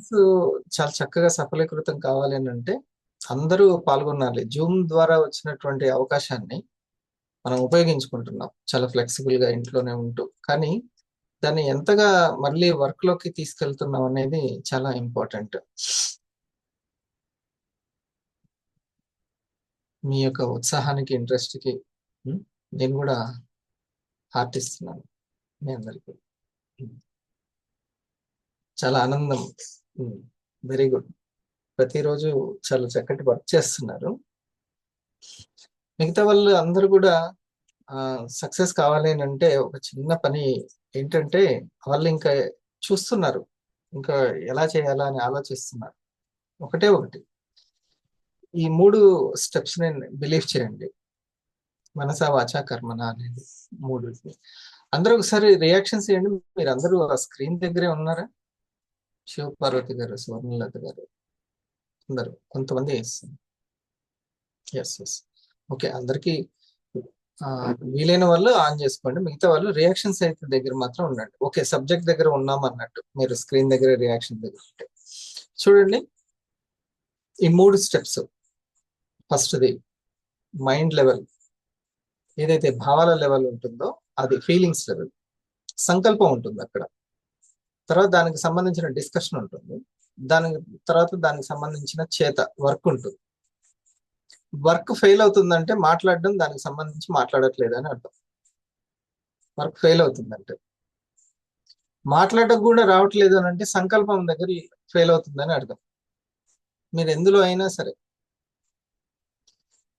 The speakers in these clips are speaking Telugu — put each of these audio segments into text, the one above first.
సో చాలా చక్కగా సఫలీకృతం కావాలి అని అంటే అందరూ పాల్గొనాలి. జూమ్ ద్వారా వచ్చినటువంటి అవకాశాన్ని మనం ఉపయోగించుకుంటున్నాం చాలా ఫ్లెక్సిబుల్ గా ఇంట్లోనే ఉంటూ. కానీ దాన్ని ఎంతగా మళ్ళీ వర్క్ లోకి తీసుకెళ్తున్నాం అనేది చాలా ఇంపార్టెంట్. మీ యొక్క ఉత్సాహానికి, ఇంట్రెస్ట్ కి నేను కూడా హార్ట్ ఇస్తున్నాను మీ అందరికీ. ఉమ్, చాలా ఆనందం. Very good. ప్రతిరోజు చాలా చక్కటి వర్క్ చేస్తున్నారు. మిగతా వాళ్ళు అందరూ కూడా సక్సెస్ కావాలి అని అంటే ఒక చిన్న పని ఏంటంటే వాళ్ళు ఇంకా చూస్తున్నారు, ఇంకా ఎలా చేయాలా అని ఆలోచిస్తున్నారు. ఒకటే ఒకటి, ఈ 3 స్టెప్స్ ని బిలీవ్ చేయండి. మనస వాచ కర్మన అనేది 3. అందరూ ఒకసారి రియాక్షన్స్ చేయండి. మీరు అందరూ ఆ స్క్రీన్ దగ్గరే ఉన్నారా? శివ పార్వతి గారు, సువర్ణలత గారు, అందరూ కొంతమంది చేస్తున్నారు. Yes yes. ఓకే, అందరికి వీలైన వాళ్ళు ఆన్ చేసుకోండి. మిగతా వాళ్ళు రియాక్షన్స్ అయితే దగ్గర మాత్రం ఉండండి. ఓకే, సబ్జెక్ట్ దగ్గర ఉన్నాం అన్నట్టు మీరు స్క్రీన్ దగ్గర రియాక్షన్ దగ్గర ఉంటే చూడండి. ఈ 3 స్టెప్స్. ఫస్ట్ది మైండ్ లెవెల్, ఏదైతే భావాల లెవెల్ ఉంటుందో అది ఫీలింగ్స్ లెవెల్. సంకల్పం ఉంటుంది అక్కడ. తర్వాత దానికి సంబంధించిన డిస్కషన్ ఉంటుంది. దాని తర్వాత దానికి సంబంధించిన చేత వర్క్ ఉంటుంది. వర్క్ ఫెయిల్ అవుతుందంటే మాట్లాడడం దానికి సంబంధించి మాట్లాడట్లేదు అని అర్థం. వర్క్ ఫెయిల్ అవుతుందంటే మాట్లాడడం కూడా రావట్లేదు అని అంటే సంకల్పం దగ్గర ఫెయిల్ అవుతుందని అర్థం. మీరు ఎందులో అయినా సరే,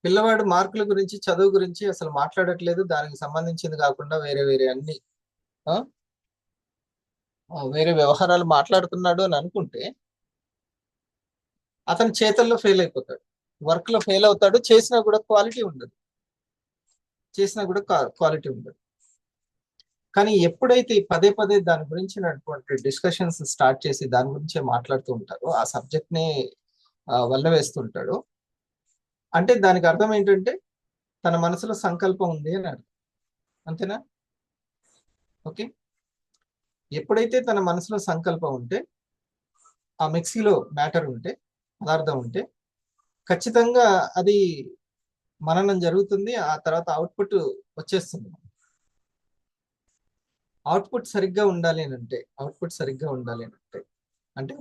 పిల్లవాడు మార్కుల గురించి, చదువు గురించి అసలు మాట్లాడట్లేదు, దానికి సంబంధించింది కాకుండా వేరే వేరే అన్ని ఆ, వేరే వ్యవహారాలు మాట్లాడుతున్నాడు అని అనుకుంటే అతని చేతల్లో ఫెయిల్ అయిపోతాడు, వర్క్ లో ఫెయిల్ అవుతాడు. చేసినా కూడా క్వాలిటీ ఉండదు, చేసినా కూడా క్వాలిటీ ఉండదు. కానీ ఎప్పుడైతే పదే పదే దాని గురించినటువంటి డిస్కషన్స్ స్టార్ట్ చేసి దాని గురించే మాట్లాడుతూ ఉంటారో, ఆ సబ్జెక్ట్ ని వల్ల వేస్తుంటాడో, అంటే దానికి అర్థం ఏంటంటే తన మనసులో సంకల్పం ఉంది అని అర్థం. అంతేనా? ఓకే. ఎప్పుడైతే తన మనసులో సంకల్పం ఉంటే, ఆ మిక్సీలో మ్యాటర్ ఉంటే, పదార్థం ఉంటే, ఖచ్చితంగా అది మననం జరుగుతుంది. ఆ తర్వాత అవుట్పుట్ వచ్చేస్తుంది. అవుట్పుట్ సరిగ్గా ఉండాలి అని అంటే, అవుట్పుట్ సరిగ్గా ఉండాలి అని అంటే, అంటే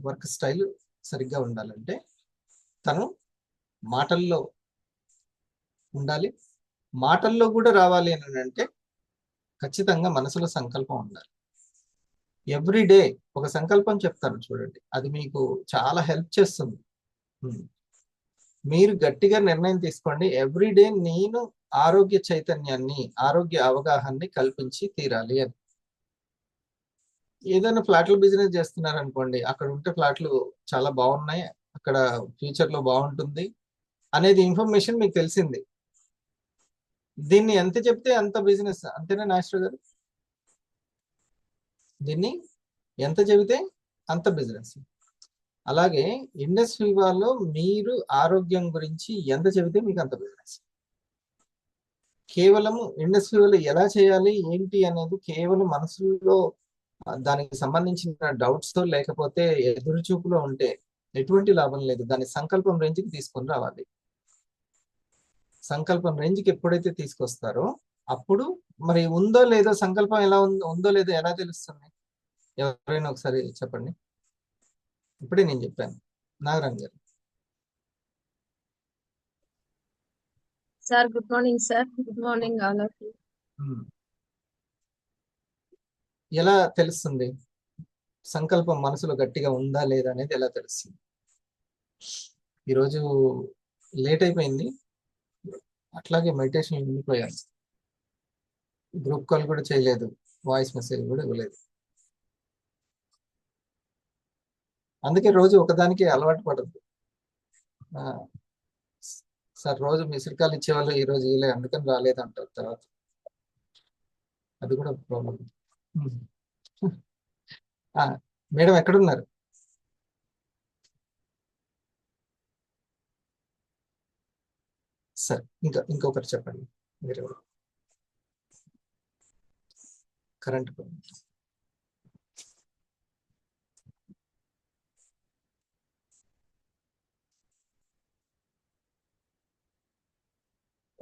వర్క్ స్టైల్ సరిగ్గా ఉండాలంటే తను మాటల్లో ఉండాలి. మాటల్లో కూడా రావాలి అని అంటే ఖచ్చితంగా మనసులో సంకల్పం ఉండాలి. ఎవ్రీ డే ఒక సంకల్పం చెప్తాను చూడండి, అది మీకు చాలా హెల్ప్ చేస్తుంది. ఉమ్. మీరు గట్టిగా నిర్ణయం తీసుకోండి. ఎవ్రీ డే నేను ఆరోగ్య చైతన్యాన్ని, ఆరోగ్య అవగాహనని కల్పించి తీరాలి అని. ఏదైనా ఫ్లాట్ల బిజినెస్ చేస్తున్నారు అనుకోండి, అక్కడ ఉంటే ఫ్లాట్లు చాలా బాగున్నాయి, అక్కడ ఫ్యూచర్ లో బాగుంటుంది అనేది ఇన్ఫర్మేషన్ మీకు తెలిసింది. దీన్ని ఎంత చెప్తే అంత బిజినెస్. అంతేనా నాగేశ్వర గారు? దీన్ని ఎంత చెబితే అంత బిజినెస్. అలాగే ఇండస్ వివాలో మీరు ఆరోగ్యం గురించి ఎంత చెబితే మీకు అంత బిజినెస్. కేవలం ఇండస్ వివాలో ఎలా చేయాలి ఏంటి అనేది కేవలం మనసులో దానికి సంబంధించిన డౌట్స్ లేకపోతే ఎదురు చూపులో ఉంటే ఎటువంటి లాభం లేదు. దాని సంకల్పం రేంజ్కి తీసుకొని రావాలి. సంకల్పం రేంజ్కి ఎప్పుడైతే తీసుకొస్తారో అప్పుడు మరి ఉందో లేదో, సంకల్పం ఎలా ఉందో లేదో ఎలా తెలుస్తుంది? ఎవరైనా ఒకసారి చెప్పండి. ఇప్పుడే నేను చెప్పాను, నాగరాణ్ గారు. Sir, good morning, sir. Good morning, all of you. ఉమ్. ఎలా తెలుస్తుంది సంకల్పం మనసులో గట్టిగా ఉందా లేదా అనేది? ఎలా తెలుస్తుంది? ఈరోజు లేట్ అయిపోయింది, అట్లాగే మెడిటేషన్ ఉండిపోయాను. గ్రూప్ కాల్ కూడా చేయలేదు, వాయిస్ మెసేజ్ కూడా ఇవ్వలేదు. అందుకే రోజు ఒకదానికి అలవాటు పడద్దు. సార్ రోజు మిస్డ్ కాల్ ఇచ్చేవాళ్ళు ఈ రోజు ఇవ్వలేదు అందుకని రాలేదు అంటారు తర్వాత. అది కూడా ప్రాబ్లం. మేడం ఎక్కడున్నారు? సరే, ఇంకొకటి చెప్పండి. మీరు కరెంట్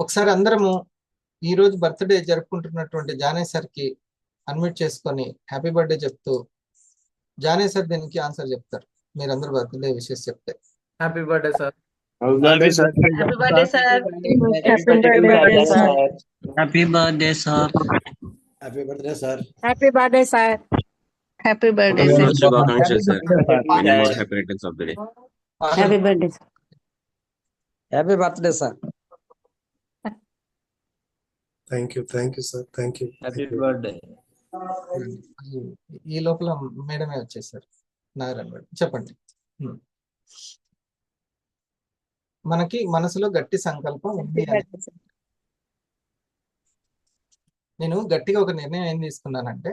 ఒకసారి అందరము ఈ రోజు బర్త్డే జరుపుకుంటున్నటువంటి జానే సార్కి అన్మ్యూట్ చేసుకొని హ్యాపీ బర్త్డే చెప్తూ జానే సార్ దీనికి ఆన్సర్ చెప్తారు. మీరందరూ బర్త్డే విషెస్ చెప్తే. Happy birthday sir. Happy birthday, sir. Happy birthday sir. Happy birthday, sir. Happy birthday, sir. Happy birthday, sir. Happy birthday, sir. Happy birthday, Happy sir. birthday, Shubhakanksha, sir. Many more sir. happy returns of the day. Happy birthday, sir. Happy birthday, sir. Thank you, sir. Thank you. Happy birthday. ఈ లోపల మేడమే వచ్చేసారు. నారాయణ మేడం చెప్పండి. మనకి మనసులో గట్టి సంకల్పం ఉంది అని నేను గట్టిగా ఒక నిర్ణయం ఏం తీసుకున్నానంటే,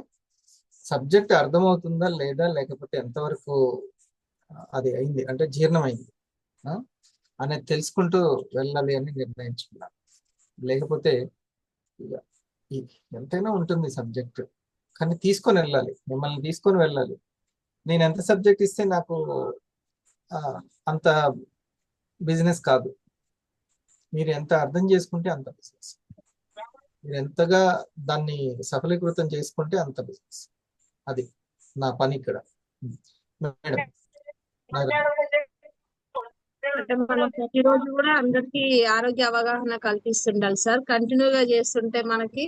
సబ్జెక్ట్ అర్థమవుతుందా లేదా, లేకపోతే ఎంతవరకు అది అయింది అంటే జీర్ణమైంది అనేది తెలుసుకుంటూ వెళ్ళాలి అని నిర్ణయించుకున్నాను. లేకపోతే ఎంతైనా ఉంటుంది సబ్జెక్ట్, కానీ తీసుకొని వెళ్ళాలి, మిమ్మల్ని తీసుకొని వెళ్ళాలి. నేను ఎంత సబ్జెక్ట్ ఇస్తే నాకు అంత బిజినెస్ కాదు. మీరు ఎంత అర్థం చేసుకుంటే అంత బిజినెస్, మీరు ఎంతగా దాన్ని సఫలీకృతం చేసుకుంటే అంత బిజినెస్. అది నా పని ఇక్కడ. మేడం అంటే మనం ప్రతిరోజు కూడా అందరికి ఆరోగ్య అవగాహన కల్పిస్తుండాలి సార్. కంటిన్యూగా చేస్తుంటే మనకి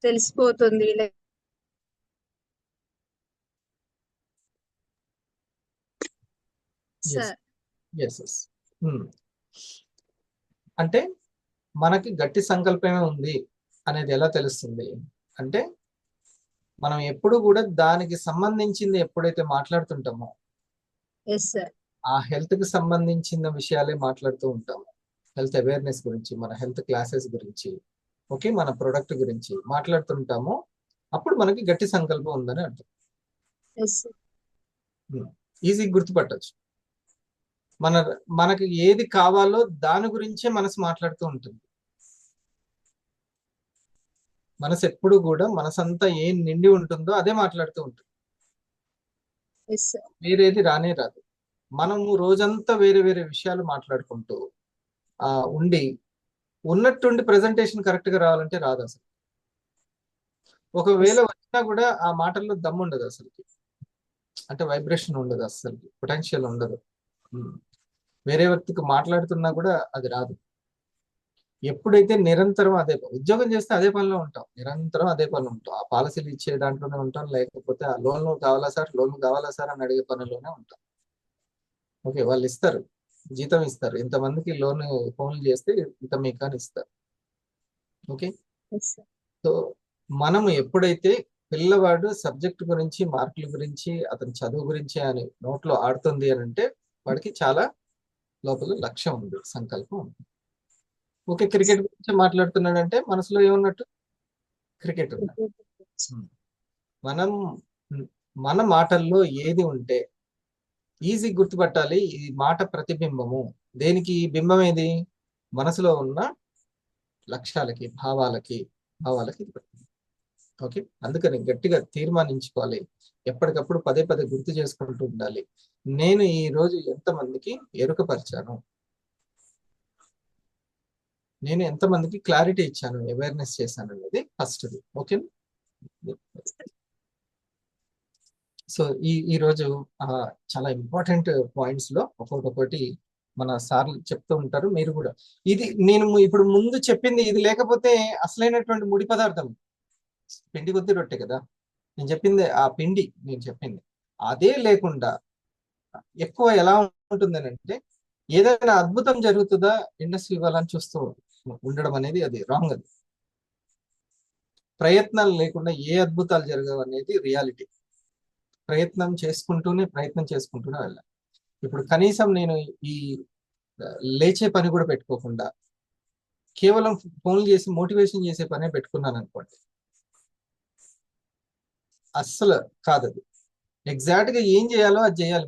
తెలిసిపోతుంది. సార్ అంటే మనకి గట్టి సంకల్పమే ఉంది అనేది ఎలా తెలుస్తుంది అంటే, మనం ఎప్పుడు కూడా దానికి సంబంధించింది ఎప్పుడైతే మాట్లాడుతుంటామో ఆ హెల్త్ కి సంబంధించిన విషయాలే మాట్లాడుతూ ఉంటాము. హెల్త్ అవేర్నెస్ గురించి, మన హెల్త్ క్లాసెస్ గురించి, ఓకే, మన ప్రొడక్ట్ గురించి మాట్లాడుతుంటామో అప్పుడు మనకి గట్టి సంకల్పం ఉందని అర్థం. ఈజీ గుర్తుపట్టచ్చు. మనకి ఏది కావాలో దాని గురించే మనసు మాట్లాడుతూ ఉంటుంది. మనసు ఎప్పుడు కూడా మనసంతా ఏం నిండి ఉంటుందో అదే మాట్లాడుతూ ఉంటుంది. వేరేది రానే రాదు. మనము రోజంతా వేరే వేరే విషయాలు మాట్లాడుకుంటూ ఉండి ఉన్నట్టుండి ప్రెజెంటేషన్ కరెక్ట్ గా రావాలంటే రాదు అసలు. ఒకవేళ వచ్చినా కూడా ఆ మాటల్లో దమ్ము ఉండదు అసలుకి, అంటే వైబ్రేషన్ ఉండదు, అసలుకి పొటెన్షియల్ ఉండదు. వేరే వ్యక్తికి మాట్లాడుతున్నా కూడా అది రాదు. ఎప్పుడైతే నిరంతరం అదే ఉద్యోగం చేస్తే అదే పనిలో ఉంటాం, నిరంతరం అదే పనిలో ఉంటాం, ఆ పాలసీలు ఇచ్చే దాంట్లోనే ఉంటాం, లేకపోతే ఆ లోన్లు కావాలా సార్ అని అడిగే పనిలోనే ఉంటాం. ఓకే, వాళ్ళు ఇస్తారు, జీతం ఇస్తారు, ఇంతమందికి లోన్ ఫోన్లు చేస్తే ఇంత మీకు అని ఇస్తారు. ఓకే, సో మనము ఎప్పుడైతే పిల్లవాడు సబ్జెక్ట్ గురించి, మార్కుల గురించి, అతని చదువు గురించి అని నోట్లో ఆడుతుంది అని అంటే వాడికి చాలా లోపల లక్ష్యం ఉంది, సంకల్పం ఉంది. ఓకే, క్రికెట్ గురించి మాట్లాడుతున్నాడంటే మనసులో ఏమున్నట్టు క్రికెట్ ఉన్నట్టు. మన మాటల్లో ఏది ఉంటే ఈజీ గుర్తుపట్టాలి. ఈ మాట ప్రతిబింబము. దేనికి బింబం ఏది? మనసులో ఉన్న లక్ష్యాలకి, భావాలకి ఓకే, అందుకని గట్టిగా తీర్మానించుకోవాలి. ఎప్పటికప్పుడు పదే పదే గుర్తు చేసుకుంటూ ఉండాలి. నేను ఈ రోజు ఎంతమందికి ఎరుకపరిచాను, నేను ఎంతమందికి క్లారిటీ ఇచ్చాను, అవేర్నెస్ చేశాను అనేది ఫస్ట్ది. ఓకే, సో ఈ రోజు చాలా ఇంపార్టెంట్ పాయింట్స్ లో ఒక్కొక్కటి మన సార్లు చెప్తూ ఉంటారు. మీరు కూడా ఇది నేను ఇప్పుడు ముందు చెప్పింది ఇది లేకపోతే అసలైనటువంటి ముడి పదార్థం పిండి కొద్ది రొట్టె కదా. నేను చెప్పింది ఆ పిండి, నేను చెప్పింది అదే లేకుండా ఎక్కువ ఎలా ఉంటుంది అంటే, ఏదైనా అద్భుతం జరుగుతుందా ఇండస్ట్రీ ఇవ్వాలని చూస్తూ ఉండడం అనేది అది రాంగ్. అది ప్రయత్నాలు లేకుండా ఏ అద్భుతాలు జరగవు అనేది రియాలిటీ. ప్రయత్నం చేసుకుంటూనే వెళ్ళాలి. ఇప్పుడు కనీసం నేను ఈ లేచే పని కూడా పెట్టుకోకుండా కేవలం ఫోన్లు చేసి మోటివేషన్ చేసే పనే పెట్టుకున్నాను అనుకోండి, అస్సలు కాదు. అది ఎగ్జాక్ట్ గా ఏం చేయాలో అది చేయాలి.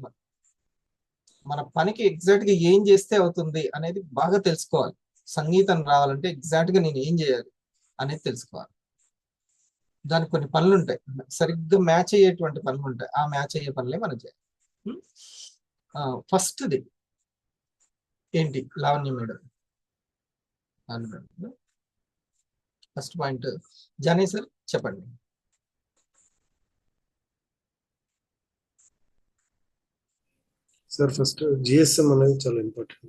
మన పనికి ఎగ్జాక్ట్ గా ఏం చేస్తే అవుతుంది అనేది బాగా తెలుసుకోవాలి. సంగీతం రావాలంటే ఎగ్జాక్ట్ గా నేను ఏం చేయాలి అనేది తెలుసుకోవాలి. దానికి కొన్ని పనులు ఉంటాయి, సరిగ్గా మ్యాచ్ అయ్యేటువంటి పనులు ఉంటాయి. ఆ మ్యాచ్ అయ్యే పనులే మనం చేయాలి. ఫస్ట్ది ఏంటి Lavanya madam? First point Jani sir చెప్పండి. సార్ ఫస్ట్ జిఎస్ఎం అనేది చాలా ఇంపార్టెంట్.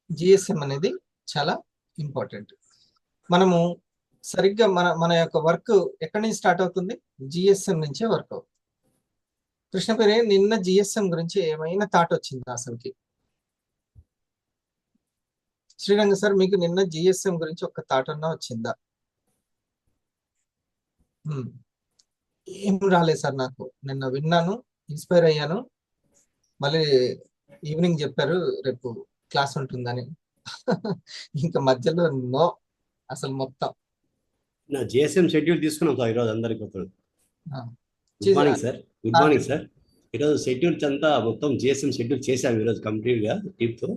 జిఎస్ఎం అనేది చాలా ఇంపార్టెంట్. మనము సరిగ్గా మన యొక్క వర్క్ ఎక్కడి నుంచి స్టార్ట్ అవుతుంది? జిఎస్ఎం నుంచే వర్క్ అవుతుంది. కృష్ణపేరే నిన్న జిఎస్ఎం గురించి ఏమైనా థాట్ వచ్చిందా అసలుకి? శ్రీరంగ సార్ మీకు నిన్న జిఎస్ఎం గురించి ఒక థాట్ అన్నా వచ్చిందా? ఏం రాలేదు సార్, నాకు నిన్న విన్నాను, ఇన్స్పైర్ అయ్యాను, మళ్ళీ ఈవినింగ్ చెప్పారు రేపు క్లాస్ ఉంటుందని. ఇంకా మధ్యలో నో అసలు మొత్తం. నా జిఎస్ఎం షెడ్యూల్ తీసుకున్నాం సార్ ఈరోజు అందరికి. Good morning sir. Good morning sir. ఈరోజు షెడ్యూల్స్ అంతా మొత్తం జిఎస్ఎం షెడ్యూల్ చేశాము ఈరోజు కంప్లీట్ గా టీమ్తో.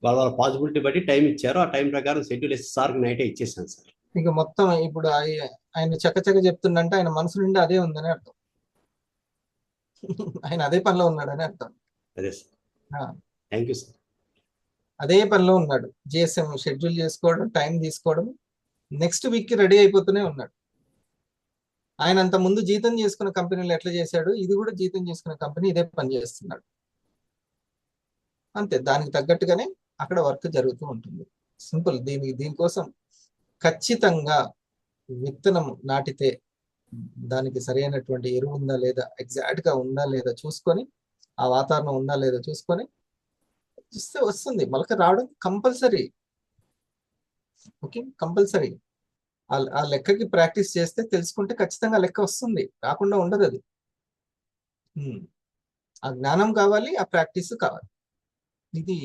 వాళ్ళ పాసిబిలిటీ బట్టి టైం ఇచ్చారు, ఆ టైం ప్రకారం షెడ్యూల్ వేసి సార్కి నైటే ఇచ్చేసాను సార్. ఇక మొత్తం ఇప్పుడు ఆయన చక్కచక్క చెప్తుండంటే ఆయన మనసు నుండి అదే ఉందని అర్థం. ఆయన అదే పనిలో ఉన్నాడని అర్థం. అదే సార్. Thank you sir. అదే పనిలో ఉన్నాడు. జిఎస్ఎం షెడ్యూల్ చేసుకోవడం, టైం తీసుకోవడం, నెక్స్ట్ వీక్ కి రెడీ అయిపోతూనే ఉన్నాడు. ఆయన అంత ముందు జీతం చేసుకున్న కంపెనీలు ఎట్లా చేశాడు, ఇది కూడా జీతం చేసుకున్న కంపెనీ ఇదే పని చేస్తున్నాడు. అంతే, దానికి తగ్గట్టుగానే అక్కడ వర్క్ జరుగుతూ ఉంటుంది. సింపుల్. దీనికోసం ఖచ్చితంగా విత్తనం నాటితే దానికి సరైనటువంటి ఎరువు ఉందా లేదా, ఎగ్జాక్ట్ గా ఉందా లేదా చూసుకొని, ఆ వాతావరణం ఉందా లేదా చూసుకొని చూస్తే వస్తుంది. మొలక రావడం కంపల్సరీ. Okay, compulsory. ఆ లెక్కకి ప్రాక్టీస్ చేస్తే తెలుసుకుంటే ఖచ్చితంగా లెక్క వస్తుంది, రాకుండా ఉండదు అది. ఆ జ్ఞానం కావాలి, ఆ ప్రాక్టీస్ కావాలి. ఇది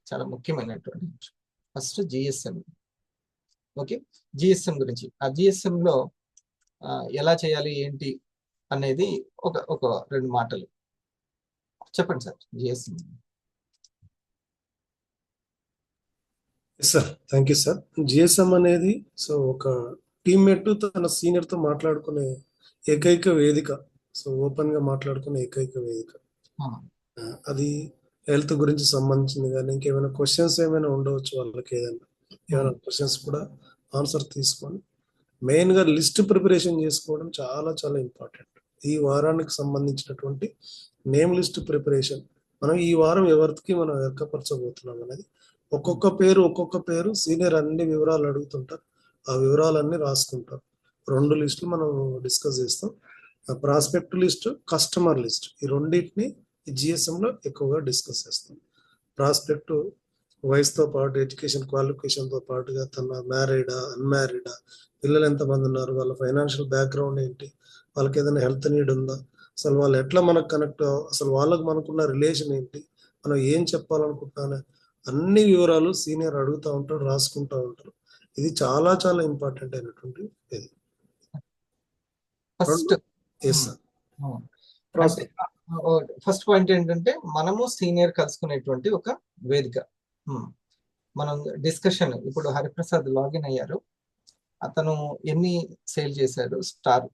చాలా ముఖ్యమైనటువంటి విషయం. First GSM. ఓకే, జిఎస్ఎం గురించి, ఆ జిఎస్ఎం లో ఎలా చేయాలి ఏంటి అనేది ఒక 2 మాటలు చెప్పండి sir. GSM. Sir thank you sir. GSM అనేది సో ఒక టీమ్మేట్ తన సీనియర్ తో మాట్లాడుకునే ఏకైక వేదిక. సో ఓపెన్ గా మాట్లాడుకునే ఏకైక వేదిక. అది హెల్త్ గురించి సంబంధించింది కానీ ఇంకేమైనా క్వశ్చన్స్ ఏమైనా ఉండవచ్చు, వాళ్ళకి ఏమైనా క్వశ్చన్స్ కూడా ఆన్సర్ తీసుకొని మెయిన్ గా లిస్ట్ ప్రిపరేషన్ చేసుకోవడం చాలా చాలా ఇంపార్టెంట్. ఈ వారానికి సంబంధించినటువంటి నేమ్ లిస్ట్ ప్రిపరేషన్, మనం ఈ వారం ఎవరికి మనం ఎక్కపరచబోతున్నాం అనేది ఒక్కొక్క పేరు సీనియర్ అన్ని వివరాలు అడుగుతుంటారు, ఆ వివరాలన్నీ రాసుకుంటారు. 2 లిస్టులు మనం డిస్కస్ చేస్తాం. ప్రాస్పెక్ట్ లిస్ట్, కస్టమర్ లిస్ట్, ఈ రెండింటిని జిఎస్ఎం లో ఎక్కువగా డిస్కస్ చేస్తాం. ప్రాస్పెక్ట్ వయసుతో పాటు ఎడ్యుకేషన్ క్వాలిఫికేషన్ తో పాటుగా తన మ్యారీడా అన్మ్యారీడా, పిల్లలు ఎంతమంది ఉన్నారు, వాళ్ళ ఫైనాన్షియల్ బ్యాక్గ్రౌండ్ ఏంటి, వాళ్ళకి ఏదైనా హెల్త్ నీడ్ ఉందా, అసలు వాళ్ళు ఎట్లా మనకు కనెక్ట్, అసలు వాళ్ళకు మనకున్న రిలేషన్ ఏంటి, మనం ఏం చెప్పాలనుకుంటున్నా, అన్ని వివరాలు సీనియర్ అడుగుతూ ఉంటారు, రాసుకుంటూ ఉంటారు. ఇది చాలా చాలా ఇంపార్టెంట్ అయినటువంటి ఇది. ఫస్ట్ పాయింట్ ఏంటంటే మనము సీనియర్ కలుసుకునేటువంటి ఒక వేదిక. మనం డిస్కషన్, ఇప్పుడు హరిప్రసాద్ లాగిన్ అయ్యారు, అతను ఎన్ని సేల్ చేశాడు స్టార్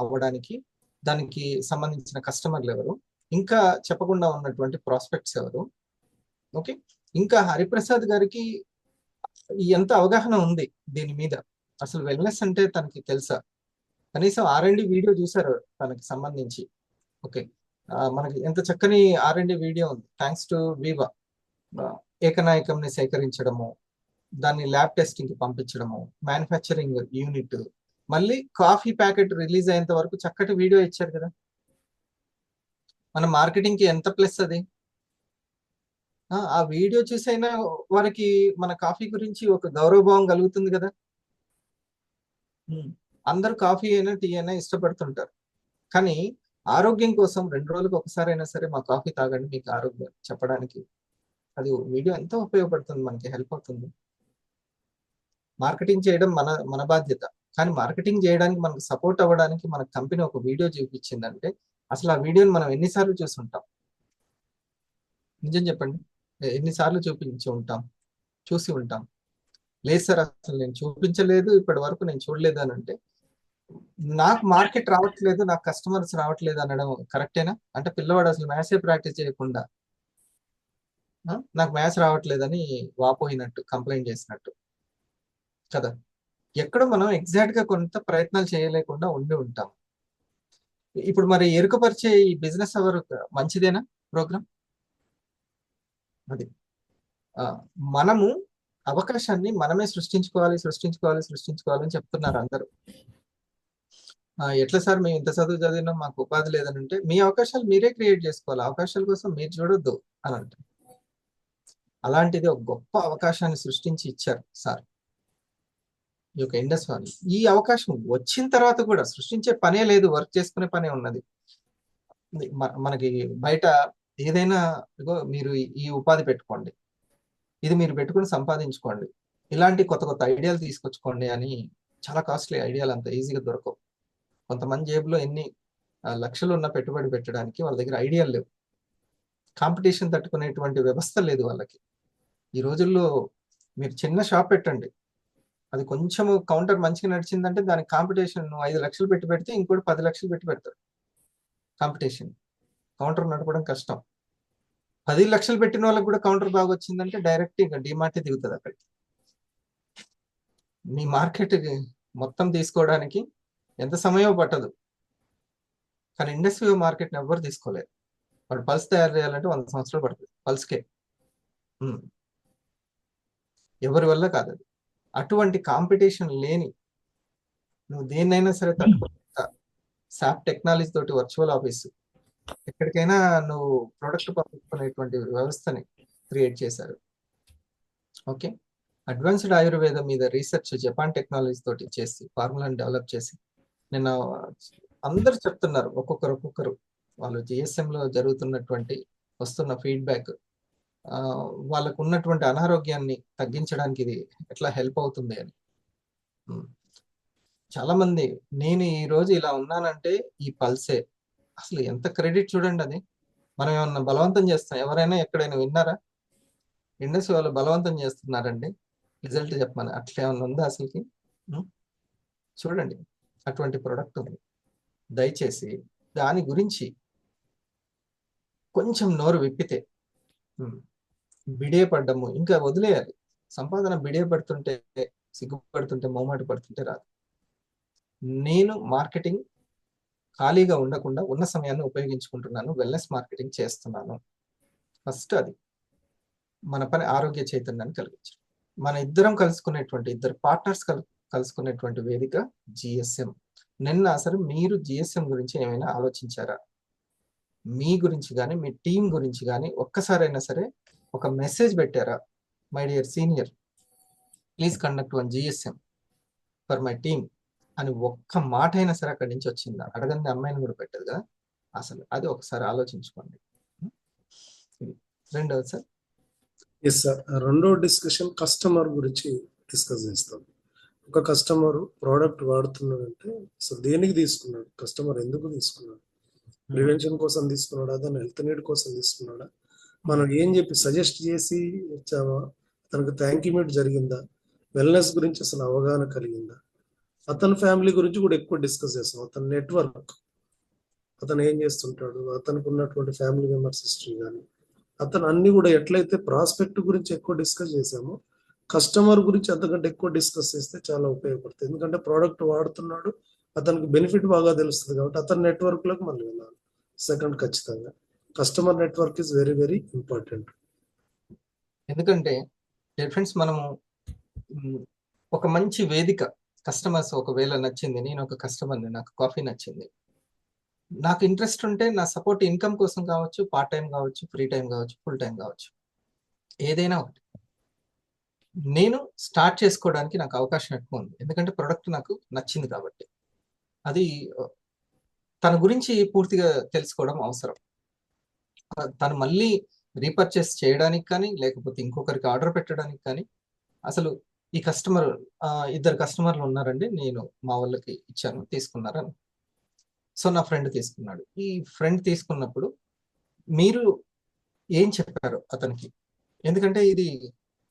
అవ్వడానికి, దానికి సంబంధించిన కస్టమర్లు ఎవరు, ఇంకా చెప్పకుండా ఉన్నటువంటి ప్రాస్పెక్ట్స్ ఎవరు. ఓకే, ఇంకా హరిప్రసాద్ గారికి ఎంత అవగాహన ఉంది దీని మీద, అసలు వెల్నెస్ అంటే తనకి తెలుసా, కనీసం R&D వీడియో చూసారు తనకి సంబంధించి. ఓకే, మనకి ఎంత చక్కని R&D వీడియో ఉంది, థ్యాంక్స్ టు వివా. ఏకనాయకంని సేకరించడము, దాన్ని ల్యాబ్ టెస్టింగ్ కి పంపించడము, మ్యానుఫ్యాక్చరింగ్ యూనిట్, మళ్ళీ కాఫీ ప్యాకెట్ రిలీజ్ అయ్యేంత వరకు చక్కటి వీడియో ఇచ్చారు కదా. మన మార్కెటింగ్ కి ఎంత ప్లస్ అది. ఆ వీడియో చూసైనా వారికి మన కాఫీ గురించి ఒక గౌరవభావం కలుగుతుంది కదా. అందరూ కాఫీ అయినా టీ అయినా ఇష్టపడుతుంటారు, కానీ ఆరోగ్యం కోసం 2 రోజులకు ఒకసారి అయినా సరే మా కాఫీ తాగండి మీకు ఆరోగ్యం చెప్పడానికి అది వీడియో ఎంతో ఉపయోగపడుతుంది, మనకి హెల్ప్ అవుతుంది. మార్కెటింగ్ చేయడం మన బాధ్యత, కానీ మార్కెటింగ్ చేయడానికి మనకు సపోర్ట్ అవ్వడానికి మన కంపెనీ ఒక వీడియో చూపించిందంటే అసలు ఆ వీడియోని మనం ఎన్నిసార్లు చూసి ఉంటాం? నిజం చెప్పండి, ఎన్నిసార్లు చూసి ఉంటాం? లేదు సార్ అసలు నేను చూపించలేదు, ఇప్పటి వరకు నేను చూడలేదు అని అంటే, నాకు మార్కెట్ రావట్లేదు, నాకు కస్టమర్స్ రావట్లేదు అనడం కరెక్టేనా? అంటే పిల్లవాడు అసలు మ్యాథ్సే ప్రాక్టీస్ చేయకుండా నాకు మ్యాథ్స్ రావట్లేదని వాపోయినట్టు, కంప్లైంట్ చేసినట్టు కదా. ఎక్కడో మనం ఎగ్జాక్ట్ గా కొంత ప్రయత్నాలు చేయలేకుండా ఉండి ఉంటాం. ఇప్పుడు మరి ఎరుకపరిచే ఈ బిజినెస్ అవర్ మంచిదేనా ప్రోగ్రామ్? అది మనము అవకాశాన్ని మనమే సృష్టించుకోవాలి అని చెప్తున్నారు అందరూ. ఎట్లా సార్ మేము ఇంత చదువు చదివినాం, మాకు ఉపాధి లేదని అంటే, మీ అవకాశాలు మీరే క్రియేట్ చేసుకోవాలి, అవకాశాల కోసం మీరు చూడొద్దు అని అంటే. అలాంటిది ఒక గొప్ప అవకాశాన్ని సృష్టించి ఇచ్చారు సార్ ఈ యొక్క ఇండస్ వ్యాలీ. ఈ అవకాశం వచ్చిన తర్వాత కూడా సృష్టించే పనే లేదు, వర్క్ చేసుకునే పనే ఉన్నది. మనకి బయట ఏదైనా మీరు ఈ ఉపాధి పెట్టుకోండి, ఇది మీరు పెట్టుకుని సంపాదించుకోండి, ఇలాంటి కొత్త కొత్త ఐడియాలు తీసుకొచ్చుకోండి అని చాలా కాస్ట్లీ ఐడియాలు అంత ఈజీగా దొరకవు. కొంతమంది జేబులో ఎన్ని లక్షలు ఉన్న పెట్టుబడి పెట్టడానికి వాళ్ళ దగ్గర ఐడియాలు లేవు. కాంపిటీషన్ తట్టుకునేటువంటి వ్యవస్థ లేదు వాళ్ళకి. ఈ రోజుల్లో మీరు చిన్న షాప్ పెట్టండి, అది కొంచెం కౌంటర్ మంచిగా నడిచిందంటే దానికి కాంపిటీషన్ 5 లక్షలు పెట్టి పెడితే ఇంకోటి 10 లక్షలు పెట్టి పెడతారు. కాంపిటీషన్, కౌంటర్ నడపడం కష్టం. 10 లక్షలు పెట్టిన వాళ్ళకి కూడా కౌంటర్ బాగా వచ్చిందంటే డైరెక్ట్ ఇంకా డిమార్టే దిగుతుంది అక్కడికి. మీ మార్కెట్ మొత్తం తీసుకోవడానికి ఎంత సమయం పట్టదు, కానీ ఇండస్ట్రీ మార్కెట్ని ఎవ్వరు తీసుకోలేరు. వాడు పల్స్ తయారు చేయాలంటే 100 సంవత్సరాలు పడుతుంది పల్స్కే. ఎవరి వల్ల కాదు అది. అటువంటి కాంపిటీషన్ లేని, నువ్వు దేన్నైనా సరే తట్టుకుంటా సాప్ టెక్నాలజీ తోటి వర్చువల్ ఆఫీస్, ఎక్కడికైనా నువ్వు ప్రొడక్ట్ పంపించుకునేటువంటి వ్యవస్థని క్రియేట్ చేశారు. ఓకే, అడ్వాన్స్డ్ ఆయుర్వేదం మీద రీసెర్చ్ జపాన్ టెక్నాలజీ తోటి చేసి ఫార్ములాని డెవలప్ చేసి, నిన్న అందరు చెప్తున్నారు ఒక్కొక్కరు వాళ్ళు GSM లో జరుగుతున్నటువంటి వస్తున్న ఫీడ్బ్యాక్, వాళ్ళకు ఉన్నటువంటి అనారోగ్యాన్ని తగ్గించడానికి ఇది ఎట్లా హెల్ప్ అవుతుంది అని. చాలా మంది, నేను ఈ రోజు ఇలా ఉన్నానంటే ఈ పల్సే. అసలు ఎంత క్రెడిట్ చూడండి అది. మనం ఏమన్నా బలవంతం చేస్తాం? ఎవరైనా ఎక్కడైనా విన్నారా ఇండస్ట్రీ వాళ్ళు బలవంతం చేస్తున్నారండి రిజల్ట్ చెప్పమని? అట్లా ఏమన్నా ఉందా అసలుకి? చూడండి, అటువంటి ప్రొడక్ట్ ఉంది. దయచేసి దాని గురించి కొంచెం నోరు విప్పితే, బిడియపడ్డము ఇంకా వదిలేయాలి. సంపాదన బిడియపడుతుంటే, సిగ్గుపడుతుంటే, మొహమాట పడుతుంటే రాదు. నేను మార్కెటింగ్ ఖాళీగా ఉండకుండా ఉన్న సమయాన్ని ఉపయోగించుకుంటున్నాను, వెల్నెస్ మార్కెటింగ్ చేస్తున్నాను. ఫస్ట్ అది మన పని ఆరోగ్య చైతన్యాన్ని కలిగించడం. మన ఇద్దరం కలుసుకునేటువంటి, ఇద్దరు పార్ట్నర్స్ కలుసుకునేటువంటి వేదిక GSM. నిన్న అసలు మీరు GSM గురించి ఏమైనా ఆలోచించారా? మీ గురించి కానీ మీ టీం గురించి కానీ ఒక్కసారైనా సరే ఒక మెసేజ్ పెట్టారా? My dear senior, please conduct 1 GSM for my team అని ఒక్క మాట అయినా సరే అక్కడి నుంచి వచ్చిందా? అడగండి, అమ్మాయిని కూడా పెట్టదు కదా. అసలు అది ఒకసారి ఆలోచించుకోండి. రెండవది సార్. ఎస్ సార్, రెండో డిస్కషన్ కస్టమర్ గురించి డిస్కస్ చేస్తాం. ఒక కస్టమర్ ప్రోడక్ట్ వాడుతున్నాడంటే అసలు దేనికి తీసుకున్నాడు, కస్టమర్ ఎందుకు తీసుకున్నాడు, ప్రివెన్షన్ కోసం తీసుకున్నాడా, దాని హెల్త్ నీడ్ కోసం తీసుకున్నాడా, మనం ఏం చెప్పి సజెస్ట్ చేసి ఇచ్చామా, తనకు థ్యాంక్ యూ మీట్ జరిగిందా, వెల్నెస్ గురించి అసలు అవగాహన కలిగిందా, అతని ఫ్యామిలీ గురించి కూడా ఎక్కువ డిస్కస్ చేస్తాం. అతని నెట్వర్క్, అతను ఏం చేస్తుంటాడు, అతనికి ఉన్నటువంటి ఫ్యామిలీ మెంబర్స్ హిస్టరీ కానీ, అతను అన్ని కూడా ఎట్లయితే ప్రాస్పెక్ట్ గురించి ఎక్కువ డిస్కస్ చేసామో కస్టమర్ గురించి అంతకంటే ఎక్కువ డిస్కస్ చేస్తే చాలా ఉపయోగపడుతుంది. ఎందుకంటే ప్రోడక్ట్ వాడుతున్నాడు, అతనికి బెనిఫిట్ బాగా తెలుస్తుంది కాబట్టి అతని నెట్వర్క్ లోకి మళ్ళీ వెళ్ళాలి. సెకండ్, ఖచ్చితంగా customer network is very very important. ఎందుకంటే ఫ్రెండ్స్, మనము ఒక మంచి వేదిక, కస్టమర్స్ ఒకవేళ నచ్చింది, నేను ఒక కస్టమర్ని, నాకు కాఫీ నచ్చింది, నాకు ఇంట్రెస్ట్ ఉంటే నా సపోర్ట్ ఇన్కమ్ కోసం కావచ్చు, పార్ట్ టైం కావచ్చు, ఫ్రీ టైం కావచ్చు, ఫుల్ టైం కావచ్చు, ఏదైనా ఒకటి నేను స్టార్ట్ చేసుకోవడానికి నాకు అవకాశం ఎక్కువ ఉంది. ఎందుకంటే ప్రొడక్ట్ నాకు నచ్చింది కాబట్టి. అది తన గురించి పూర్తిగా తెలుసుకోవడం అవసరం. తను మళ్ళీ రీపర్చేస్ చేయడానికి కానీ, లేకపోతే ఇంకొకరికి ఆర్డర్ పెట్టడానికి కానీ, అసలు ఈ కస్టమర్, 2 కస్టమర్లు ఉన్నారండి, నేను మా వాళ్ళకి ఇచ్చాను, తీసుకున్నారని. సో నా ఫ్రెండ్ తీసుకున్నాడు. ఈ ఫ్రెండ్ తీసుకున్నప్పుడు మీరు ఏం చెప్పారు అతనికి? ఎందుకంటే ఇది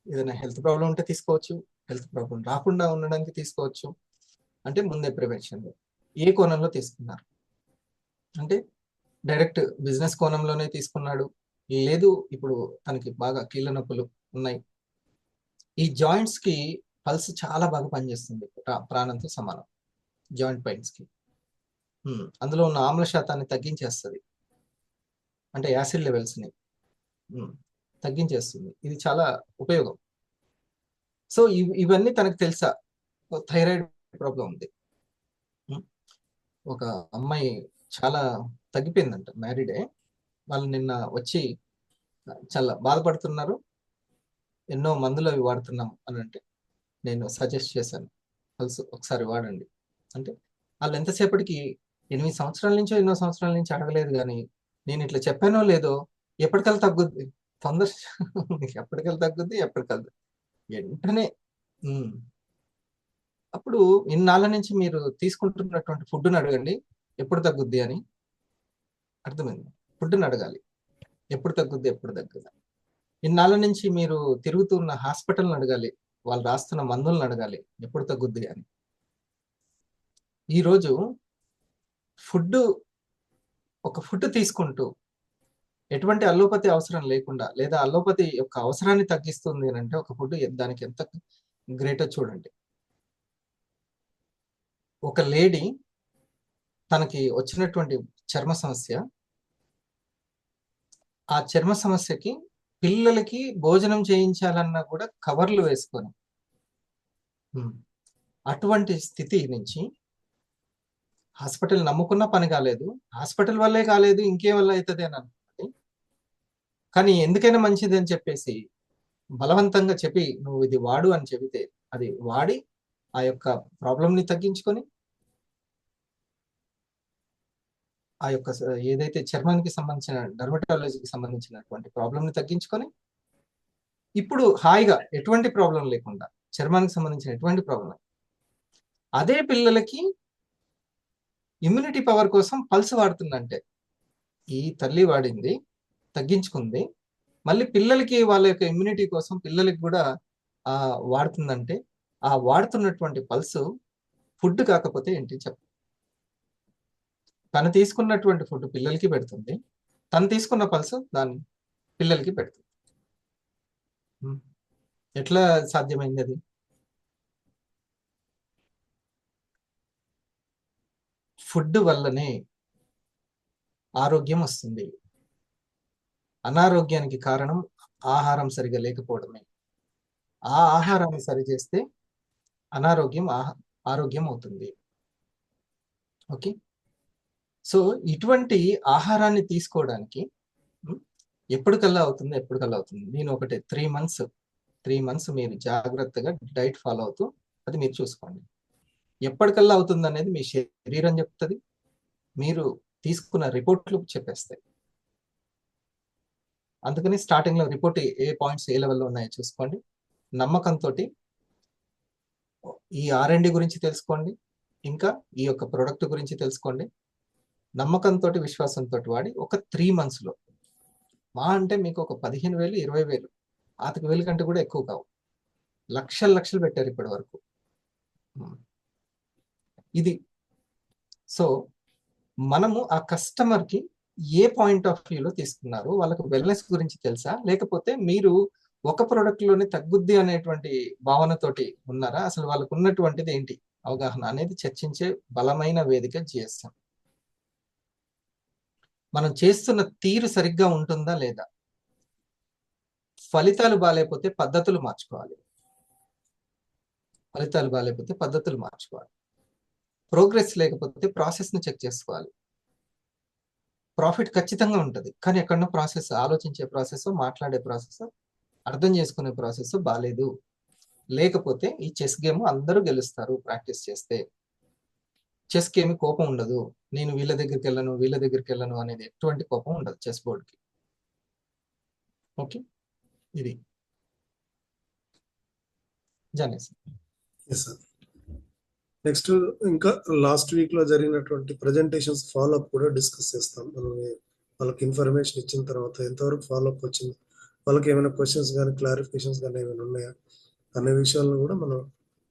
ఏదైనా హెల్త్ ప్రాబ్లం ఉంటే తీసుకోవచ్చు, హెల్త్ ప్రాబ్లం రాకుండా ఉండడానికి తీసుకోవచ్చు. అంటే ముందే ప్రివెన్షన్. ఏ కోణంలో తీసుకున్నారు? అంటే డైరెక్ట్ బిజినెస్ కోణంలోనే తీసుకున్నాడు, లేదు ఇప్పుడు తనకి బాగా కీళ్ళ నొప్పులు ఉన్నాయి, ఈ జాయింట్స్ కి పల్స్ చాలా బాగా పనిచేస్తుంది, ప్రాణంతో సమానం జాయింట్ పెయిన్స్ కి. అందులో ఉన్న ఆమ్ల శాతాన్ని తగ్గించేస్తుంది, అంటే యాసిడ్ లెవెల్స్ ని తగ్గించేస్తుంది. ఇది చాలా ఉపయోగం. సో ఇవన్నీ తనకు తెలుసా? థైరాయిడ్ ప్రాబ్లం ఉంది. ఒక అమ్మాయి చాలా తగ్గిపోయిందంట, మ్యారీడే. వాళ్ళు నిన్న వచ్చి చాలా బాధపడుతున్నారు, ఎన్నో మందులు అవి వాడుతున్నాం అని అంటే నేను సజెస్ట్ చేశాను, పల్స్ ఒకసారి వాడండి అంటే వాళ్ళు ఎంతసేపటికి 8 సంవత్సరాల నుంచో ఎన్నో సంవత్సరాల నుంచి అడగలేదు, కానీ నేను ఇట్లా చెప్పానో లేదో ఎప్పటికల్లా తగ్గుద్ది, తొందర ఎప్పటికల్లా తగ్గుద్ది, ఎప్పటికల్లా వెంటనే. అప్పుడు ఇన్నాళ్ళ నుంచి మీరు తీసుకుంటున్నటువంటి ఫుడ్ని అడగండి ఎప్పుడు తగ్గుద్ది అని. అర్థమైంది? ఫుడ్ని అడగాలి ఎప్పుడు తగ్గుద్ది, ఎప్పుడు తగ్గుద్ది. ఇన్నాళ్ళ నుంచి మీరు తిరుగుతున్న హాస్పిటల్ని అడగాలి, వాళ్ళు రాస్తున్న మందులను అడగాలి ఎప్పుడు తగ్గుద్ది అని. ఈరోజు ఒక ఫుడ్ తీసుకుంటూ ఎటువంటి అల్లోపతి అవసరం లేకుండా, లేదా అల్లోపతి యొక్క అవసరాన్ని తగ్గిస్తుంది అని అంటే ఒక ఫుడ్ దానికి ఎంత గ్రేటో చూడండి. ఒక లేడీ తనకి వచ్చినటువంటి చర్మ సమస్య, ఆ చర్మ సమస్యకి పిల్లలకి భోజనం చేయించాలన్నా కూడా కవర్లు వేసుకొని, అటువంటి స్థితి నుంచి హాస్పిటల్ నమ్ముకున్న పని కాలేదు, హాస్పిటల్ వల్లే కాలేదు, ఇంకే వల్ల అవుతుంది అని అనుకుంది. కానీ ఎందుకైనా మంచిది అని చెప్పేసి బలవంతంగా చెప్పి నువ్వు ఇది వాడు అని చెబితే అది వాడి ఆ యొక్క ప్రాబ్లంని తగ్గించుకొని, ఆ యొక్క ఏదైతే చర్మానికి సంబంధించిన డర్మటాలజీకి సంబంధించినటువంటి ప్రాబ్లంని తగ్గించుకొని ఇప్పుడు హాయిగా ఎటువంటి ప్రాబ్లం లేకుండా, చర్మానికి సంబంధించిన ఎటువంటి ప్రాబ్లం, అదే పిల్లలకి ఇమ్యూనిటీ పవర్ కోసం పల్స్ వాడుతుందంటే ఈ తల్లి వాడింది, తగ్గించుకుంది, మళ్ళీ పిల్లలకి వాళ్ళ యొక్క ఇమ్యూనిటీ కోసం పిల్లలకి కూడా వాడుతుందంటే ఆ వాడుతున్నటువంటి పల్స్ ఫుడ్ కాకపోతే ఏంటి చెప్పు? తను తీసుకున్నటువంటి ఫుడ్ పిల్లలకి పెడుతుంది, తను తీసుకున్న పల్స్ దాన్ని పిల్లలకి పెడుతుంది. ఎట్లా సాధ్యమైంది అది? ఫుడ్ వల్లనే ఆరోగ్యం వస్తుంది. అనారోగ్యానికి కారణం ఆహారం సరిగా లేకపోవడమే. ఆ ఆహారాన్ని సరిచేస్తే ఆరోగ్యం అవుతుంది. ఓకే, సో ఇటువంటి ఆహారాన్ని తీసుకోవడానికి ఎప్పటికల్లా అవుతుంది. నేను ఒకటే 3 మంత్స్ మీరు జాగ్రత్తగా డైట్ ఫాలో అవుతూ అది మీరు చూసుకోండి. ఎప్పటికల్లా అవుతుంది అనేది మీ శరీరం చెప్తుంది, మీరు తీసుకున్న రిపోర్ట్లు చెప్పేస్తాయి. అందుకని స్టార్టింగ్ లో రిపోర్ట్ ఏ పాయింట్స్ ఏ లెవెల్లో ఉన్నాయో చూసుకోండి. నమ్మకంతో ఈ R&D గురించి తెలుసుకోండి, ఇంకా ఈ యొక్క ప్రోడక్ట్ గురించి తెలుసుకోండి. నమ్మకంతో విశ్వాసంతో వాడి ఒక 3 months లో మా అంటే మీకు ఒక 15,000 20,000 5,000 కంటే కూడా ఎక్కువ కావు, లక్షలు పెట్టారు ఇప్పటి వరకు. ఇది సో మనము ఆ కస్టమర్కి ఏ పాయింట్ ఆఫ్ వ్యూలో తీసుకున్నారు, వాళ్ళకు వెల్నెస్ గురించి తెలుసా, లేకపోతే మీరు ఒక ప్రోడక్ట్ లోనే తగ్గుద్ది అనేటువంటి భావనతోటి ఉన్నారా, అసలు వాళ్ళకు ఉన్నటువంటిది ఏంటి అవగాహన అనేది చర్చించే బలమైన వేదిక GSM. మనం చేస్తున్న తీరు సరిగ్గా ఉంటుందా లేదా, ఫలితాలు బాగాలేకపోతే పద్ధతులు మార్చుకోవాలి, ప్రోగ్రెస్ లేకపోతే ప్రాసెస్ని చెక్ చేసుకోవాలి. ప్రాఫిట్ ఖచ్చితంగా ఉంటుంది, కానీ ఎక్కడో ప్రాసెస్, ఆలోచించే ప్రాసెస్, మాట్లాడే ప్రాసెస్, అర్థం చేసుకునే ప్రాసెస్ బాగాలేదు. లేకపోతే ఈ చెస్ గేమ్ అందరూ గెలుస్తారు ప్రాక్టీస్ చేస్తే. చెస్ గేమ్ కోపం ఉండదు, నేను వీళ్ళ దగ్గరికి వెళ్ళను అనేది ఎటువంటి కోపం ఉండదు చెస్ బోర్డ్కి. ఓకే, ఇది జానేసి. నెక్స్ట్ ఇంకా లాస్ట్ వీక్ లో జరిగినటువంటి ప్రజెంటేషన్స్ ఫాలోఅప్ కూడా డిస్కస్ చేస్తాం. మనం వాళ్ళకి ఇన్ఫర్మేషన్ ఇచ్చిన తర్వాత ఎంతవరకు ఫాలోఅప్ వచ్చింది, వాళ్ళకి ఏమైనా క్వశ్చన్స్ కానీ క్లారిఫికేషన్స్ కానీ ఏమైనా ఉన్నాయా అనే విషయాలను కూడా మనం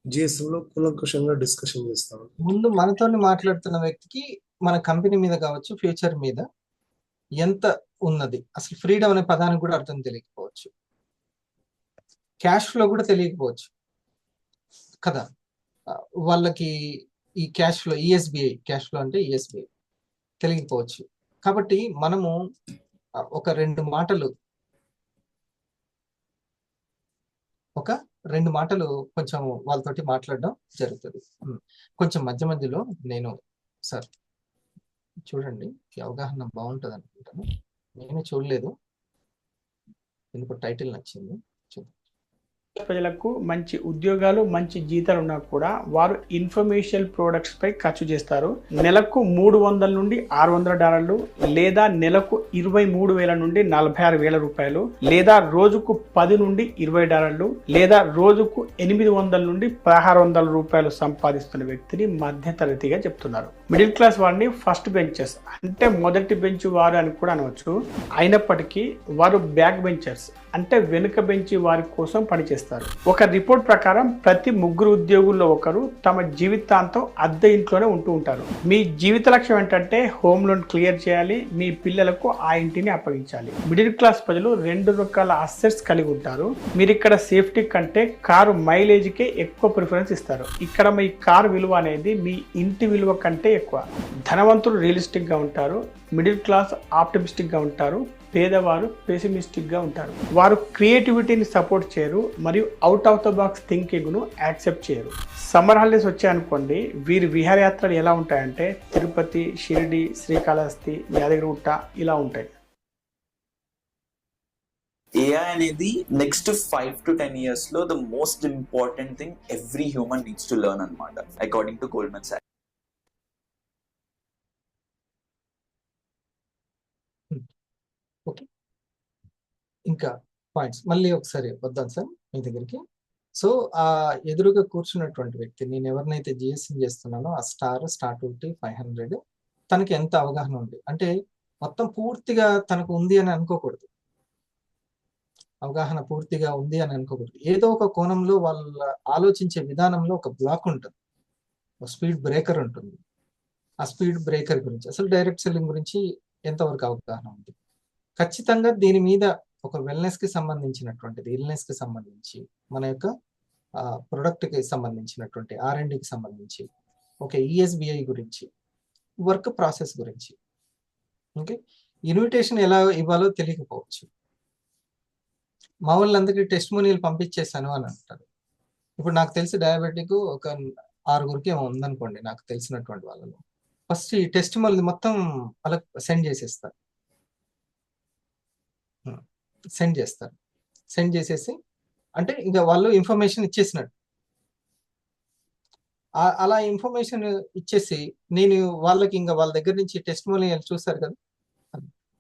GSM లో కూలంకషంగా డిస్కషన్ చేస్తాం. ముందు మనతో మాట్లాడుతున్న వ్యక్తికి మన కంపెనీ మీద కావచ్చు, ఫ్యూచర్ మీద ఎంత ఉన్నది, అసలు ఫ్రీడమ్ అనే పదానికి కూడా అర్థం తెలియకపోవచ్చు, క్యాష్ ఫ్లో కూడా తెలియకపోవచ్చు కదా. వాళ్ళకి ఈ cash flow, ESBI cash flow అంటే ఈఎస్బిఐ తెలియకపోవచ్చు. కాబట్టి మనము ఒక రెండు మాటలు కొంచెం వాళ్ళతోటి మాట్లాడడం జరుగుతుంది. కొంచెం మధ్య మధ్యలో నేను సార్ చూడండి, ఈ అవగాహన బాగుంటుంది అనుకుంటాను. నేను చూడలేదు, ఎందుకు టైటిల్ నచ్చింది. ప్రజలకు మంచి ఉద్యోగాలు, మంచి జీతాలు ఉన్నా కూడా వారు ఇన్ఫర్మేషన్ ప్రొడక్ట్స్ పై ఖర్చు చేస్తారు. నెలకు $300 నుండి $600, లేదా నెలకు $23,000 నుండి $46,000, లేదా రోజుకు $10 నుండి $20, లేదా రోజుకు $800 నుండి $1,600 సంపాదిస్తున్న వ్యక్తిని మధ్యతరగతిగా చెప్తున్నారు. మిడిల్ క్లాస్ వారిని ఫస్ట్ బెంచర్స్ అంటే మొదటి బెంచ్ వారు అని కూడా అనవచ్చు. అయినప్పటికీ వారు బ్యాక్ బెంచర్స్ అంటే వెనుక బెంచి వారి కోసం పనిచేస్తారు. ఒక రిపోర్ట్ ప్రకారం ప్రతి 3 ఉద్యోగుల్లో ఒకరు తమ జీవితాంతం అద్దె ఇంట్లోనే ఉంటూ ఉంటారు. మీ జీవిత లక్ష్యం ఏంటంటే హోమ్ లోన్ క్లియర్ చేయాలి, మీ పిల్లలకు ఆ ఇంటిని అప్పగించాలి. మిడిల్ క్లాస్ ప్రజలు 2 రకాల అసెట్స్ కలిగి ఉంటారు. మీరు ఇక్కడ సేఫ్టీ కంటే కారు మైలేజ్ కే ఎక్కువ ప్రిఫరెన్స్ ఇస్తారు. ఇక్కడ మీ కారు విలువ అనేది మీ ఇంటి విలువ కంటే ఎక్కువ. ధనవంతులు రియలిస్టిక్ గా ఉంటారు, మిడిల్ క్లాస్ ఆప్టిమిస్టిక్ గా ఉంటారు, పేదవారు పెసిమిస్టిక్ గా ఉంటారు. వారు క్రియేటివిటీని సపోర్ట్ చేయరు మరియు out of the box thinking ను యాక్సెప్ట్ చేయరు. సమ్మర్ హాలిడేస్ వచ్చాయనుకోండి, వీరి విహారయాత్రలు ఎలా ఉంటాయంటే తిరుపతి, షిరిడి, శ్రీకాళహస్తి, యాదగిరిగుట్ట ఇలా ఉంటాయి. AI అనేది నెక్స్ట్ 5 to 10 years లో the most important thing every human needs to learn అన్నమాట, అకార్డింగ్ టు గోల్డ్మన్ సాక్స్. ఓకే, ఇంకా పాయింట్స్ మళ్ళీ ఒకసారి వద్దాం సార్ మీ దగ్గరికి. సో ఆ ఎదురుగా కూర్చున్నటువంటి వ్యక్తి, నేను ఎవరినైతే జిఎస్ఎం చేస్తున్నానో ఆ స్టార్ 500, తనకి ఎంత అవగాహన ఉంది అంటే మొత్తం పూర్తిగా తనకు ఉంది అని అనుకోకూడదు, అవగాహన పూర్తిగా ఉంది అని అనుకోకూడదు. ఏదో ఒక కోణంలో వాళ్ళ ఆలోచించే విధానంలో ఒక బ్లాక్ ఉంటుంది, ఒక స్పీడ్ బ్రేకర్ ఉంటుంది. ఆ స్పీడ్ బ్రేకర్ గురించి, అసలు డైరెక్ట్ సెల్లింగ్ గురించి ఎంతవరకు అవగాహన ఉంది. ఖచ్చితంగా దీని మీద ఒక వెల్నెస్ కి సంబంధించినటువంటిది, ఇల్నెస్ కి సంబంధించి, మన యొక్క ప్రొడక్ట్ కి సంబంధించినటువంటి R&Dకి సంబంధించి, ఓకే, ఈఎస్బిఐ గురించి, వర్క్ ప్రాసెస్ గురించి, ఓకే, ఇన్విటేషన్ ఎలా ఇవ్వాలో తెలియకపోవచ్చు. మా వాళ్ళందరికీ టెస్టిమోనియల్ పంపించేశాను అని అంటారు. ఇప్పుడు నాకు తెలిసి డయాబెటిక్ ఒక 6గురికి ఏమో ఉందనుకోండి, నాకు తెలిసినటువంటి వాళ్ళలో. ఫస్ట్ ఈ టెస్టిమోనియల్ మొత్తం వాళ్ళకి సెండ్ చేసేస్తారు, సెండ్ చేసేసి అంటే ఇంకా వాళ్ళు ఇన్ఫర్మేషన్ ఇచ్చేసినట్టు. అలా ఇన్ఫర్మేషన్ ఇచ్చేసి నేను వాళ్ళకి ఇంకా వాళ్ళ దగ్గర నుంచి టెస్టిమోనియల్ చూస్తారు కదా,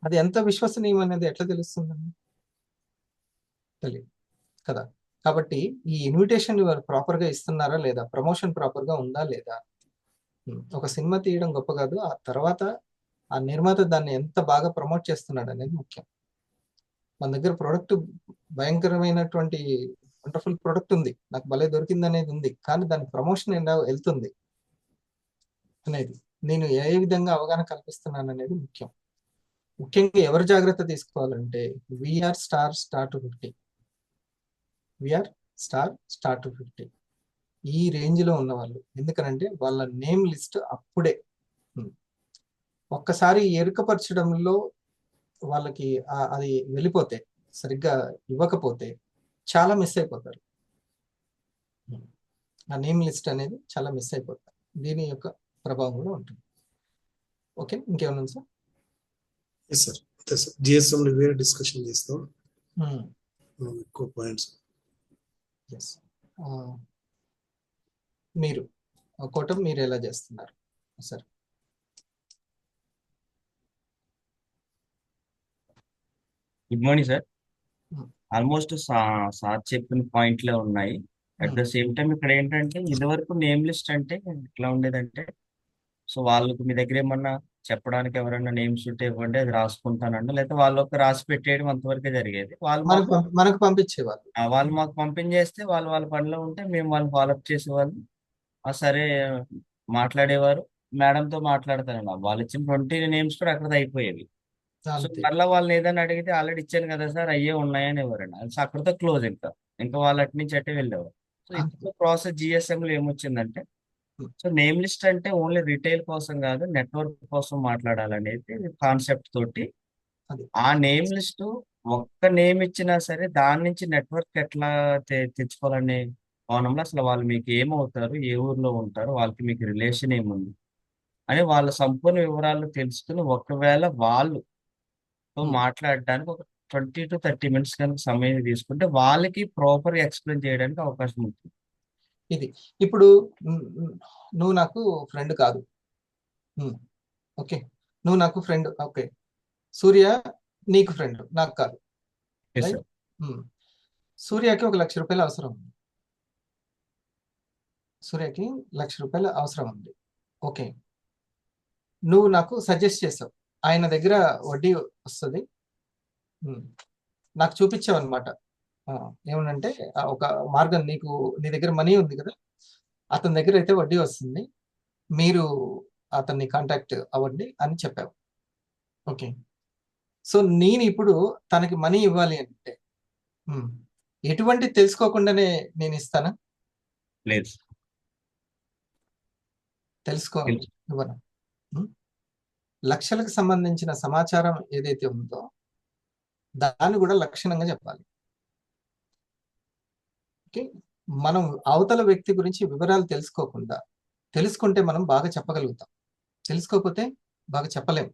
అది ఎంత విశ్వసనీయం అనేది ఎట్లా తెలుస్తుందండి? తెలియదు కదా. కాబట్టి ఈ ఇన్విటేషన్ వారు ప్రాపర్ గా ఇస్తున్నారా లేదా, ప్రమోషన్ ప్రాపర్ గా ఉందా లేదా. ఒక సినిమా తీయడం గొప్ప కాదు, ఆ తర్వాత ఆ నిర్మాత దాన్ని ఎంత బాగా ప్రమోట్ చేస్తున్నాడు అనేది ముఖ్యం. మన దగ్గర ప్రొడక్ట్ భయంకరమైనటువంటి వండర్ఫుల్ ప్రొడక్ట్ ఉంది, నాకు భలే దొరికింది అనేది ఉంది, కానీ దాని ప్రమోషన్ ఎలా వెళ్తుంది అనేది, నేను ఏ విధంగా అవగాహన కల్పిస్తున్నాను అనేది ముఖ్యం. ముఖ్యంగా ఎవరు జాగ్రత్త తీసుకోవాలంటే VR star to 50, VR star to 50 ఈ రేంజ్ లో ఉన్న వాళ్ళు. ఎందుకనంటే వాళ్ళ నేమ్ లిస్ట్ అప్పుడే ఒక్కసారి ఎరుకపరచడంలో వాళ్ళకి అది వెళ్ళిపోతే, సరిగ్గా ఇవ్వకపోతే చాలా మిస్ అయిపోతారు. ఆ నేమ్ లిస్ట్ అనేది చాలా మిస్ అయిపోతారు. దీని యొక్క ప్రభావం కూడా ఉంటుంది. ఓకే, ఇంకేమన్నా సార్? సార్ అంతే సార్, జిఎస్ఎం లో వేరే డిస్కషన్ చేస్తాం, ఎక్కువ పాయింట్స్. మీరు కోటం మీరు ఎలా చేస్తున్నారు sir? Good morning sir. Almost sir చెప్పిన పాయింట్లే ఉన్నాయి. అట్ ద సేమ్ టైం ఇక్కడ ఏంటంటే ఇదివరకు నేమ్ లిస్ట్ అంటే ఎట్లా ఉండేదంటే, సో వాళ్ళకి మీ దగ్గర ఏమన్నా చెప్పడానికి ఎవరైనా నేమ్స్ ఉంటే ఇవ్వండి, అది రాసుకుంటానండి, లేకపోతే వాళ్ళకి రాసి పెట్టేయడం అంతవరకే జరిగేది. వాళ్ళు మనకు పంపించేవాళ్ళు, వాళ్ళు మాకు పంపించేస్తే వాళ్ళు వాళ్ళ పనిలో ఉంటే మేము వాళ్ళని ఫాలోఅప్ చేసేవాళ్ళు. సరే మాట్లాడేవారు, మేడంతో మాట్లాడతాను, వాళ్ళు ఇచ్చిన 20 నేమ్స్ కూడా అక్కడ అయిపోయేవి. సో అంతే. మరలా వాళ్ళని ఏదైనా అడిగితే ఆల్రెడీ ఇచ్చాను కదా సార్ అయ్యే ఉన్నాయని ఎవరండి, అది అక్కడితో క్లోజ్. ఇంకా వాళ్ళు అటు నుంచి అట్టే వెళ్ళేవారు. సో అంతే. ఇప్పుడు ప్రాసెస్ జిఎస్ఎంలో ఏమొచ్చిందంటే, హ్మ్. సో నేమ్ లిస్ట్ అంటే ఓన్లీ రిటైల్ కోసం కాదు, నెట్వర్క్ కోసం మాట్లాడాలనేది కాన్సెప్ట్ తోటి అది. ఆ నేమ్ లిస్ట్ ఒక్క నేమ్ ఇచ్చినా సరే దాని నుంచి నెట్వర్క్ ఎట్లా తెచ్చుకోవాలనే కోణంలో అసలు వాళ్ళు మీకు ఏమవుతారు, ఏ ఊర్లో ఉంటారు, వాళ్ళకి మీకు రిలేషన్ ఏముంది అని వాళ్ళ సంపూర్ణ వివరాలు తెలుసుకుని ఒకవేళ వాళ్ళతో హ్మ్. మాట్లాడడానికి ఒక 20 to 30 minutes కనుక సమయం తీసుకుంటే వాళ్ళకి ప్రాపర్ ఎక్స్ప్లెయిన్ చేయడానికి అవకాశం ఉంటుంది. ఇది ఇప్పుడు నువ్వు నాకు ఫ్రెండ్ కాదు. ఓకే, నువ్వు నాకు ఫ్రెండ్. ఓకే, సూర్య నీకు ఫ్రెండ్, నాకు కాదు. Yes, right. sir. సూర్యకి 1,00,000 రూపాయలు అవసరం ఉంది. సూర్యకి 1,00,000 రూపాయలు అవసరం ఉంది. ఓకే, నువ్వు నాకు సజెస్ట్ చేసావు, ఆయన దగ్గర వడ్డీ వస్తుంది, నాకు చూపించావు అనమాట. ఏమనంటే ఒక మార్గం, నీ దగ్గర మనీ ఉంది కదా, అతని దగ్గర అయితే వడ్డీ వస్తుంది, మీరు అతన్ని కాంటాక్ట్ అవ్వండి అని చెప్పావు. ఓకే, సో నేను ఇప్పుడు తనకి మనీ ఇవ్వాలి అంటే ఎటువంటి తెలుసుకోకుండానే నేను ఇస్తానా? లేదు, తెలుసుకోవాలి, ఇవ్వను. లక్షలకు సంబంధించిన సమాచారం ఏదైతే ఉందో దాన్ని కూడా లక్షణంగా చెప్పాలి. ఓకే, మనం అవతల వ్యక్తి గురించి వివరాలు తెలుసుకుంటే మనం బాగా చెప్పగలుగుతాం, తెలుసుకోకపోతే బాగా చెప్పలేం,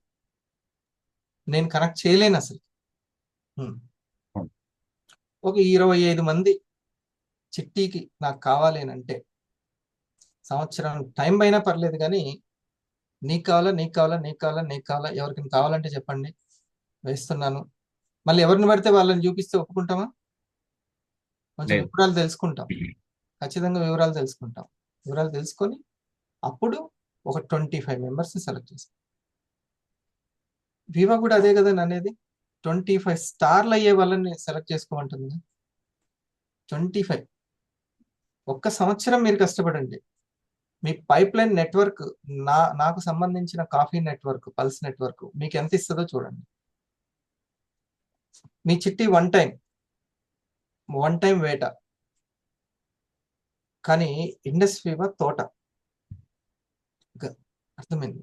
నేను కనెక్ట్ చేయలేను అసలు. ఒక 25 మంది చిట్టీకి నాకు కావాలి అని అంటే సంవత్సరం టైం అయినా పర్లేదు, కానీ నీకు కావాలా, నీకు కావాలా, నీకు కావాలా, నీకు కావాలా, ఎవరికి కావాలంటే చెప్పండి, వేస్తున్నాను. మళ్ళీ ఎవరిని పడితే వాళ్ళని చూపిస్తే ఒప్పుకుంటామా? కొంచెం లేదు. వివరాలు తెలుసుకుంటాం, ఖచ్చితంగా వివరాలు తెలుసుకుంటాం. వివరాలు తెలుసుకొని అప్పుడు ఒక 25 మెంబర్స్ని సెలెక్ట్ చేస్తాం. వివా కూడా అదే కదా అనేది, 25 స్టార్లు అయ్యే వాళ్ళని సెలెక్ట్ చేసుకోమంటుంది. 25 ఒక్క సంవత్సరం మీరు కష్టపడండి, మీ పైప్ లైన్ నెట్వర్క్, నాకు సంబంధించిన కాఫీ నెట్వర్క్, పల్స్ నెట్వర్క్ మీకు ఎంత ఇస్తుందో చూడండి. మీ చిట్టి వన్ టైం వేట, కానీ ఇండస్ట్రీ తోట. అర్థమైంది?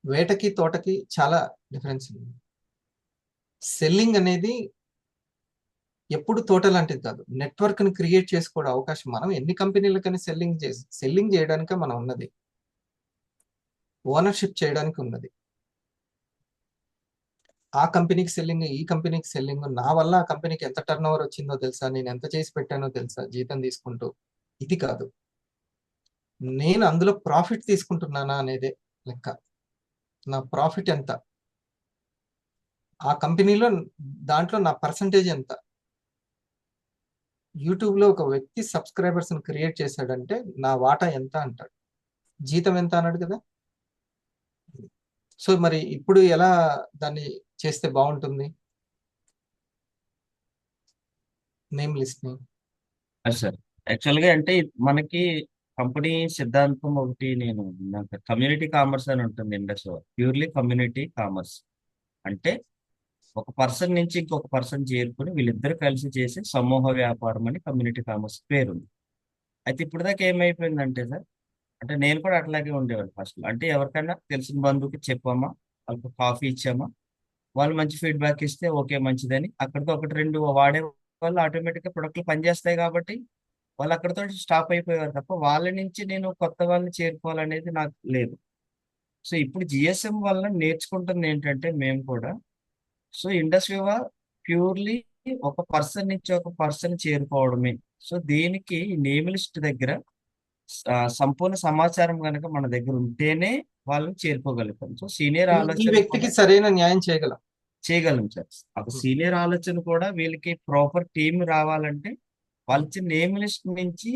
వేటకి తోటకి చాలా డిఫరెన్స్ ఉంది. సెల్లింగ్ అనేది ఎప్పుడు తోట లాంటిది కాదు, నెట్వర్క్ ని క్రియేట్ చేసుకోవడం అవకాశం. మనం ఎన్ని కంపెనీలకని సెల్లింగ్ చేయడానికే మనం ఉన్నది, ఓనర్షిప్ చేయడానికి ఉన్నది. ఆ కంపెనీకి సెల్లింగ్, ఈ కంపెనీకి సెల్లింగ్, నా వల్ల ఆ కంపెనీకి ఎంత టర్న్ ఓవర్ వచ్చిందో తెలుసా, నేను ఎంత చేసి పెట్టానో తెలుసా, జీతం తీసుకుంటూ. ఇది కాదు, నేను అందులో ప్రాఫిట్ తీసుకుంటున్నానా అనేదే లెక్క. నా ప్రాఫిట్ ఎంత, ఆ కంపెనీలో దాంట్లో నా పర్సంటేజ్ ఎంత. యూట్యూబ్లో ఒక వ్యక్తి సబ్స్క్రైబర్స్ క్రియేట్ చేశాడంటే నా వాటా ఎంత అంటాడు, జీతం ఎంత అన్నాడు కదా. సో మరి ఇప్పుడు ఎలా దాన్ని చేస్తే బాగుంటుంది నేమ్ లిస్ట్ ని? సార్ యాక్చువల్గా అంటే మనకి కంపెనీ సిద్ధాంతం ఒకటి, నేను నాకు కమ్యూనిటీ కామర్స్ అని ఉంటుంది ఇండస్ట్రీ, ప్యూర్లీ కమ్యూనిటీ కామర్స్ అంటే ఒక పర్సన్ నుంచి ఇంకొక పర్సన్ చేరుకుని వీళ్ళిద్దరు కలిసి చేసే సమూహ వ్యాపారం అని కమ్యూనిటీ కామర్స్ పేరుంది. అయితే ఇప్పుడు దాకా ఏమైపోయిందంటే సార్, అంటే నేను కూడా అట్లాగే ఉండేవాడు ఫస్ట్. అంటే ఎవరికైనా తెలిసిన బంధువుకి చెప్పామా, వాళ్ళకి కాఫీ ఇచ్చామా, వాళ్ళు మంచి ఫీడ్బ్యాక్ ఇస్తే ఓకే మంచిదని, అక్కడితో ఒకటి రెండు వాడే వాళ్ళు ఆటోమేటిక్గా ప్రొడక్ట్లు పనిచేస్తాయి కాబట్టి వాళ్ళు అక్కడితో స్టాప్ అయిపోయేవారు తప్ప వాళ్ళ నుంచి నేను కొత్త వాళ్ళని చేరుకోవాలనేది నాకు లేదు. సో ఇప్పుడు జిఎస్ఎం వల్ల నేర్చుకుంటుంది ఏంటంటే మేము కూడా, సో ఇండస్ట్రీ ప్యూర్లీ ఒక పర్సన్ నుంచి ఒక పర్సన్ చేరుకోవడమే. సో దీనికి నేమ్ లిస్ట్ దగ్గర సంపూర్ణ సమాచారం కనుక మన దగ్గర ఉంటేనే వాళ్ళని చేరుకోగలుగుతాం. సో సీనియర్ ఈ ఆలోచన వ్యక్తికి సరైన న్యాయం చేయగలం సార్. ఒక సీనియర్ ఆలోచన కూడా వీళ్ళకి ప్రాపర్ టీమ్ రావాలంటే వాళ్ళు ఇచ్చిన నేమ్ లిస్ట్ నుంచి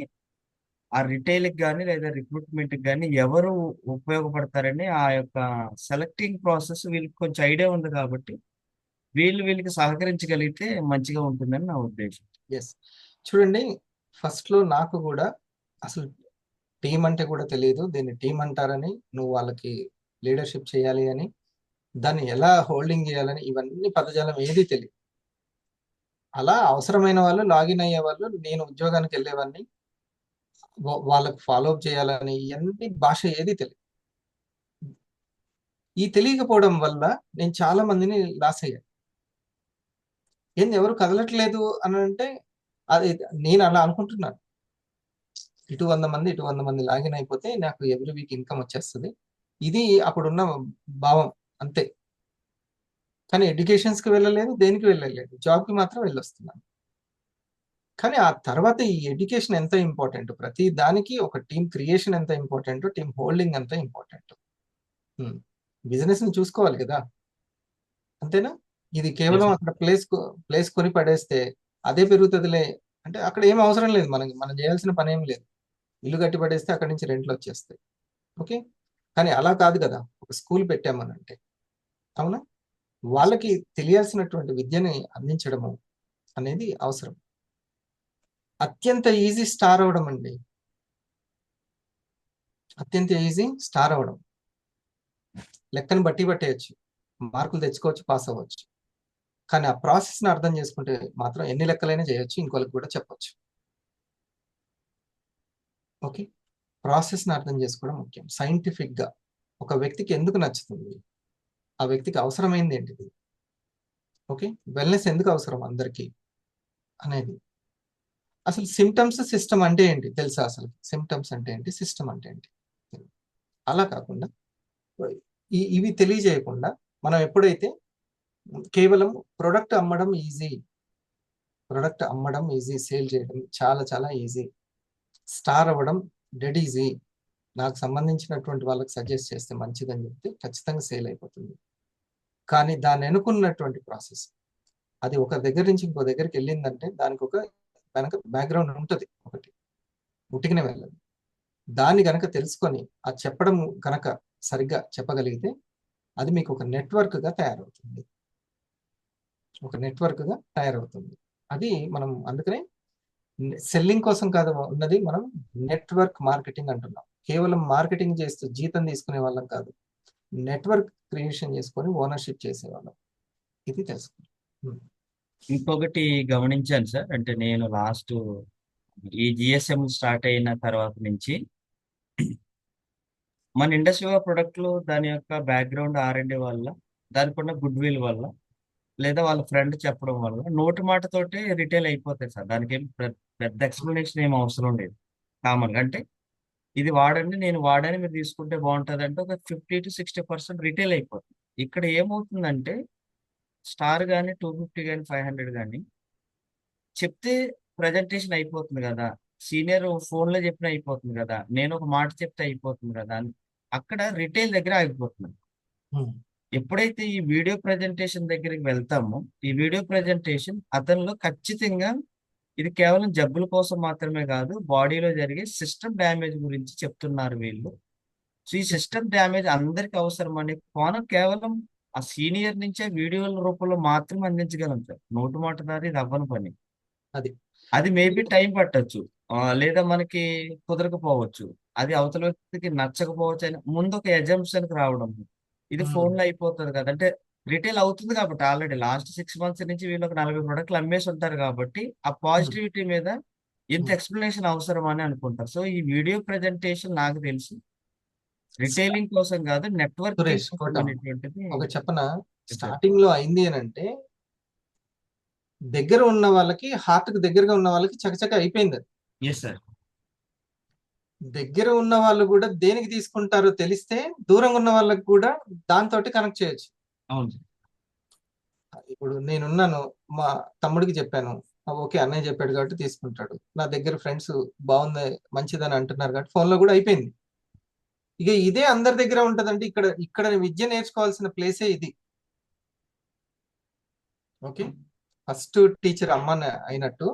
ఆ రిటైల్కి కానీ లేదా రిక్రూట్మెంట్కి కానీ ఎవరు ఉపయోగపడతారని ఆ యొక్క సెలెక్టింగ్ ప్రాసెస్ వీళ్ళకి కొంచెం ఐడియా ఉంది కాబట్టి వీళ్ళకి సహకరించగలిగితే మంచిగా ఉంటుందని నా ఉద్దేశం. ఎస్, చూడండి, ఫస్ట్ లో నాకు కూడా అసలు టీం అంటే కూడా తెలియదు, దీన్ని టీం అంటారని, నువ్వు వాళ్ళకి లీడర్షిప్ చేయాలి అని. దాన్ని ఎలా హోల్డింగ్ చేయాలని ఇవన్నీ పదజాలం ఏది తెలియదు. అలా అవసరమైన వాళ్ళు లాగిన్ అయ్యే వాళ్ళు, నేను ఉద్యోగానికి వెళ్ళేవాడిని, వాళ్ళకు ఫాలో అప్ చేయాలని ఇవన్నీ భాష ఏది తెలియదు. ఈ తెలియకపోవడం వల్ల నేను చాలా మందిని లాస్ అయ్యాను. ఏంది ఎవరు కదలట్లేదు అని అంటే అది నేను అలా అనుకుంటున్నాను. ఇటు 100 మంది ఇటు 100 మంది లాగిన్ అయిపోతే నాకు ఎవ్రీ వీక్ ఇన్కమ్ వచ్చేస్తుంది. ఇది అప్పుడున్న భావం అంతే. కానీ ఎడ్యుకేషన్స్కి వెళ్ళలేదు, దేనికి వెళ్ళలేదు, జాబ్కి మాత్రం వెళ్ళొస్తున్నాను. కానీ ఆ తర్వాత ఈ ఎడ్యుకేషన్ ఎంత ఇంపార్టెంట్, ప్రతి దానికి ఒక టీమ్ క్రియేషన్ ఎంత ఇంపార్టెంట్, టీమ్ హోల్డింగ్ ఎంత ఇంపార్టెంట్. బిజినెస్ ని చూసుకోవాలి కదా, అంతేనా? ఇది కేవలం అక్కడ ప్లేస్ కొని పడేస్తే అదే పెరుగుతుందిలే అంటే అక్కడ ఏం అవసరం లేదు, మనం చేయాల్సిన పని ఏం లేదు. ఇల్లు కట్టి పడేస్తే అక్కడి నుంచి రెంట్లు వచ్చేస్తాయి. ఓకే, కానీ అలా కాదు కదా. ఒక స్కూల్ పెట్టామనంటే, అవునా, వాళ్ళకి తెలియాల్సినటువంటి విద్యని అందించడము అనేది అవసరం. అత్యంత ఈజీ స్టార్ అవడం అండి, అత్యంత ఈజీ స్టార్ అవడం. లెక్కను బట్టి పట్టేయచ్చు, మార్కులు తెచ్చుకోవచ్చు, పాస్ అవ్వచ్చు. కానీ ఆ ప్రాసెస్ని అర్థం చేసుకుంటే మాత్రం ఎన్ని లెక్కలైనా చేయొచ్చు, ఇంకోళ్ళకి కూడా చెప్పొచ్చు. ఓకే, ప్రాసెస్ని అర్థం చేసుకోవడం ముఖ్యం. సైంటిఫిక్గా ఒక వ్యక్తికి ఎందుకు నచ్చుతుంది, ఆ వ్యక్తికి అవసరమైంది ఏంటిది, ఓకే, వెల్నెస్ ఎందుకు అవసరం అందరికీ అనేది. అసలు సిమ్టమ్స్ సిస్టమ్ అంటే ఏంటి తెలుసా? అసలు సిమ్టమ్స్ అంటే ఏంటి, సిస్టమ్ అంటే ఏంటి? అలా కాకుండా ఇవి తెలియజేయకుండా మనం ఎప్పుడైతే కేవలం ప్రొడక్ట్ అమ్మడం ఈజీ, సేల్ చేయడం చాలా చాలా ఈజీ, స్టార్ అవ్వడం డెడ్ ఈజీ, నాకు సంబంధించినటువంటి వాళ్ళకి సజెస్ట్ చేస్తే మంచిదని చెప్తే ఖచ్చితంగా సేల్ అయిపోతుంది. కానీ దాన్ని అనుకున్నటువంటి ప్రాసెస్, అది ఒక దగ్గర నుంచి ఇంకో దగ్గరికి వెళ్ళిందంటే దానికి ఒక వెనక బ్యాక్గ్రౌండ్ ఉంటుంది, ఒకటి ఉట్టికనే వెళ్ళదు. దాన్ని గనక తెలుసుకొని ఆ చెప్పడం కనుక సరిగ్గా చెప్పగలిగితే అది మీకు ఒక నెట్వర్క్గా తయారవుతుంది, అది మనం అందుకనే సెల్లింగ్ కోసం కాదు ఉన్నది, మనం నెట్వర్క్ మార్కెటింగ్ అంటున్నాం. కేవలం మార్కెటింగ్ చేస్తూ జీతం తీసుకునే వాళ్ళం కాదు, నెట్వర్క్ క్రియేషన్ చేసుకొని ఓనర్షిప్ చేసేవాళ్ళం. ఇది తెలుసుకుంటాం. ఇంకొకటి గమనించాను సార్, అంటే నేను లాస్ట్ ఈ జిఎస్ఎం స్టార్ట్ అయిన తర్వాత నుంచి మన ఇండస్ట్రీ ప్రొడక్ట్లు దాని యొక్క బ్యాక్గ్రౌండ్ R&D వల్ల, దానికి ఉన్న గుడ్ విల్ వల్ల, లేదా వాళ్ళ ఫ్రెండ్ చెప్పడం వల్ల నోటి మాటతోటే రిటైల్ అయిపోతాయి సార్. దానికి ఏం పెద్ద ఎక్స్ప్లెనేషన్ ఏం అవసరం లేదు. కామన్గా అంటే ఇది వాడండి, నేను వాడని మీరు తీసుకుంటే బాగుంటుంది అంటే ఒక 50 to 60% రిటైల్ అయిపోతుంది. ఇక్కడ ఏమవుతుందంటే స్టార్ కానీ 250 కానీ 500 కానీ చెప్తే ప్రజెంటేషన్ అయిపోతుంది కదా, సీనియర్ ఫోన్లో చెప్పిన అయిపోతుంది కదా, నేను ఒక మాట చెప్తే అయిపోతుంది కదా అని అక్కడ రిటైల్ దగ్గర ఆగిపోతుంది. ఎప్పుడైతే ఈ వీడియో ప్రజెంటేషన్ దగ్గరికి వెళ్తామో, ఈ వీడియో ప్రజెంటేషన్ అతనిలో ఖచ్చితంగా ఇది కేవలం జబ్బుల కోసం మాత్రమే కాదు, బాడీలో జరిగే సిస్టమ్ డ్యామేజ్ గురించి చెప్తున్నారు వీళ్ళు. సో ఈ సిస్టమ్ డ్యామేజ్ అందరికి అవసరం అనే కోణం కేవలం ఆ సీనియర్ నుంచే వీడియోల రూపంలో మాత్రమే అందించగలం సార్. నోటు మాట దారి ఇది అవ్వని పని. అది మేబీ టైం పట్టచ్చు, లేదా మనకి కుదరకపోవచ్చు, అది అవతల వ్యక్తికి నచ్చకపోవచ్చు అని ముందు ఒక ఎజంప్షన్కి రావడం. ఇది ఫోన్లో అయిపోతుంది కదా, అంటే రిటైల్ అవుతుంది కాబట్టి ఆల్రెడీ లాస్ట్ 6 months నుంచి వీళ్ళు ఒక 40 ప్రొడక్ట్లు అమ్మేసి ఉంటారు కాబట్టి ఆ పాజిటివిటీ మీద ఇంత ఎక్స్ప్లెనేషన్ అవసరం అని అనుకుంటారు. సో ఈ వీడియో ప్రెజెంటేషన్ నాకు తెలిసి రిటైలింగ్ కోసం కాదు, నెట్వర్క్ అనేటువంటిది. ఒక చెప్పన స్టార్టింగ్ లో అయింది అని అంటే దగ్గర ఉన్న వాళ్ళకి, హార్ట్ కి దగ్గరగా ఉన్న వాళ్ళకి చకచక అయిపోయింది అది. Yes sir. దగ్గర ఉన్న వాళ్ళు కూడా దేనికి తీసుకుంటారో తెలిస్తే దూరంగా ఉన్న వాళ్ళకి కూడా దాంతో కనెక్ట్ చేయొచ్చు. అవును. ఇప్పుడు నేనున్నాను, మా తమ్ముడికి చెప్పాను, ఓకే అన్నయ్య చెప్పాడు కాబట్టి తీసుకుంటాడు. నా దగ్గర ఫ్రెండ్స్ బాగుంది మంచిదని అంటున్నారు కాబట్టి ఫోన్లో కూడా అయిపోయింది. ఇక ఇదే అందరి దగ్గర ఉంటదంటే ఇక్కడ విద్య నేర్చుకోవాల్సిన ప్లేసే ఇది. ఓకే, ఫస్ట్ టీచర్ అమ్మ అయినట్టు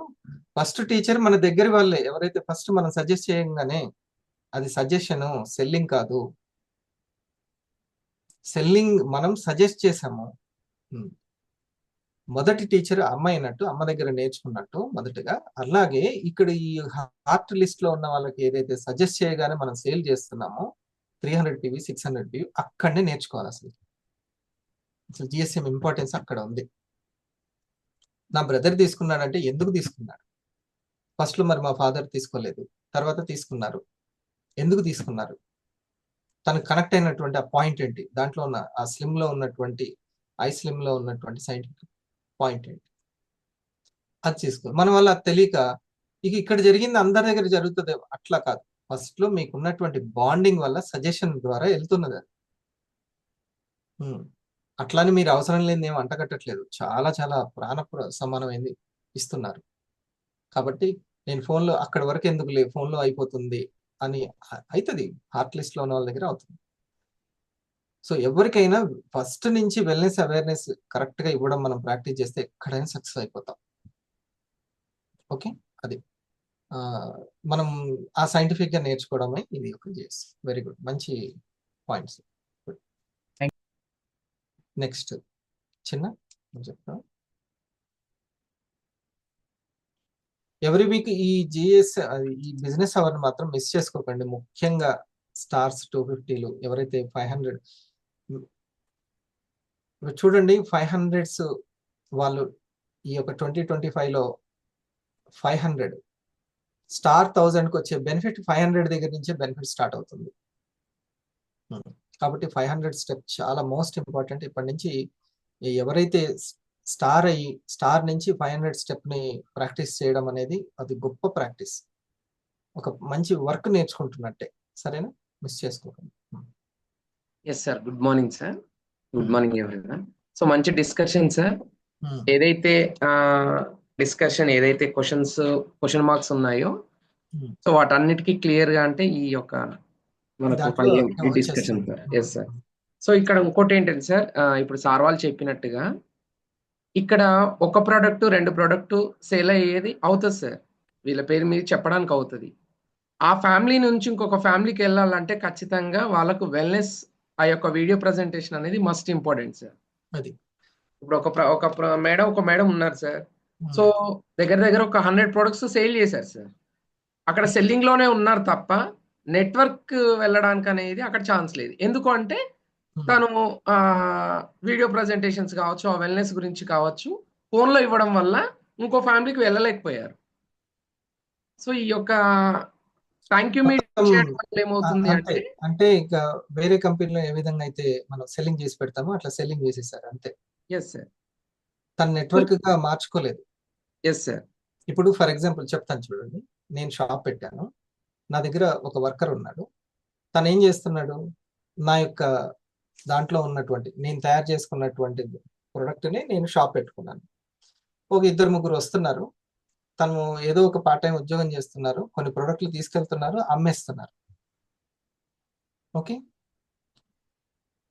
ఫస్ట్ టీచర్ మన దగ్గర వాళ్ళే. ఎవరైతే ఫస్ట్ మనం సజెస్ట్ చేయగానే అది సజెషన్, సెల్లింగ్ కాదు. సెల్లింగ్ మనం సజెస్ట్ చేసాము. మొదటి టీచర్ అమ్మ అయినట్టు, అమ్మ దగ్గర నేర్చుకున్నట్టు మొదటగా. అలాగే ఇక్కడ ఈ హార్ట్ లిస్ట్ లో ఉన్న వాళ్ళకి ఏదైతే సజెస్ట్ చేయగానే మనం సేల్ చేస్తున్నామో 300 PV 600 PV అక్కడనే నేర్చుకోవాలి అసలు. అసలు జిఎస్ఎం ఇంపార్టెన్స్ అక్కడ ఉంది. నా బ్రదర్ తీసుకున్నాడంటే ఎందుకు తీసుకున్నాడు? ఫస్ట్ లో మరి మా ఫాదర్ తీసుకోలేదు, తర్వాత తీసుకున్నారు. ఎందుకు తీసుకున్నారు? తనకు కనెక్ట్ అయినటువంటి ఆ పాయింట్ ఏంటి? దాంట్లో ఉన్న ఆ స్లిమ్ లో ఉన్నటువంటి స్లిమ్ లో ఉన్నటువంటి సైంటిఫిక్ పాయింట్ ఏంటి? అది తీసుకున్నారు. మన వల్ల అది తెలియక ఇక్కడ జరిగింది అందరి దగ్గర జరుగుతుంది అట్లా కాదు. ఫస్ట్ లో మీకు ఉన్నటువంటి బాండింగ్ వల్ల సజెషన్ ద్వారా వెళ్తున్నది అది. అట్లానే మీరు అవసరం లేని ఏమి అంటగట్టట్లేదు. చాలా చాలా ప్రాణ సమానమైంది ఇస్తున్నారు. కాబట్టి నేను ఫోన్లో అక్కడ వరకు ఎందుకు లేదు, ఫోన్లో అయిపోతుంది అని అవుతుంది. హార్ట్ లిస్ట్ లో ఉన్న వాళ్ళ దగ్గర అవుతుంది. సో ఎవరికైనా ఫస్ట్ నుంచి వెల్నెస్ అవేర్నెస్ కరెక్ట్ గా ఇవ్వడం మనం ప్రాక్టీస్ చేస్తే ఎక్కడైనా సక్సెస్ అయిపోతాం. ఓకే, అది మనం ఆ సైంటిఫిక్ గా నేర్చుకోవడమే ఇది ఒక జేస్. వెరీ గుడ్, మంచి పాయింట్స్. నెక్స్ట్ చిన్న చెప్తా. ఎవ్రీ వీక్ ఈ జిఎస్ ఈ బిజినెస్ అవర్ మాత్రం మిస్ చేసుకోకండి. ముఖ్యంగా స్టార్స్ 250లు ఎవరైతే 500 చూడండి, 500s వాళ్ళు ఈ యొక్క 2025లో 500 స్టార్ 1000కి వచ్చే బెనిఫిట్ 500 దగ్గర నుంచే బెనిఫిట్ స్టార్ట్ అవుతుంది. కాబట్టి 500 స్టెప్ చాలా మోస్ట్ ఇంపార్టెంట్. ఇప్పటి నుంచి ఎవరైతే స్టార్ అయ్యి స్టార్ నుంచి 500 స్టెప్ ని ప్రాక్టీస్ చేయడం అనేది అది గొప్ప ప్రాక్టీస్. ఒక మంచి వర్క్ నేర్చుకుంటున్నట్టే. సరేనా, మిస్ చేసుకోకండి. Yes sir, good morning sir. Good morning everyone. So మంచి డిస్కషన్ సార్. ఏదైతే ఏదైతే క్వశ్చన్ మార్క్స్ ఉన్నాయో సో వాటన్నిటికీ క్లియర్ గా అంటే ఈ యొక్క మనకు discussion sir. Yes sir. So ఇక్కడ ఇంకోటి ఏంటంటే సార్, ఇప్పుడు సార్ వాళ్ళు చెప్పినట్టుగా ఇక్కడ ఒక ప్రోడక్ట్ 2 ప్రోడక్ట్ సేల్ అయ్యేది అవుతుంది సార్, వీళ్ళ పేరు మీద చెప్పడానికి అవుతుంది. ఆ ఫ్యామిలీ నుంచి ఇంకొక ఫ్యామిలీకి వెళ్ళాలంటే ఖచ్చితంగా వాళ్ళకు వెల్నెస్ ఆ యొక్క వీడియో ప్రజెంటేషన్ అనేది మస్ట్ ఇంపార్టెంట్ సార్. అది ఇప్పుడు ఒక మేడం ఉన్నారు సార్. సో దగ్గర ఒక 100 ప్రొడక్ట్స్ సేల్ చేశారు సార్. అక్కడ సెల్లింగ్ లోనే ఉన్నారు తప్ప నెట్వర్క్ వెళ్ళడానికి అనేది అక్కడ ఛాన్స్ లేదు. ఎందుకు అంటే తను వీడియో ప్రజెంటేషన్స్ కావచ్చు, ఆ వెల్నెస్ గురించి కావచ్చు ఫోన్లో ఇవ్వడం వల్ల ఇంకో ఫ్యామిలీకి వెళ్ళలేకపోయారు. సో ఈ యొక్క థ్యాంక్ యూ మీటింగ్ చేయడం వల్ల ఏమవుతుంది అంటే ఇక వేరే కంపెనీలో ఏ విధంగా అయితే మనం సెల్లింగ్ చేసి పెడతామో అట్లా సెల్లింగ్ చేసేసారు అంతే. Yes sir. తన నెట్వర్క్ గా మార్చుకోలేదు. Yes sir. ఇప్పుడు ఫర్ ఎగ్జాంపుల్ చెప్తాను చూడండి, నేను షాప్ పెట్టాను, నా దగ్గర ఒక వర్కర్ ఉన్నాడు. తను ఏం చేస్తున్నాడు, నా యొక్క దాంట్లో ఉన్నటువంటి నేను తయారు చేసుకున్నటువంటి ప్రొడక్ట్ని నేను షాప్ పెట్టుకున్నాను. ఒక 2-3 వస్తున్నారు, తను ఏదో ఒక పార్ట్ టైం ఉద్యోగం చేస్తున్నారు, కొన్ని ప్రొడక్ట్లు తీసుకెళ్తున్నారు, అమ్మేస్తున్నారు. ఓకే,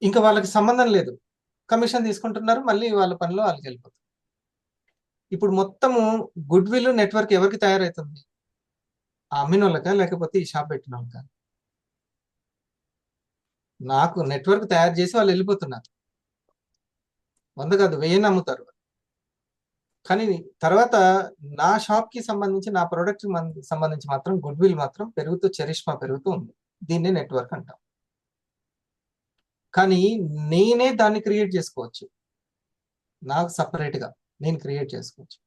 ఇంకా వాళ్ళకి సంబంధం లేదు, కమిషన్ తీసుకుంటున్నారు, మళ్ళీ వాళ్ళ పనిలో వాళ్ళకి వెళ్ళిపోతుంది. ఇప్పుడు మొత్తము గుడ్ విల్ నెట్వర్క్ ఎవరికి తయారవుతుంది? ఆ అమ్మిన వాళ్ళకా లేకపోతే ఈ షాప్ పెట్టిన వాళ్ళకా? నాకు నెట్వర్క్ తయారు చేసి వాళ్ళు వెళ్ళిపోతున్నారు. 100 కాదు 1000 అమ్ముతారు. కానీ తర్వాత నా షాప్ కి సంబంధించి నా ప్రోడక్ట్ సంబంధించి మాత్రం గుడ్ విల్ మాత్రం పెరుగుతూ చరిష్మా పెరుగుతూ ఉంది. దీన్నే నెట్వర్క్ అంటాం. కానీ నేనే దాన్ని క్రియేట్ చేసుకోవచ్చు, నాకు సపరేట్ గా నేను క్రియేట్ చేసుకోవచ్చు.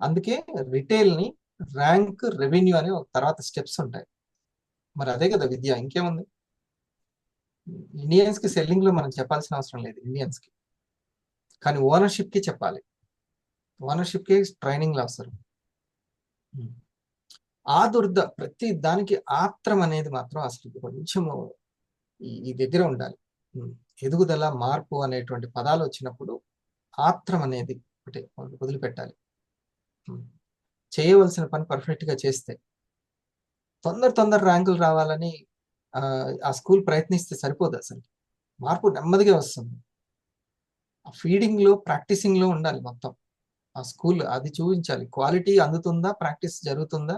అందుకే రిటైల్ ని ర్యాంక్, రెవెన్యూ అనే తర్వాత స్టెప్స్ ఉంటాయి. మరి అదే కదా విద్య, ఇంకేముంది? ఇండియన్స్ కి సెల్లింగ్ లో మనం చెప్పాల్సిన అవసరం లేదు ఇండియన్స్ కి, కానీ ఓనర్షిప్ కి చెప్పాలి. ఓనర్షిప్ కి ట్రైనింగ్ అవసరం. ప్రతి దానికి ఆత్రం అనేది మాత్రం అసలు కొంచెము ఈ దగ్గర ఉండాలి. ఎదుగుదల, మార్పు అనేటువంటి పదాలు వచ్చినప్పుడు ఆత్రం అనేది ఒకటి వదిలిపెట్టాలి. చేయవలసిన పని పర్ఫెక్ట్ గా చేస్తే తొందర ర్యాంకులు రావాలని ఆ స్కూల్ ప్రయత్నిస్తే సరిపోదు. అసలు మార్పు నెమ్మదిగా వస్తుంది. ఆ ఫీడింగ్ లో, ప్రాక్టీసింగ్ లో ఉండాలి మొత్తం. ఆ స్కూల్ అది చూపించాలి, క్వాలిటీ అందుతుందా, ప్రాక్టీస్ జరుగుతుందా,